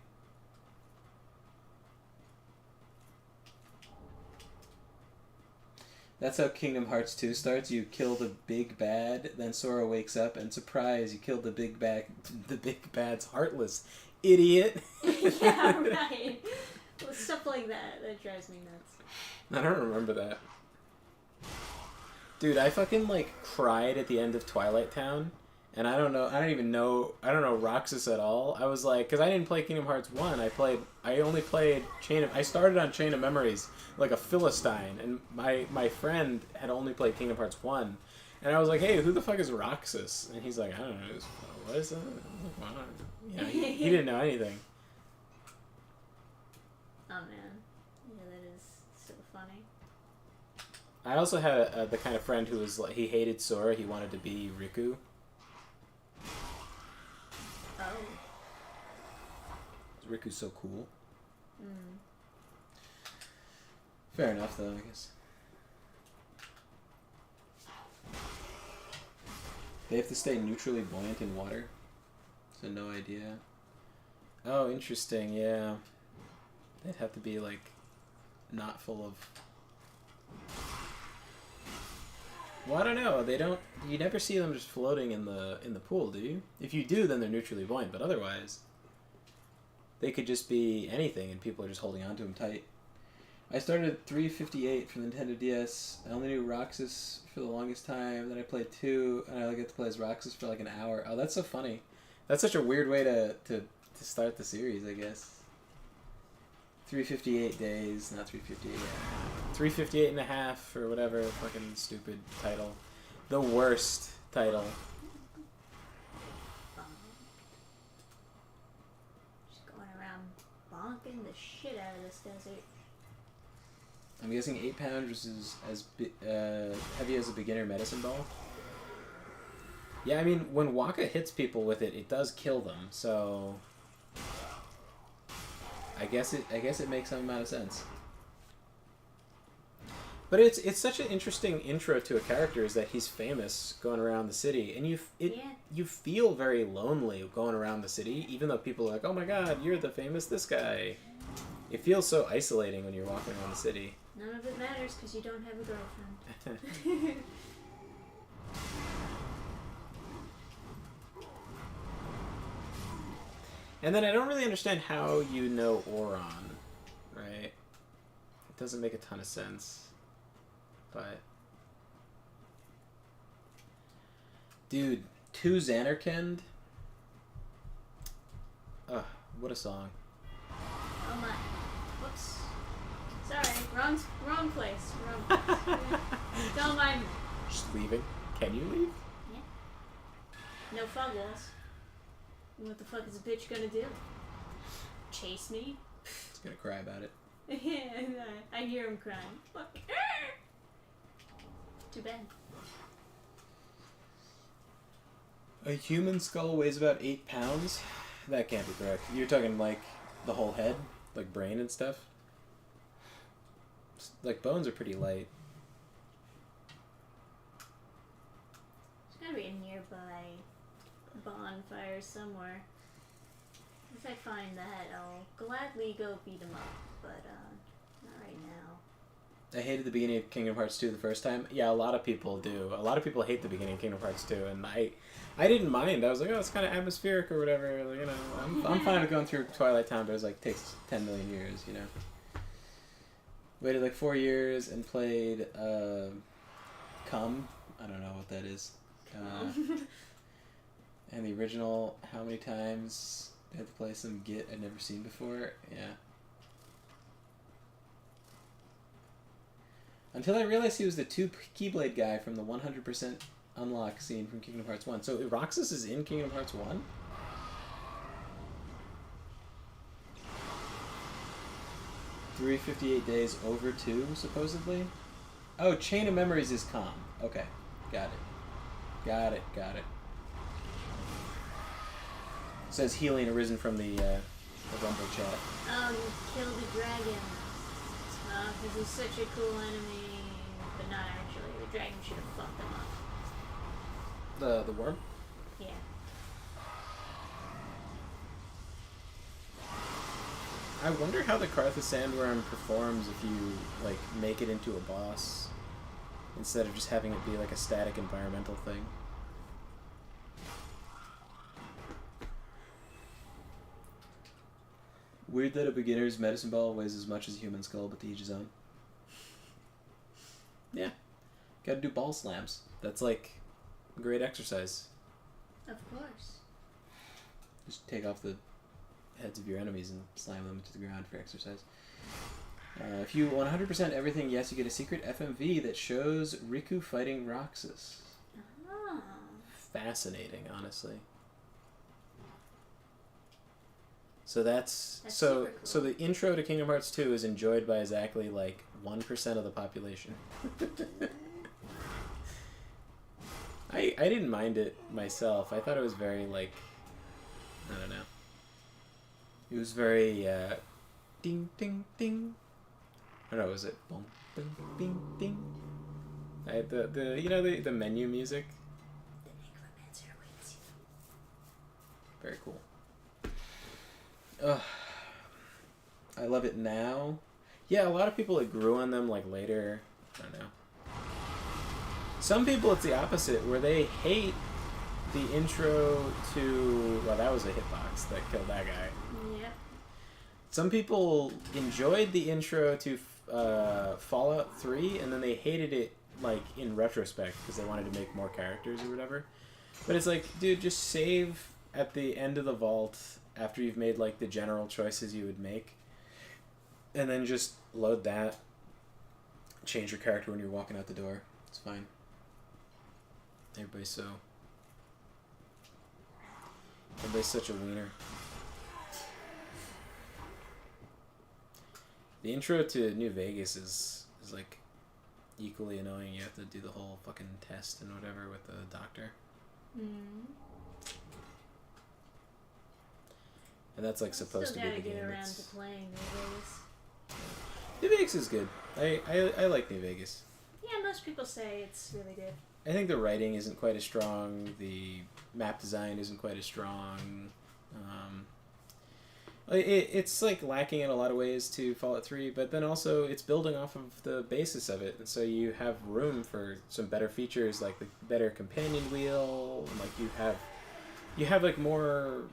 That's how Kingdom Hearts 2 starts. You kill the big bad, then Sora wakes up, and surprise, you killed the big bad's heartless. Idiot! Yeah, right. Well, stuff like that drives me nuts. I don't remember that. Dude, I fucking, like, cried at the end of Twilight Town, and I don't know Roxas at all. I was like, because I didn't play Kingdom Hearts 1, I only played I started on Chain of Memories, like a Philistine, and my friend had only played Kingdom Hearts 1, and I was like, hey, who the fuck is Roxas? And he's like, I don't know, what is that? Yeah, he didn't know anything. Oh man, yeah, that is so funny. I also had the kind of friend who was like, he hated Sora, he wanted to be Riku. Oh. Riku's so cool. Mm. Fair enough, though, I guess. They have to stay neutrally buoyant in water. So no idea. Oh, interesting, yeah. They'd have to be, like, not full of... Well, I don't know. They don't... You never see them just floating in the pool, do you? If you do, then they're neutrally buoyant, but otherwise... They could just be anything, and people are just holding on to them tight. I started 358 for the Nintendo DS. I only knew Roxas for the longest time. Then I played 2, and I only get to play as Roxas for like an hour. Oh, that's so funny. That's such a weird way to start the series, I guess. 358 days, not 358. 358 and a half, or whatever fucking stupid title. The worst title. Just going around bonking the shit out of this desert. I'm guessing 8 pounds is as heavy as a beginner medicine ball. Yeah, I mean, when Waka hits people with it, it does kill them. So, I guess it makes some amount of sense. But it's such an interesting intro to a character, is that he's famous going around the city, and you feel very lonely going around the city, even though people are like, oh my god, you're the famous this guy. It feels so isolating when you're walking around the city. None of it matters because you don't have a girlfriend. And then I don't really understand how you know Oron, right? It doesn't make a ton of sense. But... Dude, 2 Xanarkand? Ugh, what a song. Oh my. Whoops. Sorry, wrong place. Wrong place. Don't mind me. Just leaving. Can you leave? Yeah. No fog walls. What the fuck is a bitch gonna do? Chase me? It's gonna cry about it. Yeah, I hear him crying. Fuck. Too bad. A human skull weighs about 8 pounds? That can't be correct. You're talking like the whole head? Like brain and stuff? Like bones are pretty light. There's gotta be a nearby bonfire somewhere. If I find that, I'll gladly go beat him up, but not right now. I hated the beginning of Kingdom Hearts 2 the first time. Yeah, a lot of people do. A lot of people hate the beginning of Kingdom Hearts 2, and I didn't mind. I was like, oh, it's kind of atmospheric or whatever. Like, you know, I'm fine with going through Twilight Town, but it was like takes 10 million years, you know. Waited like 4 years and played Come. I don't know what that is. And the original, how many times I had to play some Git I'd never seen before. Yeah. Until I realized he was the 2 Keyblade guy from the 100% unlock scene from Kingdom Hearts 1. So Roxas is in Kingdom Hearts 1? $358 days over 2, supposedly? Oh, Chain of Memories is calm. Okay. Got it. Says healing arisen from the Rumble chat. Kill the dragon. Because he's such a cool enemy. But not actually. The dragon should have fucked him up. The worm? Yeah. I wonder how the Kartha Sandworm performs if you like make it into a boss instead of just having it be like a static environmental thing. Weird that a beginner's medicine ball weighs as much as a human skull, but to each his own. Yeah. Gotta do ball slams. That's like great exercise. Of course. Just take off the heads of your enemies and slam them to the ground for exercise. If you 100% everything yes, you get a secret FMV that shows Riku fighting Roxas. Oh. Fascinating, honestly. So that's That's so super cool. so the intro to Kingdom Hearts 2 is enjoyed by exactly like 1% of the population. I didn't mind it myself. I thought it was very like, I don't know. It was very ding ding ding. I don't know, was it boom ding ding ding? The you know the menu music? The necromancer awaits you. Very cool. Ugh. I love it now. Yeah, a lot of people it grew on them like later. I don't know. Some people it's the opposite, where they hate the intro to. Well, that was a hitbox that killed that guy. Yep. Some people enjoyed the intro to Fallout 3, and then they hated it like in retrospect because they wanted to make more characters or whatever. But it's like, dude, just save at the end of the vault after you've made like the general choices you would make, and then just load that. Change your character when you're walking out the door. It's fine. Everybody's such a wiener. The intro to New Vegas is like equally annoying. You have to do the whole fucking test and whatever with the doctor. Mm. And that's like supposed to be the Still game. gotta get around It's... to playing New Vegas. New Vegas is good. I like New Vegas. Yeah, most people say it's really good. I think the writing isn't quite as strong. The map design isn't quite as strong. It's like lacking in a lot of ways to Fallout 3, but then also it's building off of the basis of it, and so you have room for some better features like the better companion wheel, and like you have like more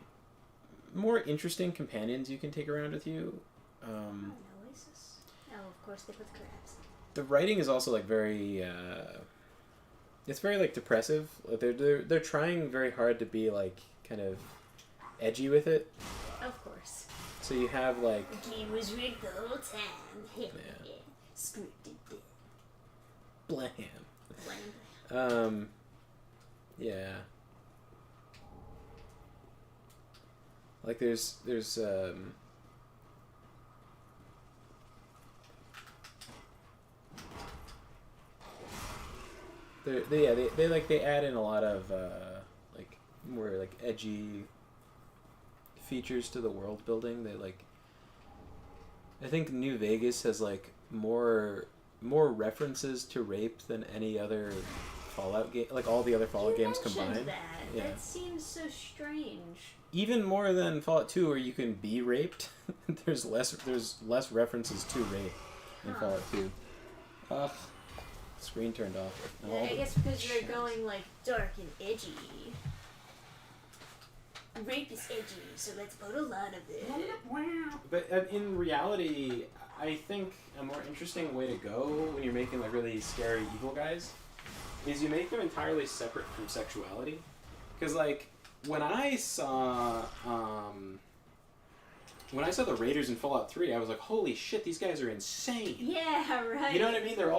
interesting companions you can take around with you. An oasis. Oh, of course they put the crabs. The writing is also like very it's very like depressive. They're trying very hard to be like kind of edgy with it. Of course. So you have like He was Rick the whole time. Yeah. Scripted it. blam. Blam. Yeah. Like there's they add in a lot of like more like edgy features to the world building. I think New Vegas has like more references to rape than any other Fallout game, like all the other Fallout games combined. That. Yeah. That seems so strange. Even more than Fallout 2, where you can be raped. there's less references to rape in Huh. Fallout 2. Ugh. Screen turned off. Yeah, I guess because you're going like dark and edgy. Rape is edgy, so let's put a lot of it. But in reality, I think a more interesting way to go when you're making like really scary evil guys is you make them entirely separate from sexuality. Because like when I saw the Raiders in Fallout 3, I was like, holy shit, these guys are insane. Yeah, right. You know what I mean? There's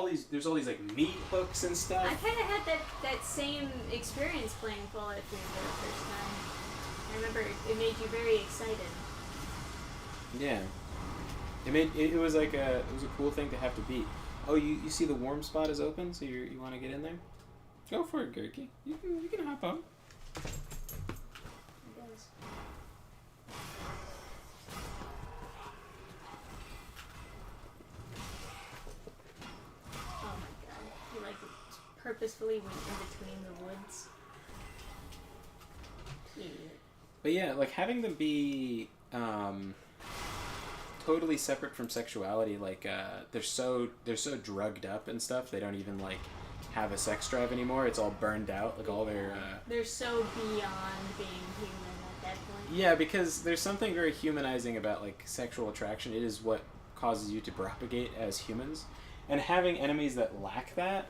all these like meat hooks and stuff. I kind of had that same experience playing Fallout 3 for the first time. I remember it made you very excited. Yeah. It was like a cool thing to have to beat. Oh, you see the warm spot is open, so you want to get in there? Go for it, Gurky. You can hop on. It does. Oh my god. You like purposefully went in between the woods. Cute. But yeah, like having them be totally separate from sexuality. Like they're so drugged up and stuff. They don't even like have a sex drive anymore. It's all burned out. Like all their They're so beyond being human at that point. yeah, because there's something very humanizing about like sexual attraction. It is what causes you to propagate as humans, and having enemies that lack that.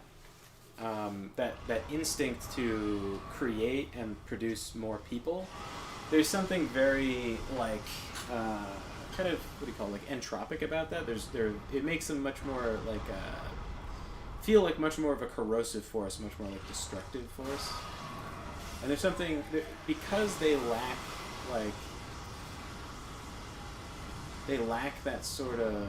That instinct to create and produce more people, there's something very like kind of what do you call it, like entropic about that. It makes them much more like feel like much more of a corrosive force, much more like destructive force. And there's something because they lack that sort of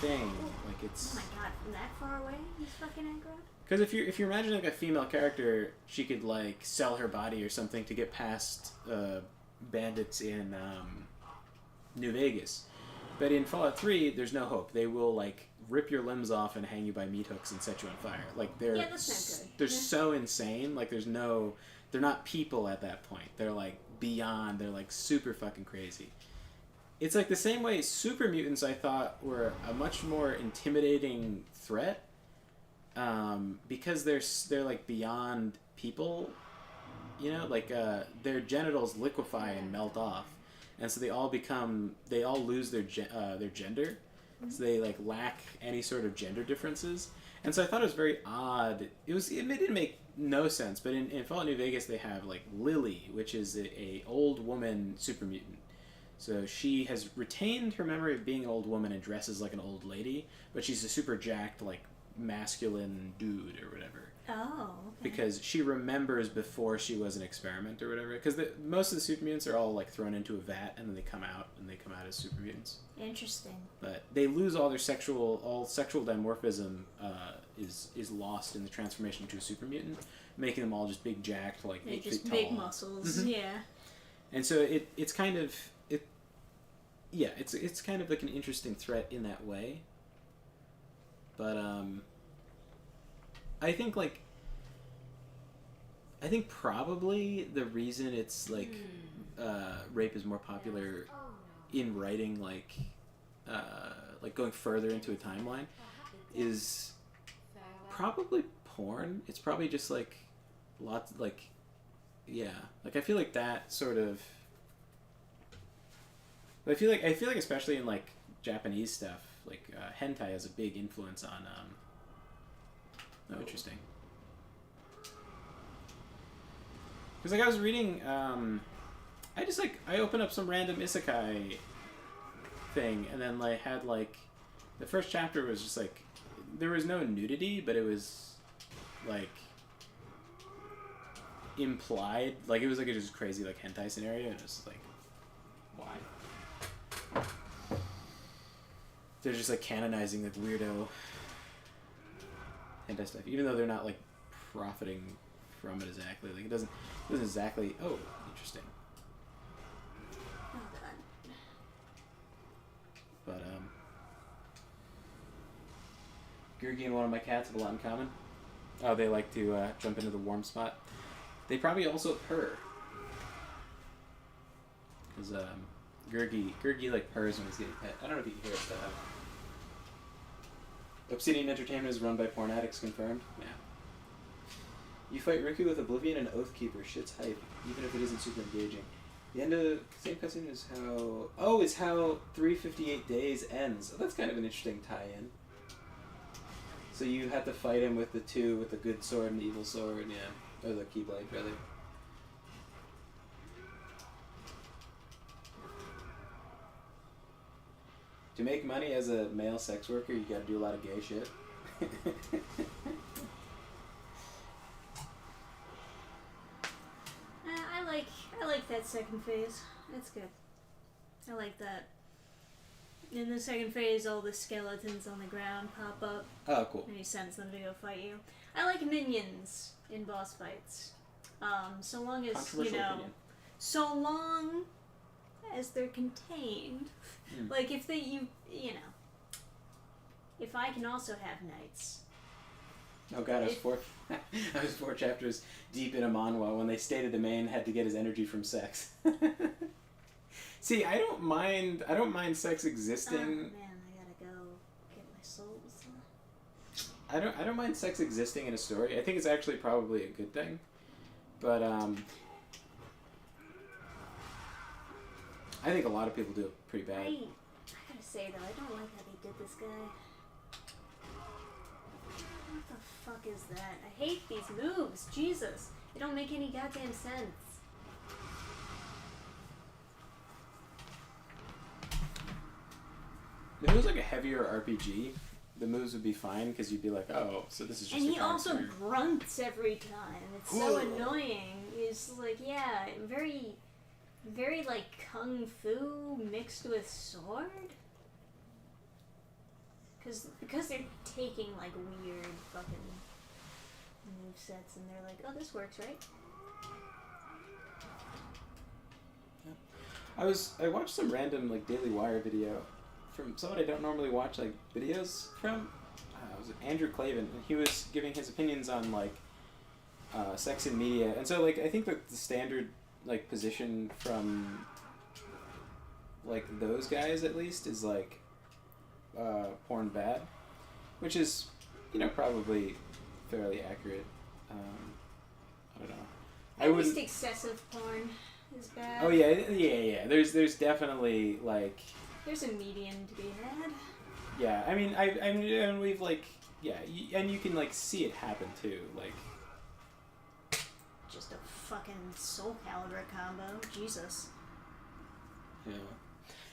thing. Like it's. Oh my god! From that far away, he's fucking aggro. Because if you're imagining like a female character, she could like sell her body or something to get past bandits in New Vegas. But in Fallout 3, there's no hope. They will like rip your limbs off and hang you by meat hooks and set you on fire. Like they're that's not good. they're so insane. Like they're not people at that point. They're like beyond. They're like super fucking crazy. It's like the same way super mutants I thought were a much more intimidating threat. Because they're like beyond people, you know, like their genitals liquefy and melt off, and so they all lose their gender, so they like lack any sort of gender differences. And so I thought it was very odd. It didn't make no sense, but in Fallout New Vegas they have like Lily, which is a old woman super mutant. So she has retained her memory of being an old woman and dresses like an old lady, but she's a super jacked like masculine dude or whatever. Oh. Okay. Because she remembers before she was an experiment or whatever. Because most of the super mutants are all like thrown into a vat and then they come out as super mutants. Interesting. But they lose all their sexual dimorphism is lost in the transformation into a super mutant, making them all just big jacked like 8 feet tall. Big muscles. Mm-hmm. Yeah. And so it's kind of it's kind of like an interesting threat in that way. But I think probably the reason it's like rape is more popular in writing like going further into a timeline is probably porn. It's probably just like lots like like I feel like that sort of. But I feel like especially in like Japanese stuff, like hentai has a big influence on. Interesting. Because like I was reading, I opened up some random isekai thing, and then like had like the first chapter was just like there was no nudity, but it was like implied, like it was like a just crazy like hentai scenario, and it was like why. They're just like canonizing like weirdo hentai stuff, even though they're not like profiting from it exactly. Like it doesn't exactly. Oh, interesting. Oh god. But Gurgi and one of my cats have a lot in common. Oh, they like to jump into the warm spot. They probably also purr. Because Gurgi like purrs when he's getting pet. I don't know if you can hear it, but Obsidian Entertainment is run by porn addicts, confirmed. Yeah. You fight Riku with Oblivion and Oathkeeper. Shit's hype, even if it isn't super engaging. The end of the same cutscene is how... Oh, it's how 358 Days ends. Oh, that's kind of an interesting tie-in. So you have to fight him with the two, with the good sword and the evil sword, yeah. Or the Keyblade, rather. To make money as a male sex worker, you gotta do a lot of gay shit. I like that second phase. That's good. I like that. In the second phase, all the skeletons on the ground pop up. Oh, cool. And he sends them to go fight you. I like minions in boss fights. So long as, opinion. so long as they're contained. Like, if if I can also have knights. Oh god, I was 4 chapters deep in a manhwa when they stated the main had to get his energy from sex. See, I don't mind sex Oh existing. man, I gotta go get my souls. I don't mind sex existing in a story. I think it's actually probably a good thing. But I think a lot of people do it pretty bad. I gotta say though, I don't like how they did this guy. What the fuck is that? I hate these moves. Jesus, they don't make any goddamn sense. If it was like a heavier RPG, the moves would be fine because you'd be like, oh, so this is just. And a he also character. grunts every time. It's so annoying. He's like, yeah, very, very like kung fu mixed with sword. Because they're taking like weird fucking movesets and they're like, oh, this works, right? I watched some random like Daily Wire video from someone I don't normally watch like videos from. It was Andrew Clavin, and he was giving his opinions on like sex in media, and so like I think that the standard like position from like those guys at least is like porn bad, which is probably fairly accurate. I don't know. At least excessive porn is bad. Oh yeah. There's definitely like. There's a median to be had. Yeah, I mean, and we've like, and you can like see it happen too, like. Just a fucking Soul Calibur combo, Jesus. Yeah.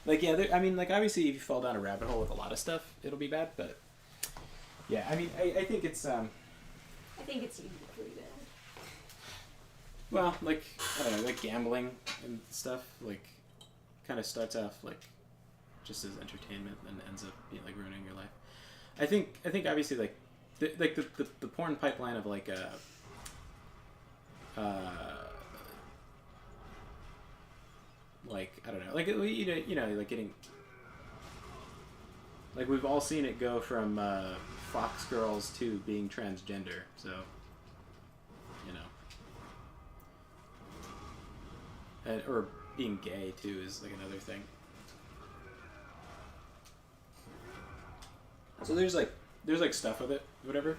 Like I mean, like obviously, if you fall down a rabbit hole with a lot of stuff, it'll be bad. But yeah, I mean, I think it's. I think it's usually pretty bad. Well, like I don't know, like gambling and stuff, like, kind of starts off like. Just as entertainment and ends up being like ruining your life. I think obviously like the porn pipeline of like like I don't know, like like getting like we've all seen it go from Fox girls to being transgender, so or being gay too is like another thing. So there's like stuff with it, whatever.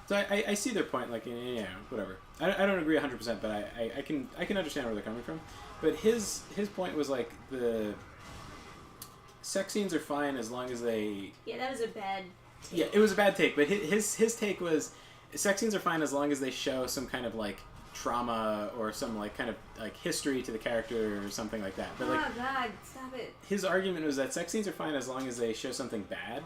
So I see their point, like whatever. I don't agree 100%, but I can understand where they're coming from. But his point was like the sex scenes are fine as long as they. Yeah, that was a bad take. Yeah, it was a bad take, but his take was sex scenes are fine as long as they show some kind of like trauma or some like kind of like history to the character or something like that. But like, oh God, stop it. His argument was that sex scenes are fine as long as they show something bad.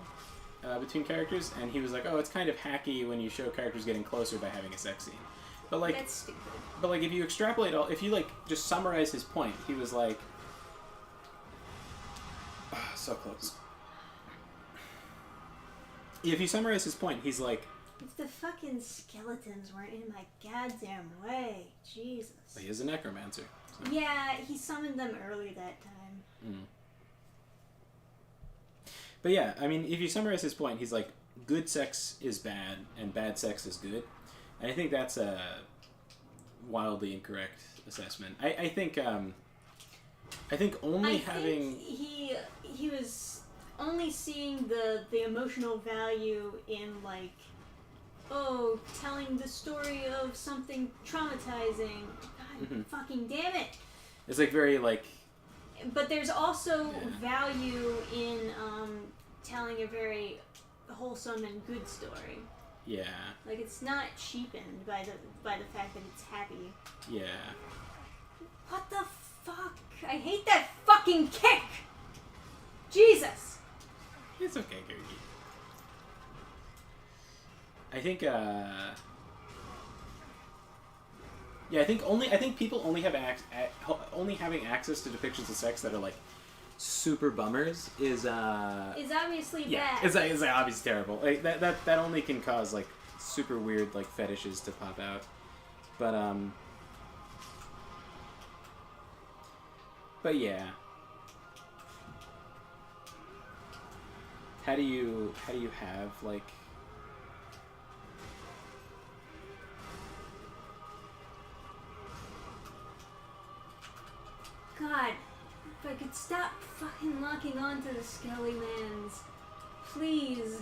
Between characters, and he was like, "Oh, it's kind of hacky when you show characters getting closer by having a sex scene." But like, that's stupid. But like, if you extrapolate if you like just summarize his point, he was like, so close. If you summarize his point, he's like, if the fucking skeletons weren't in my goddamn way, Jesus. Well, he is a necromancer. So. Yeah, he summoned them early that time. Mm. But yeah, I mean, if you summarize his point, he's like, good sex is bad and bad sex is good. And I think that's a wildly incorrect assessment. I think only having... he was only seeing the emotional value in like, oh, telling the story of something traumatizing. God fucking damn it. It's like very like... But there's also value in telling a very wholesome and good story. Yeah. Like it's not cheapened by the fact that it's happy. Yeah. What the fuck? I hate that fucking kick! Jesus! It's okay, Gergie. I think yeah, I think people only have only having access to depictions of sex that are like super bummers is obviously yeah, bad. it's obviously terrible. Like that only can cause like super weird like fetishes to pop out. But yeah. How do you have like God, if I could Stop fucking locking onto the Skelly Mans. Please.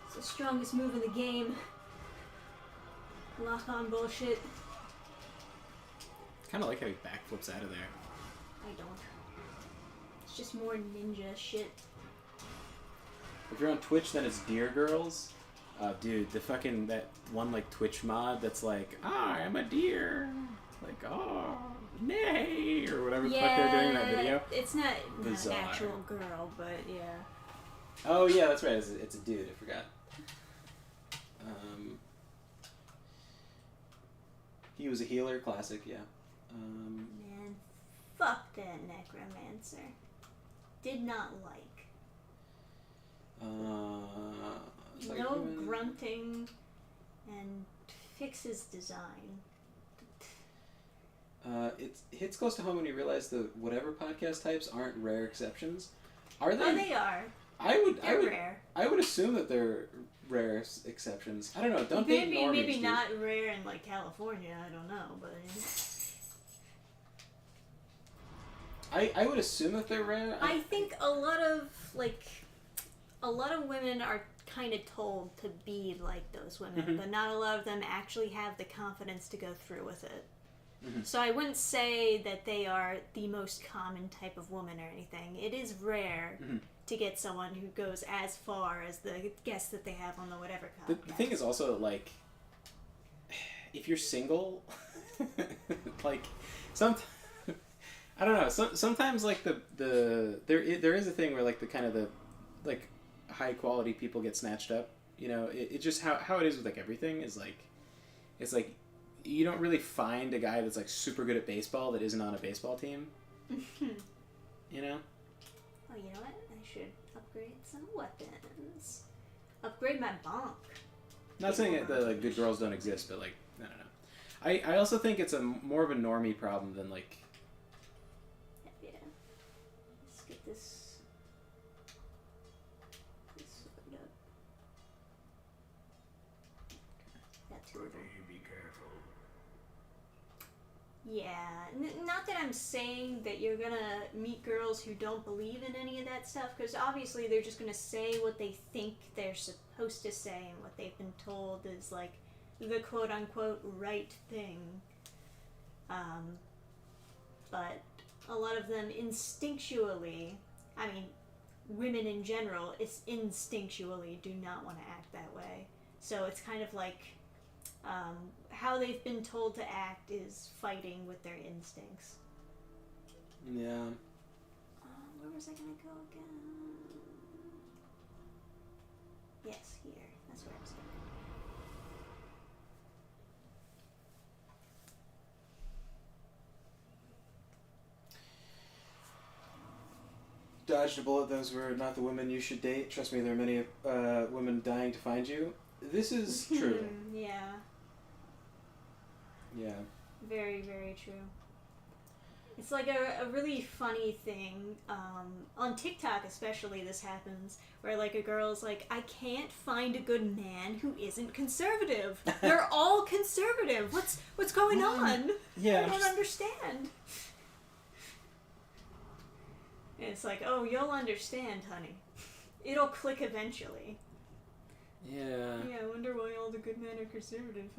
It's the strongest move in the game. Lock on bullshit. Kind of like how he backflips out of there. I don't. It's just more ninja shit. If you're on Twitch, then it's Deer Girls. Dude, that one like Twitch mod that's like, I'm a deer. Like, oh, nay, or whatever the fuck they're doing in that video. It's not an Bizarre. actual girl, but yeah. Oh yeah, that's right. It's a dude. I forgot. He was a healer, classic. Yeah. Man, fuck that necromancer. Did not like. No grunting, and fix his design. It hits close to home when you realize the whatever podcast types aren't rare exceptions. Are they? Oh, they are. They're rare. I would assume that they're rare exceptions. I don't know. Don't they? Maybe not rare in like California. I don't know, but. I would assume that they're rare. I think a lot of women are kind of told to be like those women, but not a lot of them actually have the confidence to go through with it. Mm-hmm. So I wouldn't say that they are the most common type of woman or anything. It is rare to get someone who goes as far as the guest that they have on the whatever podcast. The thing is also, like, if you're single, like, I don't know. Sometimes, like, there is a thing where, like, the kind of the, like, high quality people get snatched up. You know, it just how it is with, like, everything is, like, it's like you don't really find a guy that's, like, super good at baseball that isn't on a baseball team. You know? Oh, you know what? I should upgrade some weapons. Upgrade my bonk. Not saying that the, like, good girls don't exist, but, like, I don't know. I also think it's more of a normie problem than, like. Yeah. Let's get this sorted up. Got two of them. Be careful. Yeah, not that I'm saying that you're gonna meet girls who don't believe in any of that stuff, because obviously they're just gonna say what they think they're supposed to say, and what they've been told is like the quote-unquote right thing. But a lot of them instinctually, I mean, women in general, instinctually do not want to act that way. So it's kind of like how they've been told to act is fighting with their instincts. Yeah. Where was I gonna go again? Yes, here. That's where I was going. Dodged a bullet. Those were not the women you should date. Trust me, there are many women dying to find you. This is true. Yeah. Yeah. Very, very true. It's like a really funny thing. On TikTok especially this happens, where like a girl's like, I can't find a good man who isn't conservative. They're all conservative. What's going on? Yeah. I don't understand. And it's like, oh, you'll understand, honey. It'll click eventually. Yeah. Yeah, I wonder why all the good men are conservative.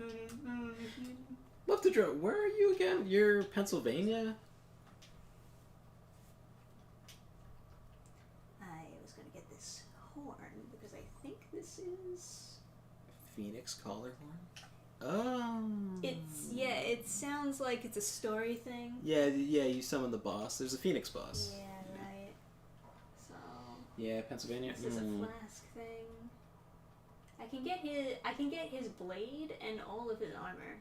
Love to draw. Where are you again? You're Pennsylvania? I was going to get this horn because I think this is... Phoenix collar horn? Oh. It sounds like it's a story thing. Yeah, you summon the boss. There's a Phoenix boss. Yeah, right. So... Yeah, Pennsylvania. This is a flask thing. I can get his blade and all of his armor.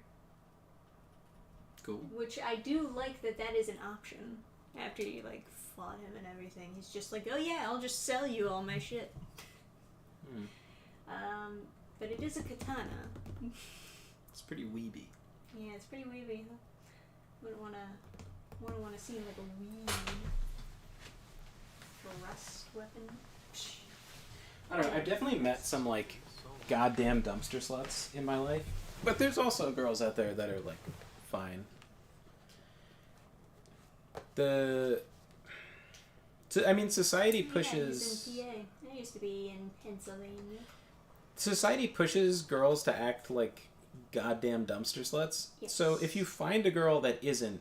Cool. Which I do like that is an option. After you like fought him and everything, he's just like, oh yeah, I'll just sell you all my shit. But it is a katana. It's pretty weeby. Yeah, it's pretty weeby. Wouldn't wanna seem like a weeb. Thrust weapon. I don't know. I've definitely met some like goddamn dumpster sluts in my life, but there's also girls out there that are like fine. So, I mean, society Yeah, pushes... he's in PA. I used to be in Pennsylvania. Society pushes girls to act like goddamn dumpster sluts. Yes. So if you find a girl that isn't,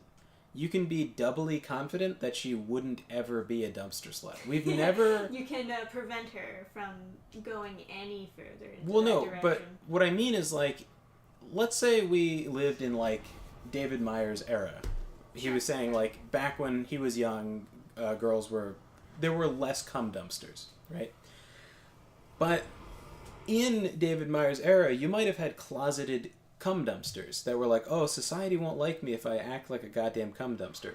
you can be doubly confident that she wouldn't ever be a dumpster slut. We've never... You can prevent her from going any further into Well, that no, direction. but what I mean is, like, let's say we lived in, like, David Meyer's era. He was saying, like, back when he was young, girls were... There were less cum dumpsters, right? But in David Meyer's era, you might have had closeted cum dumpsters that were like, oh, society won't like me if I act like a goddamn cum dumpster.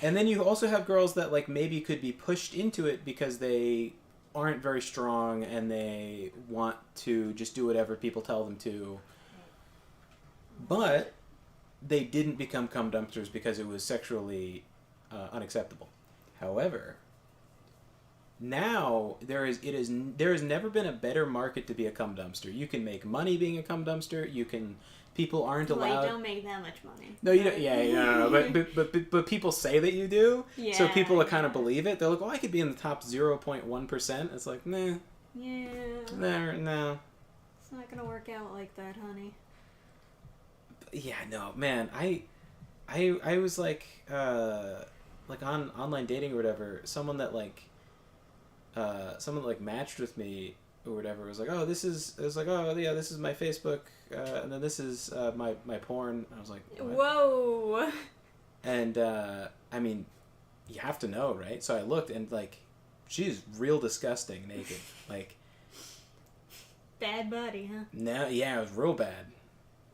And then you also have girls that, like, maybe could be pushed into it because they aren't very strong and they want to just do whatever people tell them to. But they didn't become cum dumpsters because it was sexually unacceptable. However, now there has never been a better market to be a cum dumpster. You can make money being a cum dumpster. People aren't allowed. Well, you don't make that much money. No, you don't. Yeah, no. But people say that you do. Yeah, so people kind of believe it. They're like, "Oh, I could be in the top 0.1%." It's like, nah, Yeah. no. It's not gonna work out like that, honey. Yeah, no, man. I was like on online dating or whatever. Someone that matched with me or whatever was like, oh, this is my Facebook, and then this is my porn. I was like, what? Whoa. And I mean, you have to know, right? So I looked, and like, she's real disgusting naked. Like, Bad buddy, huh? no, yeah, it was real bad.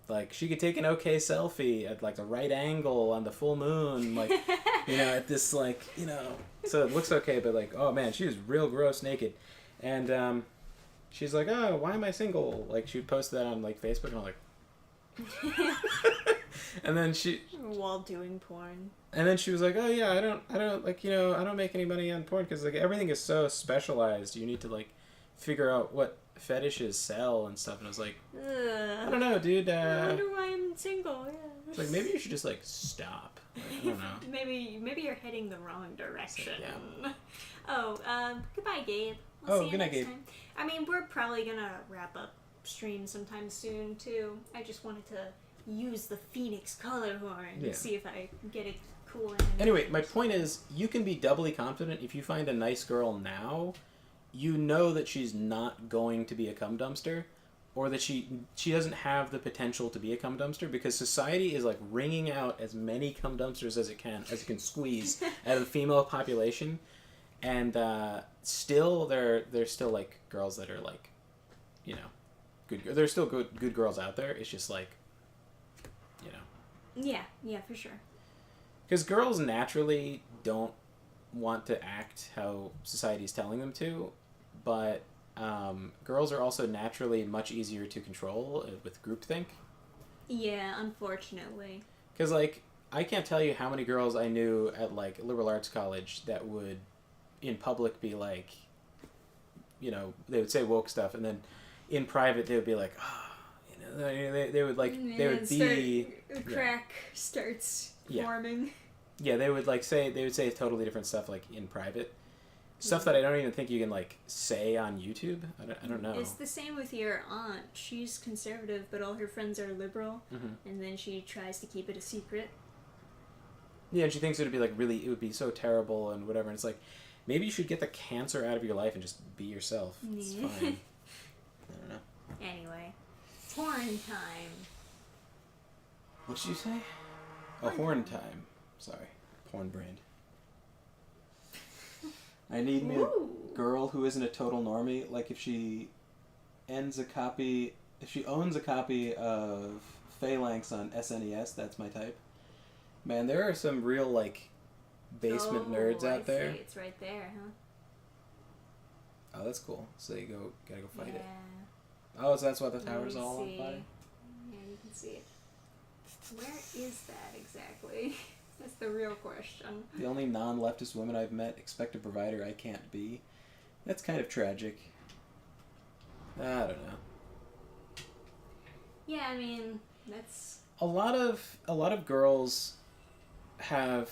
Like, she could take an okay selfie at like the right angle on the full moon, like, at this, like, so it looks okay, but like, oh man, she was real gross naked. And she's like, oh, why am I single? Like, she would post that on like Facebook, and I'm like, and then while doing porn. And then she was like, oh yeah, I don't like, I don't make any money on porn because like everything is so specialized. You need to like figure out what fetishes sell and stuff. And I was like, I don't know, dude. I wonder why I'm single. Yeah. It's like, maybe you should just like stop. Like, I don't know. maybe you're heading the wrong direction. Yeah. Oh, goodbye, Gabe. We'll see you good night, next Gabe. time. I mean, we're probably gonna wrap up stream sometime soon too. I just wanted to use the Phoenix color horn Yeah. to see if I get it cool. Anyway, my point is, you can be doubly confident if you find a nice girl now. You know that she's not going to be a cum dumpster, or that she doesn't have the potential to be a cum dumpster, because society is like wringing out as many cum dumpsters as it can squeeze out of the female population, and still there's still like girls that are like, good. There's still good girls out there. It's just like, Yeah, for sure. because girls naturally don't want to act how society's telling them to. But girls are also naturally much easier to control with groupthink. Yeah, unfortunately. Because, like, I can't tell you how many girls I knew at, like, liberal arts college that would, in public, be like, they would say woke stuff, and then in private they would be like, they would, like, they would be... Crack starts forming. Yeah, they would say totally different stuff, like, in private. Stuff that I don't even think you can, like, say on YouTube. I don't know. It's the same with your aunt. She's conservative, but all her friends are liberal, and then she tries to keep it a secret. Yeah, and she thinks it would be so terrible and whatever. And it's like, maybe you should get the cancer out of your life and just be yourself. It's fine. I don't know. Anyway, porn time. What did you say? Oh, horn time. Sorry. Porn brand. I need me a girl who isn't a total normie. Like, if she owns a copy of Phalanx on SNES, that's my type. Man, there are some real, like, basement nerds out there. See. It's right there, huh? Oh, that's cool. So you gotta go fight yeah. it. Oh, so that's why the tower's Let me all on see. fire? Yeah, you can see it. Where is that exactly? That's the real question. The only non-leftist woman I've met expect a provider I can't be. That's kind of tragic. I don't know. Yeah, I mean, that's... A lot of girls have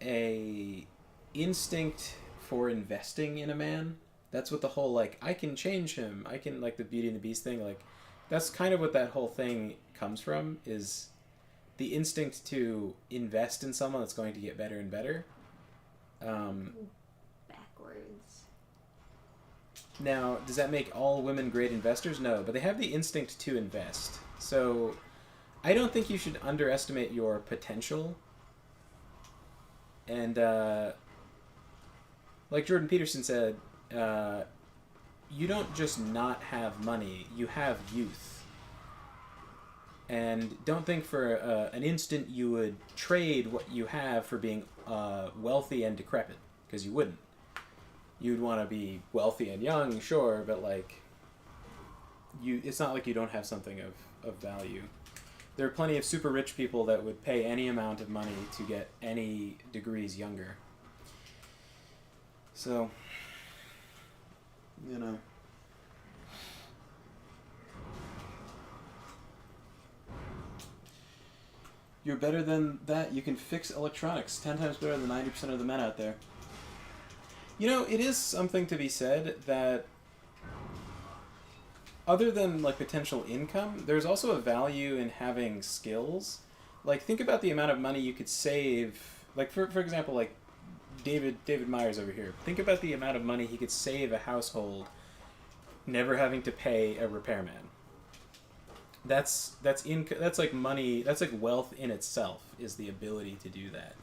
a instinct for investing in a man. That's what the whole, like, I can change him. I can, like, the Beauty and the Beast thing. Like, that's kind of what that whole thing comes from, is the instinct to invest in someone that's going to get better and better. Backwards. Now, does that make all women great investors? No, but they have the instinct to invest. So, I don't think you should underestimate your potential. And, like Jordan Peterson said, you don't just not have money, you have youth. And don't think for an instant you would trade what you have for being wealthy and decrepit, because you wouldn't. You'd want to be wealthy and young, sure, but like, it's not like you don't have something of value. There are plenty of super rich people that would pay any amount of money to get any degrees younger. So, you know. You're better than that. You can fix electronics 10 times better than 90% of the men out there. You know, it is something to be said that other than like potential income, there's also a value in having skills. Like, think about the amount of money you could save. Like, for example, like David Myers over here. Think about the amount of money he could save a household never having to pay a repairman. That's like money. That's like wealth in itself, is the ability to do that.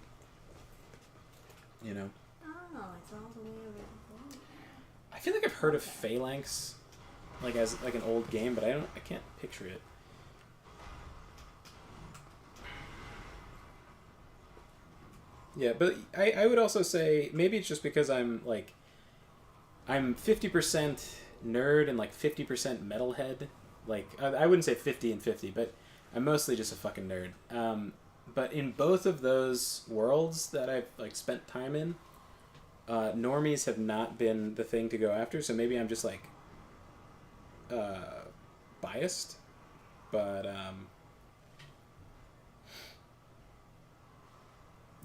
You know. Oh, it's all the way over there. I feel like I've heard of Phalanx, like as like an old game, but I can't picture it. Yeah, but I would also say maybe it's just because I'm 50% nerd and like 50% metalhead. Like, I wouldn't say 50 and 50, but I'm mostly just a fucking nerd. But in both of those worlds that I've like spent time in, normies have not been the thing to go after. So maybe I'm just like biased, but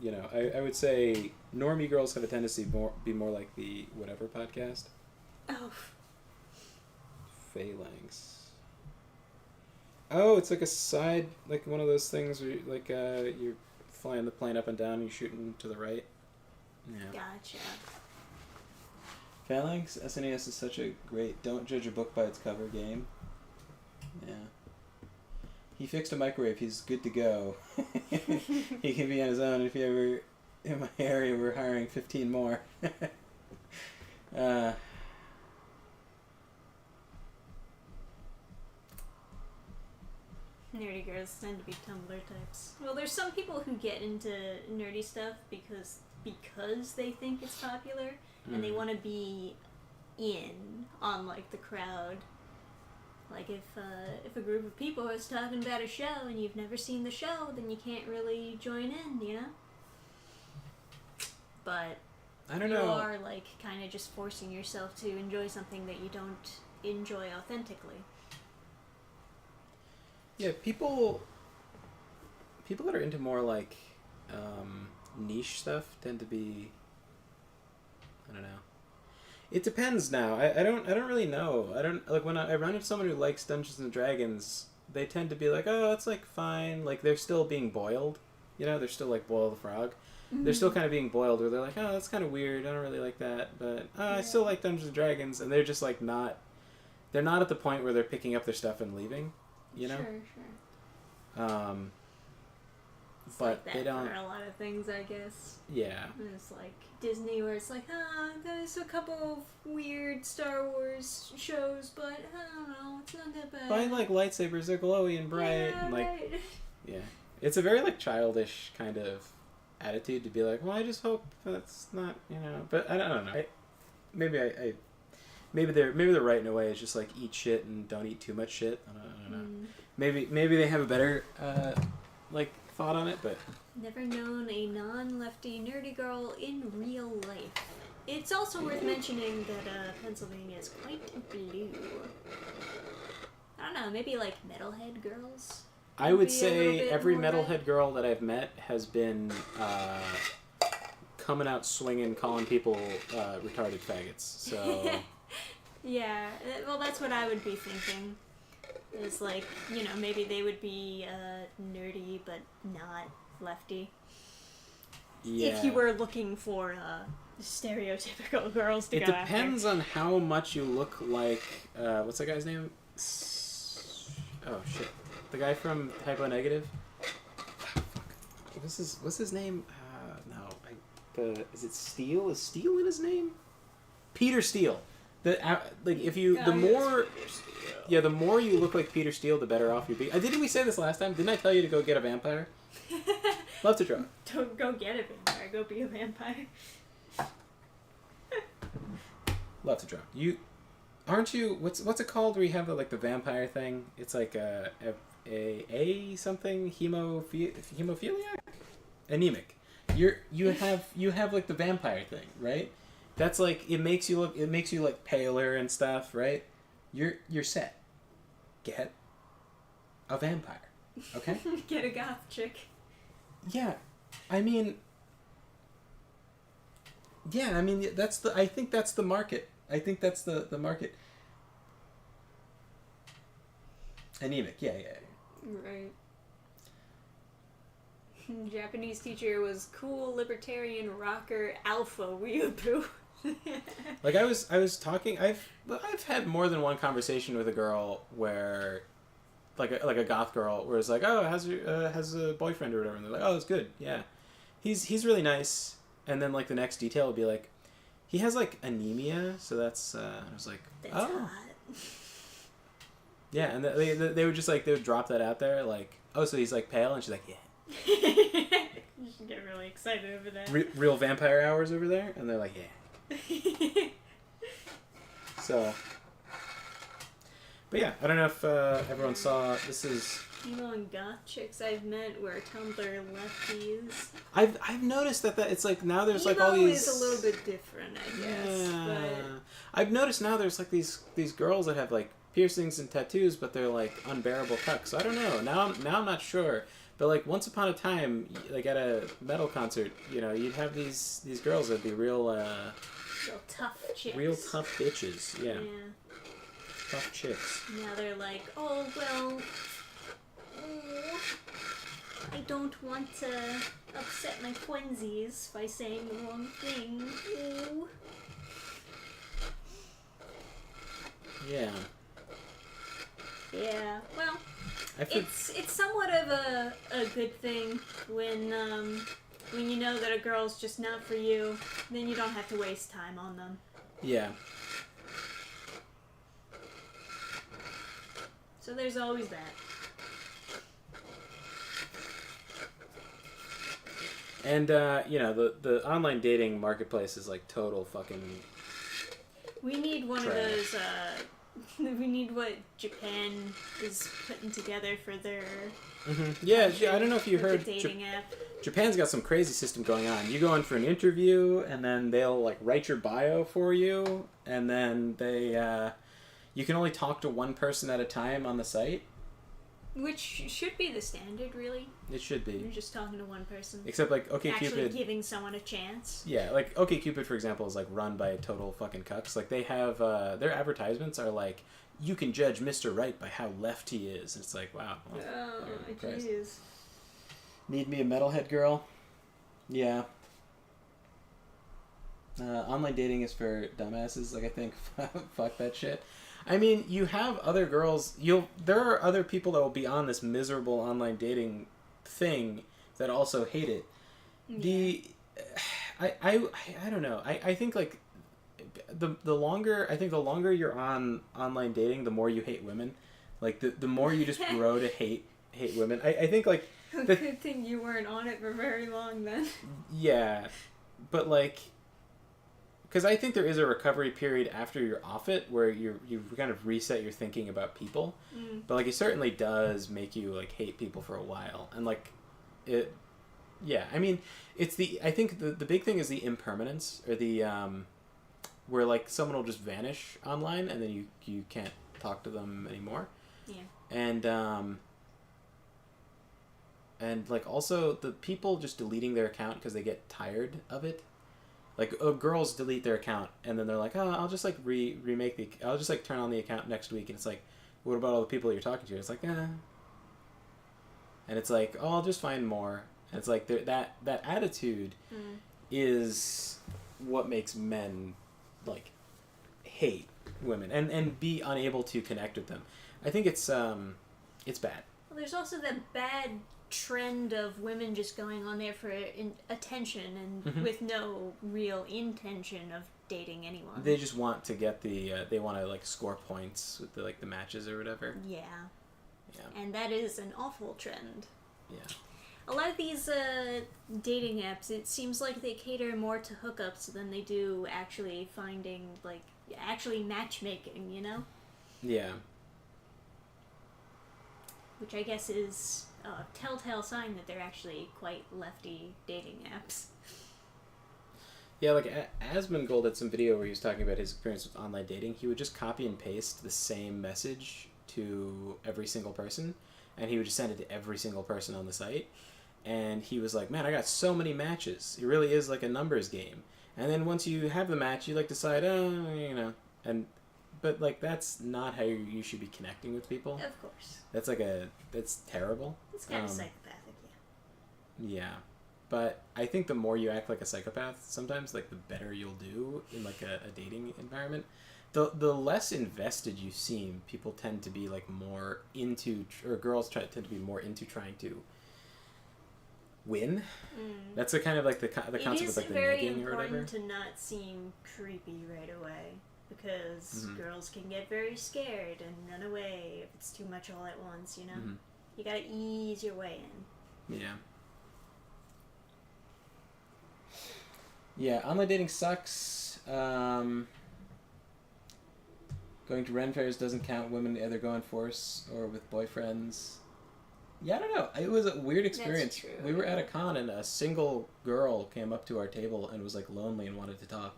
you know, I would say normie girls have a tendency to be more like the Whatever podcast. Oh. Phalanx. Oh, it's like a side, like one of those things where you're flying the plane up and down and you're shooting to the right. Yeah. Gotcha. Phalanx SNES is such a great don't judge a book by its cover game. Yeah. He fixed a microwave. He's good to go. He can be on his own. If you ever in my area, we're hiring 15 more. Nerdy girls tend to be Tumblr types. Well, there's some people who get into nerdy stuff because they think it's popular and they want to be in on like the crowd. Like if a group of people is talking about a show and you've never seen the show, then you can't really join in, you know? But I don't you know. are like kind of just forcing yourself to enjoy something that you don't enjoy authentically. Yeah, people that are into more like niche stuff tend to be, I don't know. It depends now. I don't really know. I don't like when I run into someone who likes Dungeons and Dragons, they tend to be like, "Oh, it's like fine." Like they're still being boiled. You know, they're still like Boil the Frog. Mm-hmm. They're still kind of being boiled where they're like, "Oh, that's kind of weird. I don't really like that." But I still like Dungeons and Dragons, and they're just like they're not at the point where they're picking up their stuff and leaving, you know? Sure. It's But like that they don't. for a lot of things, I guess. Yeah. And it's like Disney, where it's like, there's a couple of weird Star Wars shows, but I don't know, it's not that bad. But I like lightsabers; they're glowy and bright, yeah, and like, right. yeah, it's a very like childish kind of attitude to be like, well, I just hope that's not, you know. But I don't know. Maybe they're right in a way. It's just like eat shit and don't eat too much shit. I don't know. Maybe they have a better like thought on it, but Never known a non-lefty nerdy girl in real life. It's also worth mentioning that Pennsylvania is quite blue. I don't know, maybe like metalhead girls? I would Be a say little bit every more metalhead girl that I've met has been coming out swinging, calling people retarded faggots. So Yeah, well, that's what I would be thinking. Is like, you know, maybe they would be nerdy but not lefty. yeah, If you were looking for stereotypical girls to it go depends on how much you look like. What's that guy's name? Oh shit, the guy from Hypo Negative. What's his name? Is it Steele? Is Steele in his name? Peter Steele. If you the more you look like Peter Steele, the better off you be. Didn't we say this last time? Didn't I tell you to go get a vampire? Love to draw. Don't go get a vampire. Go be a vampire. Love to draw. You aren't you? What's it called? Where you have the vampire thing? It's like a something hemophiliac, anemic. You have like the vampire thing, right? That's like it makes you like paler and stuff, right? You're set. Get a vampire, okay? Get a goth chick. Yeah, I mean, I think that's the market. I think that's the market. Anemic, yeah. Right. Japanese teacher was cool, libertarian, rocker, alpha, weeaboo. Like I was talking. I've had more than one conversation with a girl where, like a goth girl, where it's like, oh, has a boyfriend or whatever, and they're like, oh, it's good, yeah, he's really nice, and then like the next detail would be like, he has like anemia, so that's I was like, That's oh, hot. yeah, and they would just like they would drop that out there, like, oh, so he's like pale, and she's like, yeah. You should get really excited over that. Real vampire hours over there, and they're like, yeah. So, but yeah, I don't know if everyone saw. This is Emo and goth chicks I've met were Tumblr lefties. I've noticed that it's like now there's like all Emo these. is a little bit different, I guess. Yeah. I've noticed now there's like these girls that have like piercings and tattoos, but they're like unbearable cucks. So I don't know. Now I'm not sure. But like once upon a time, like at a metal concert, you know, you'd have these girls that'd be real tough chicks. real tough bitches. Yeah. Tough chicks. Now they're like, oh well, I don't want to upset my twinsies by saying the wrong thing. Ooh. Yeah. Yeah. Well, think it's somewhat of a good thing when you know that a girl's just not for you, then you don't have to waste time on them. Yeah. So there's always that. And you know, the online dating marketplace is like total fucking. We need one trash. of those. We need what Japan is putting together for their. Mm-hmm. Yeah, I don't know if you heard. The dating app. Japan's got some crazy system going on. You go in for an interview, and then they'll like write your bio for you, and then you can only talk to one person at a time on the site. Which should be the standard, really. It should be. You're just talking to one person. Except like Actually OkCupid. giving someone a chance. Yeah, like OkCupid, for example, is like run by total fucking cucks. Like they have their advertisements are like, you can judge Mr. Right by how left he is. And it's like, wow. Well, Oh, Christ. jeez. Need me a metalhead girl? Yeah. Online dating is for dumbasses. Like I think, fuck that shit. I mean, you have other girls. There are other people that will be on this miserable online dating thing that also hate it. Yeah. I don't know. I think like the longer you're on online dating, the more you hate women. Like the more you just grow to hate women. I think like Good thing you weren't on it for very long then. Yeah, but like. Because I think there is a recovery period after you're off it where you kind of reset your thinking about people. Mm. But like it certainly does make you like hate people for a while. And like it yeah, I mean I think the big thing is the impermanence or the where like someone will just vanish online and then you can't talk to them anymore. Yeah. And like also the people just deleting their account because they get tired of it. Like, girls delete their account, and then they're like, oh, I'll just, like, I'll just, like, turn on the account next week, and it's like, what about all the people you're talking to? It's like, And it's like, oh, I'll just find more. And it's like, that attitude is what makes men, like, hate women, and be unable to connect with them. I think it's bad. Well, there's also the bad trend of women just going on there for attention and with no real intention of dating anyone. They just want to get they want to, like, score points with the, like, the matches or whatever. Yeah. Yeah. And that is an awful trend. Yeah. A lot of these dating apps, it seems like they cater more to hookups than they do actually finding, like, actually matchmaking, you know? Yeah. Which I guess is a telltale sign that they're actually quite lefty dating apps. Yeah, like, Asmongold had some video where he was talking about his experience with online dating. He would just copy and paste the same message to every single person, and he would just send it to every single person on the site. And he was like, man, I got so many matches. It really is like a numbers game. And then once you have the match, you, like, decide, but, like, that's not how you should be connecting with people. Of course. That's terrible. It's kind of psychopathic, yeah. Yeah. But I think the more you act like a psychopath, sometimes, like, the better you'll do in, like, a dating environment. The less invested you seem, people tend to be, like, more into, or girls tend to be more into trying to win. That's the kind of, like, the concept of, like, the negging or whatever. It is very important to not seem creepy right away, because girls can get very scared and run away if it's too much all at once, you know? You gotta ease your way in. Yeah. Yeah, online dating sucks. Going to Ren fairs doesn't count. Women either go in force or with boyfriends. Yeah, I don't know. It was a weird experience. That's true. We were at a con and a single girl came up to our table and was, like, lonely and wanted to talk.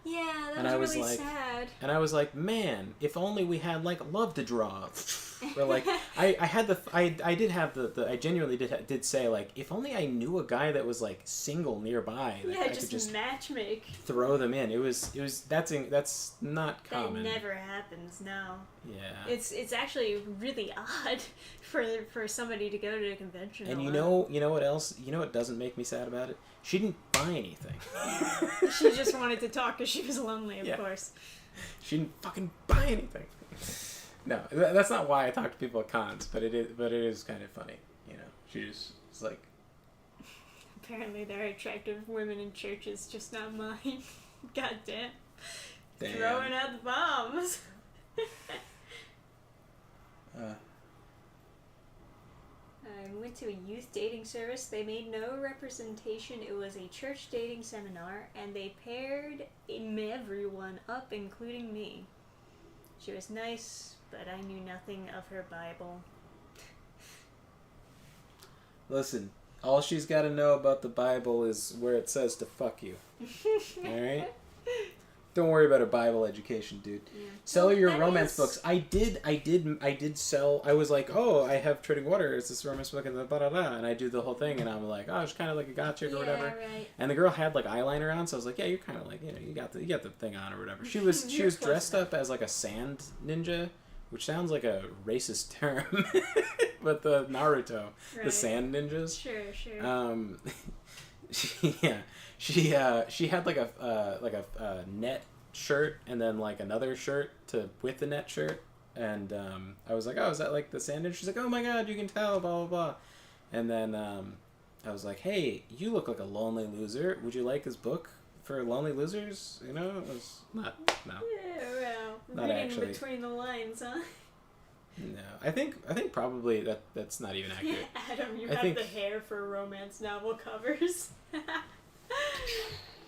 Yeah, And that was I was really like- sad. And I was like, man, if only we had, like, love to draw. Or, like, I genuinely did say, like, if only I knew a guy that was, like, single nearby, that I could just matchmake. throw them in. That's not common. That never happens, no. Yeah. It's actually really odd for somebody to go to a convention. And alone. you know what else? You know what doesn't make me sad about it? She didn't buy anything. She just wanted to talk because she was lonely, of course. She didn't fucking buy anything. No, that's not why I talk to people at cons, but it is kind of funny, you know. She just is like, Apparently there are attractive women in churches, just not mine. Goddamn. damn. Throwing out the bombs. I went to a youth dating service. They made no representation. It was a church dating seminar, and they paired everyone up, including me. She was nice, but I knew nothing of her Bible. Listen, all she's got to know about the Bible is where it says to fuck you. Alright? Don't worry about her Bible education, dude. Yeah. Sell Well, your that romance is- books. I did sell. I was like, oh, I have Treading Water. It's this romance book, and and I do the whole thing, and I'm like, oh, it's kind of like a gotcha or whatever. Right. And the girl had, like, eyeliner on, so I was like, yeah, you're kind of like, you know, you got the thing on or whatever. She was You're close dressed enough. up as, like, a sand ninja, which sounds like a racist term, but the Naruto, the Right. sand ninjas. Sure. She had like a net shirt and then, like, another shirt with the net shirt, and I was like, oh, is that like the sand ninja? She's like, oh my god, you can tell, blah blah blah. And then I was like, hey, you look like a lonely loser. Would you like his book for lonely losers? You know, it was no. Yeah, well, Not reading actually. between the lines, huh? No, I think probably that's not even accurate. Adam, you I have think- the hair for romance novel covers. I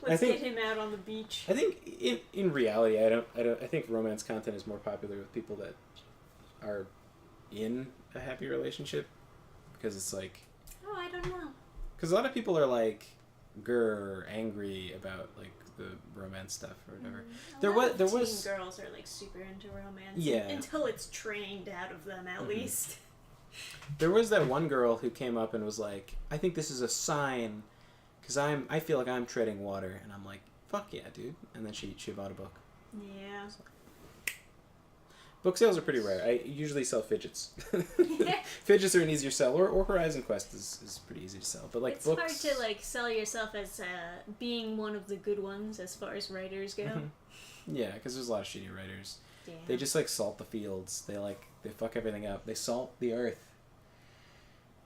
Let's think- get him out on the beach. I think in reality, I think romance content is more popular with people that are in a happy relationship, because it's like, Oh, I don't know. because a lot of people are like angry about, like, the romance stuff or whatever. There was teen girls are like super into romance. Yeah. Until it's trained out of them, at least. There was that one girl who came up and was like, I think this is a sign, because I feel like I'm treading water, and I'm like, fuck yeah, dude. And then she bought a book. Yeah. Book sales are pretty rare. I usually sell fidgets. Fidgets are an easier sell, or Horizon Quest is pretty easy to sell. But like it's books, hard to like sell yourself as being one of the good ones as far as writers go. Yeah, because there's a lot of shitty writers. Yeah. They just like salt the fields. They fuck everything up. They salt the earth.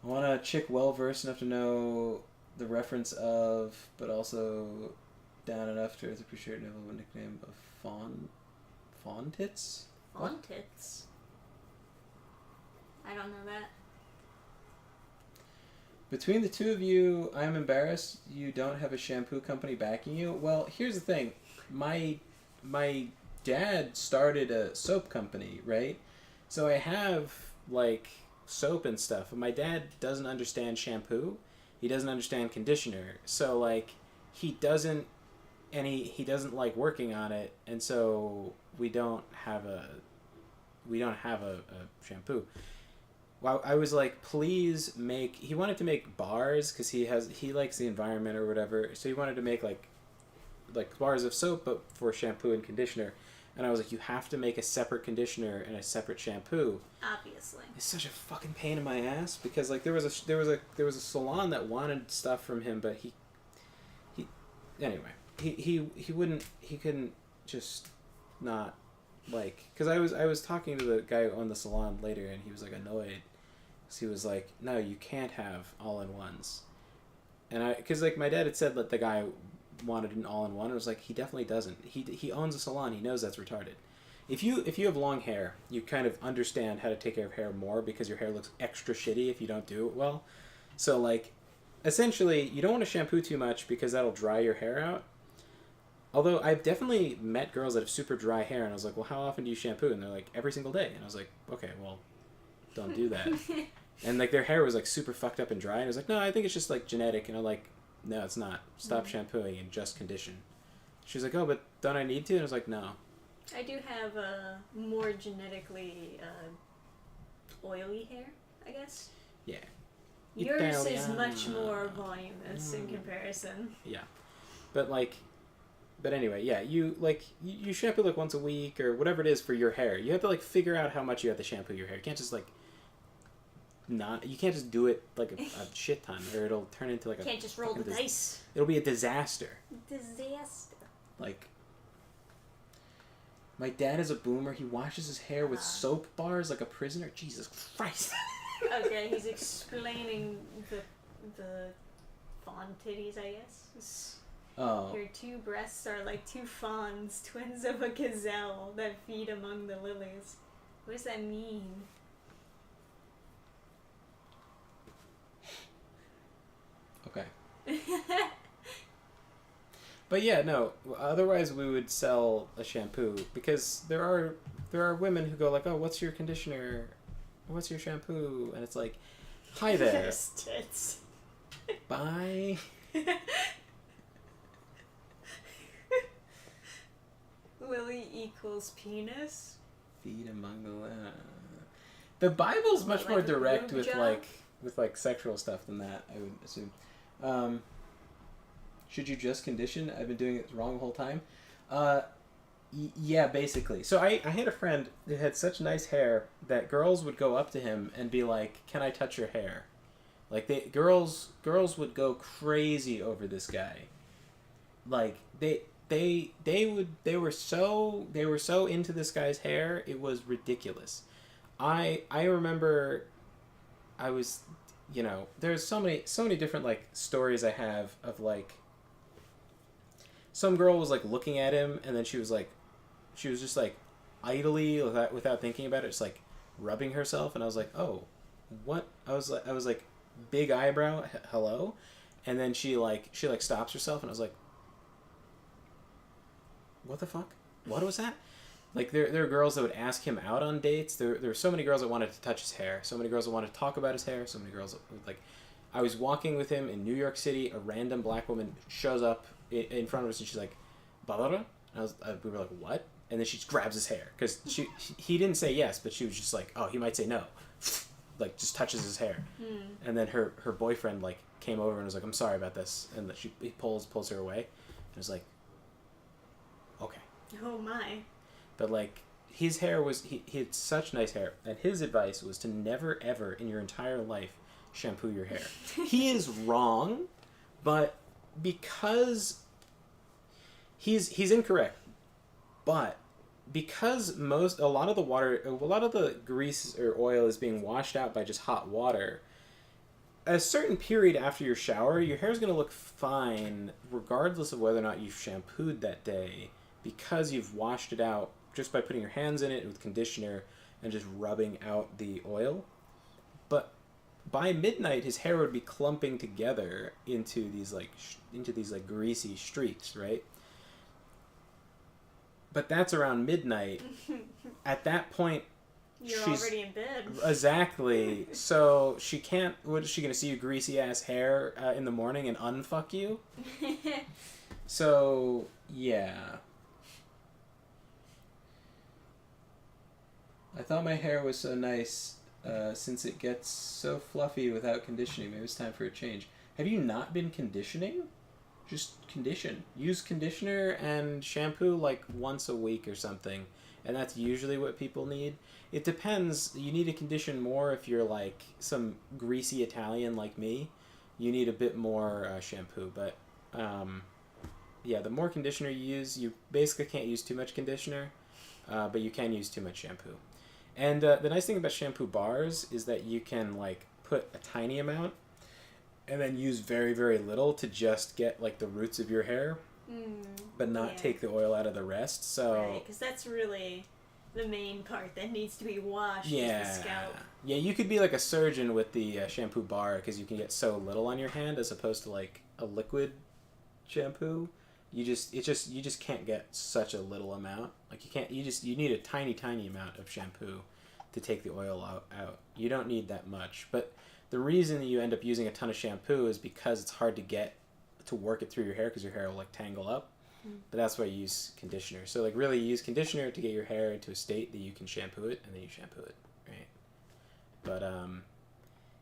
I want a chick well versed enough to know the reference of, but also down enough to appreciate and have a nickname of Fawn Tits. Fawn Tits. I don't know that. Between the two of you, I'm embarrassed you don't have a shampoo company backing you. Well, here's the thing. My dad started a soap company, right? So I have, like, soap and stuff. And my dad doesn't understand shampoo. He doesn't understand conditioner. So, like, he doesn't like working on it. And so we don't have a shampoo. Well, I was like, please make... He wanted to make bars because he likes the environment or whatever. So he wanted to make, like bars of soap, but for shampoo and conditioner. And I was like, you have to make a separate conditioner and a separate shampoo. Obviously. It's such a fucking pain in my ass because like there was a salon that wanted stuff from him, but he couldn't just not like, because I was talking to the guy on the salon later and he was like annoyed because he was like, no, you can't have all-in-ones. And because like my dad had said that the guy wanted an all-in-one. I was like, he definitely doesn't. He owns a salon. He knows that's retarded. If you have long hair, you kind of understand how to take care of hair more because your hair looks extra shitty if you don't do it well. So like, essentially, you don't want to shampoo too much because that'll dry your hair out. Although I've definitely met girls that have super dry hair, and I was like, well, how often do you shampoo? And they're like, every single day. And I was like, okay, well, don't do that. And like their hair was like super fucked up and dry, and I was like, no, I think it's just like genetic. And I'm like, no, it's not. Stop shampooing and just condition. She's like, oh, but don't I need to? And I was like, no. I do have more genetically oily hair, I guess. Yeah. Yours is much more voluminous in comparison. Yeah. But anyway, yeah, you shampoo like once a week or whatever it is for your hair. You have to like figure out how much you have to shampoo your hair. You can't just like you can't just do it like a shit ton or it'll turn into like Can't just roll the dice. It'll be a disaster. Disaster. Like, my dad is a boomer. He washes his hair with soap bars like a prisoner. Jesus Christ. Okay, he's explaining the fawn titties, I guess. Oh. Your two breasts are like two fawns, twins of a gazelle that feed among the lilies. What does that mean? Okay. But yeah, no. Otherwise, we would sell a shampoo because there are women who go like, "Oh, what's your conditioner? What's your shampoo?" And it's like, "Hi there." There's tits. Bye. Lily equals penis. Feed among the The Bible's much Like more a direct boob with job? like sexual stuff than that, I would assume. Should you just condition? I've been doing it wrong the whole time. Yeah, basically. So I had a friend who had such nice hair that girls would go up to him and be like, "Can I touch your hair?" Like girls would go crazy over this guy. Like they were so into this guy's hair, it was ridiculous. I remember I was, there's so many different like stories I have of like some girl was like looking at him and then she was just like idly without thinking about it, just like rubbing herself, and I was like, "Oh, what?" I was like big eyebrow, hello. And then she stops herself and I was like, what the fuck? What was that? Like there are girls that would ask him out on dates. There were so many girls that wanted to touch his hair. So many girls that wanted to talk about his hair. So many girls that would, like, I was walking with him in New York City. A random black woman shows up in front of us and she's like, "Barbara?" And we were like, "What?" And then she just grabs his hair because he didn't say yes, but she was just like, "Oh, he might say no." Like just touches his hair. And then her boyfriend like came over and was like, "I'm sorry about this," and he pulls her away. And was like, Oh my. But like his hair was he had such nice hair, and his advice was to never ever in your entire life shampoo your hair. He is wrong, but because he's incorrect, but because a lot of the grease or oil is being washed out by just hot water, a certain period after your shower, your hair is going to look fine regardless of whether or not you've shampooed that day, because you've washed it out just by putting your hands in it with conditioner and just rubbing out the oil. But by midnight, his hair would be clumping together into these greasy streaks, right? But that's around midnight. At that point, She's already in bed. Exactly. So she can't. What is she gonna see? Your greasy ass hair in the morning and unfuck you? So yeah. I thought my hair was so nice since it gets so fluffy without conditioning. Maybe it's time for a change. Have you not been conditioning? Just condition. Use conditioner and shampoo like once a week or something. And that's usually what people need. It depends. You need to condition more if you're like some greasy Italian like me. You need a bit more shampoo. But yeah, the more conditioner you use, you basically can't use too much conditioner, but you can use too much shampoo. And the nice thing about shampoo bars is that you can like put a tiny amount and then use very, very little to just get like the roots of your hair, but not take the oil out of the rest. So right, because that's really the main part that needs to be washed. Yeah, is the scalp. Yeah, you could be like a surgeon with the shampoo bar because you can get so little on your hand as opposed to like a liquid shampoo. You just can't get such a little amount. Like you need a tiny amount of shampoo to take the oil out. You don't need that much. But the reason that you end up using a ton of shampoo is because it's hard to work it through your hair because your hair will like tangle up. But that's why you use conditioner. So like really use conditioner to get your hair into a state that you can shampoo it, and then you shampoo it, right? But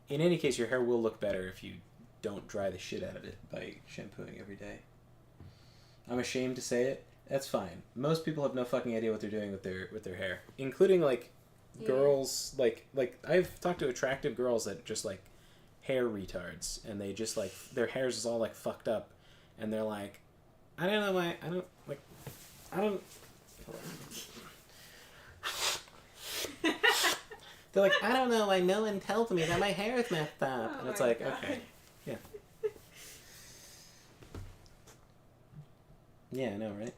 in any case, your hair will look better if you don't dry the shit out of it by shampooing every day. I'm ashamed to say it. That's fine. Most people have no fucking idea what they're doing with their hair, including like girls. Like I've talked to attractive girls that just like hair retards, and they just like their hair's is all like fucked up, and they're like, I don't know why. They're like, I don't know why no one tells me that my hair is messed up, and it's like, God. Okay, yeah. Yeah, I know, right?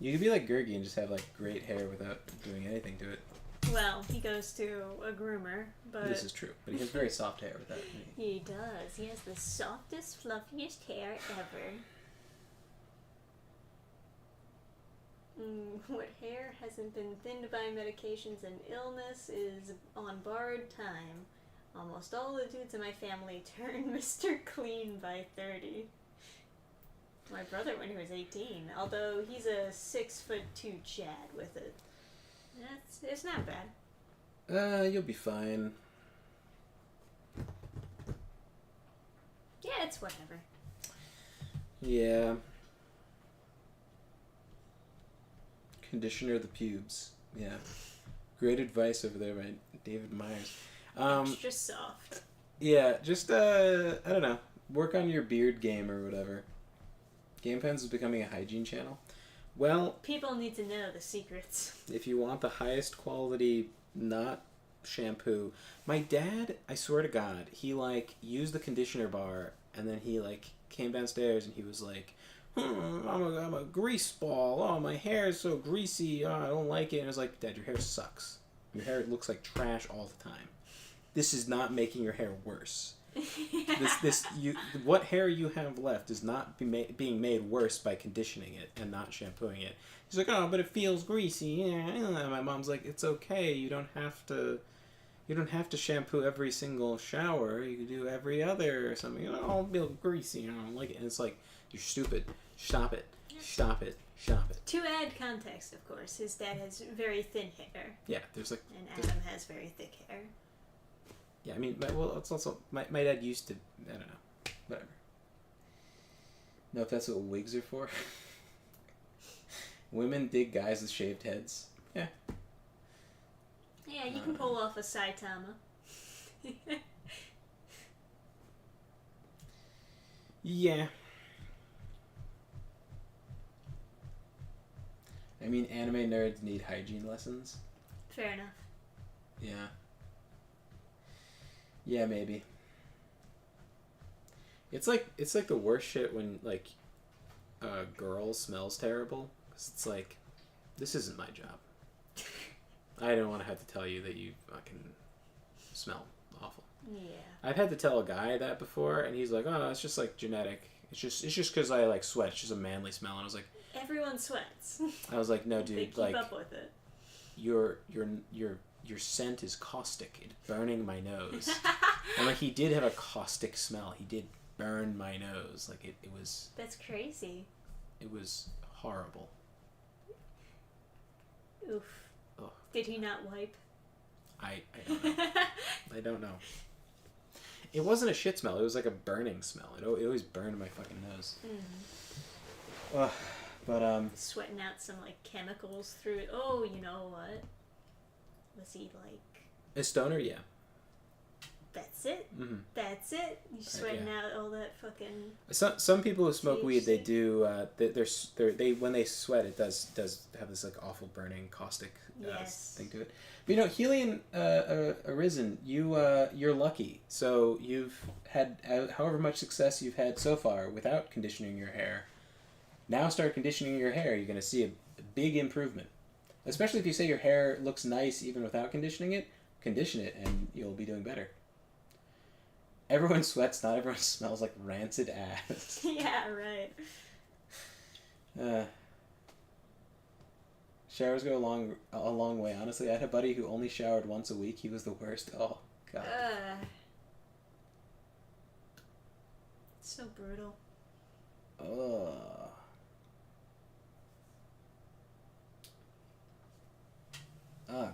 You could be like Gurgi and just have like great hair without doing anything to it. Well, he goes to a groomer, but... This is true, but he has very soft hair without me. He does. He has the softest, fluffiest hair ever. What hair hasn't been thinned by medications and illness is on borrowed time. Almost all the dudes in my family turned Mr. Clean by 30. My brother when he was 18, although he's a 6'2" Chad with it. It's not bad. You'll be fine. Yeah, it's whatever. Yeah. Conditioner the pubes. Yeah. Great advice over there by David Myers. Extra soft. Yeah, just, I don't know. Work on your beard game or whatever. Dannphan is becoming a hygiene channel. Well... People need to know the secrets. If you want the highest quality, not shampoo... My dad, I swear to God, he, like, used the conditioner bar, and then he, like, came downstairs and he was like, I'm a grease ball. Oh, my hair is so greasy. Oh, I don't like it. And I was like, Dad, your hair sucks. Your hair looks like trash all the time. This is not making your hair worse. What hair you have left is not being made worse by conditioning it and not shampooing it. He's like, oh, but it feels greasy. And my mom's like, it's okay. You don't have to shampoo every single shower. You can do every other or something. Oh, I'll feel greasy. I don't like it. And it's like, you're stupid. Stop it. Stop it. Stop it. To add context, of course, his dad has very thin hair. Yeah, there's like... And Adam has very thick hair. Yeah, I mean, it's also... My dad used to... I don't know. Whatever. No, if that's what wigs are for. Women dig guys with shaved heads. Yeah. Yeah, you can pull off a Saitama. Yeah. I mean, anime nerds need hygiene lessons. Fair enough. Yeah. Yeah, maybe. It's like the worst shit when like a girl smells terrible. 'Cause it's like, this isn't my job. I don't want to have to tell you that you fucking smell awful. Yeah. I've had to tell a guy that before, and he's like, "Oh, it's just like genetic. It's just because I like sweat. It's just a manly smell." And I was like, Everyone sweats. "No, They dude. keep Like, up with it. your scent is caustic. It's burning my nose." And like, he did have a caustic smell. He did burn my nose. Like it was. That's crazy. It was horrible. Oof. Ugh. Did he not wipe? I don't know. I don't know. It wasn't a shit smell. It was like a burning smell. It always burned my fucking nose. But Sweating out some like chemicals through it. Oh, you know what? Was he like? a stoner, yeah. That's it. Mm-hmm. That's it. You sweating out all that fucking. Some people who smoke weed, they THC? do. They when they sweat, it does have this like awful burning caustic Yes. thing to it. But you know, Helion Arisen, you're lucky. So you've had however much success you've had so far without conditioning your hair. Now start conditioning your hair. You're going to see a big improvement. Especially if you say your hair looks nice even without conditioning it. Condition it, and you'll be doing better. Everyone sweats, not everyone smells like rancid ass. Yeah, right. Showers go a long way. Honestly, I had a buddy who only showered once a week. He was the worst. Oh, God. So brutal. Oh,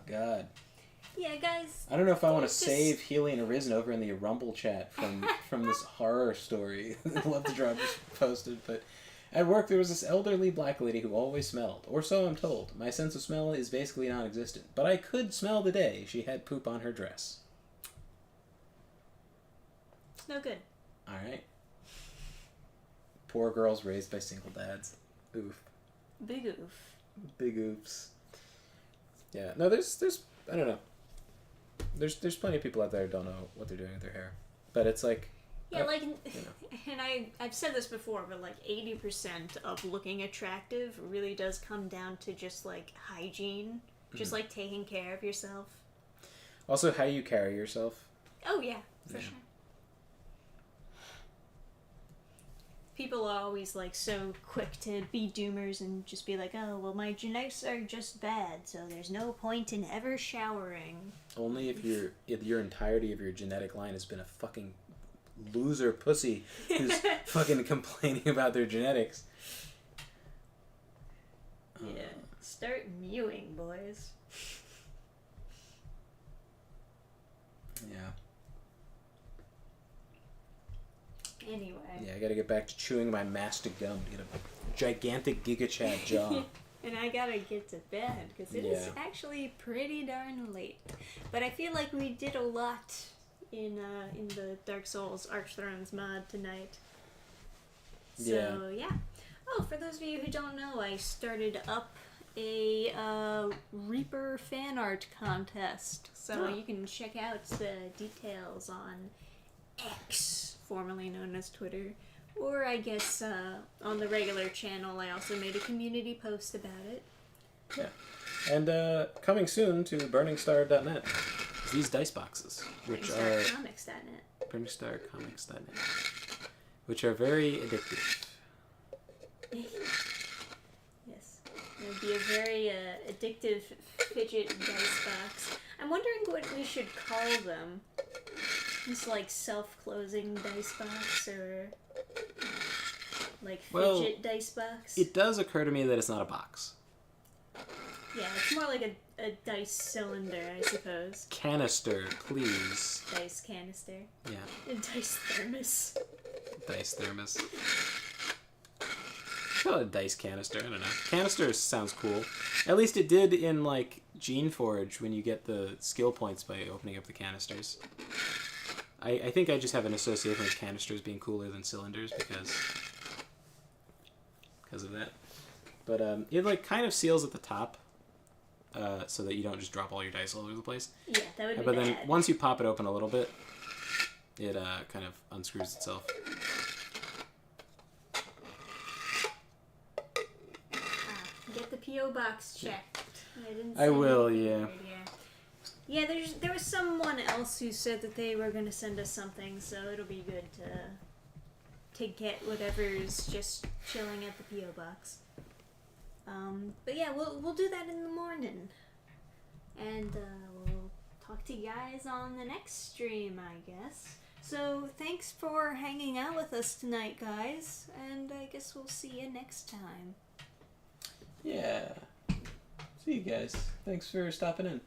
God. Yeah, guys. I don't know if I want to It's just- save Helion Arisen over in the Rumble chat from this horror story. I'd love to drop this posted, but at work there was this elderly black lady who always smelled, or so I'm told. My sense of smell is basically non-existent, but I could smell the day she had poop on her dress. No good. Alright. Poor girls raised by single dads. Oof. Big oof. Big oops. Yeah, no, there's I don't know. There's plenty of people out there who don't know what they're doing with their hair. But it's like... Yeah, like, know. and I've said this before, but like 80% of looking attractive really does come down to just like hygiene, just like taking care of yourself. Also, how you carry yourself. Oh yeah, for sure. People are always like so quick to be doomers and just be like, oh, well, my genetics are just bad, so there's no point in ever showering. Only if your entirety of your genetic line has been a fucking loser pussy who's fucking complaining about their genetics. Yeah, start mewing, boys. Yeah. Anyway. Yeah, I gotta get back to chewing my mastic gum to get a gigantic Giga Chad jaw. And I gotta get to bed, because it is Yeah. actually pretty darn late. But I feel like we did a lot in the Dark Souls Archthones mod tonight. So, yeah. Oh, for those of you who don't know, I started up a Reaper fan art contest. So you can check out the details on X, formerly known as Twitter. Or I guess on the regular channel, I also made a community post about it. Yeah. And coming soon to burningstar.net is these dice boxes, which are Comics.net. burningstarcomics.net, which are very addictive. Yes. It would be a very addictive fidget dice box. I'm wondering what we should call them. Just like self-closing dice box or like fidget dice box. It does occur to me that it's not a box. Yeah, it's more like a dice cylinder, I suppose. Canister, please. Dice canister. Yeah. A dice thermos. Dice thermos. Call it a dice canister. I don't know. Canister sounds cool. At least it did in like Gene Forge when you get the skill points by opening up the canisters. I think I just have an association with canisters being cooler than cylinders because of that. But it like kind of seals at the top, so that you don't just drop all your dice all over the place. Yeah, that would be But bad. then once you pop it open a little bit, it kind of unscrews itself. Get the P.O. box checked. I didn't I say will, anything yeah. weird, yeah. Yeah, there was someone else who said that they were going to send us something, so it'll be good to get whatever's just chilling at the P.O. box. But yeah, we'll do that in the morning. And we'll talk to you guys on the next stream, I guess. So thanks for hanging out with us tonight, guys. And I guess we'll see you next time. Yeah. See you guys. Thanks for stopping in.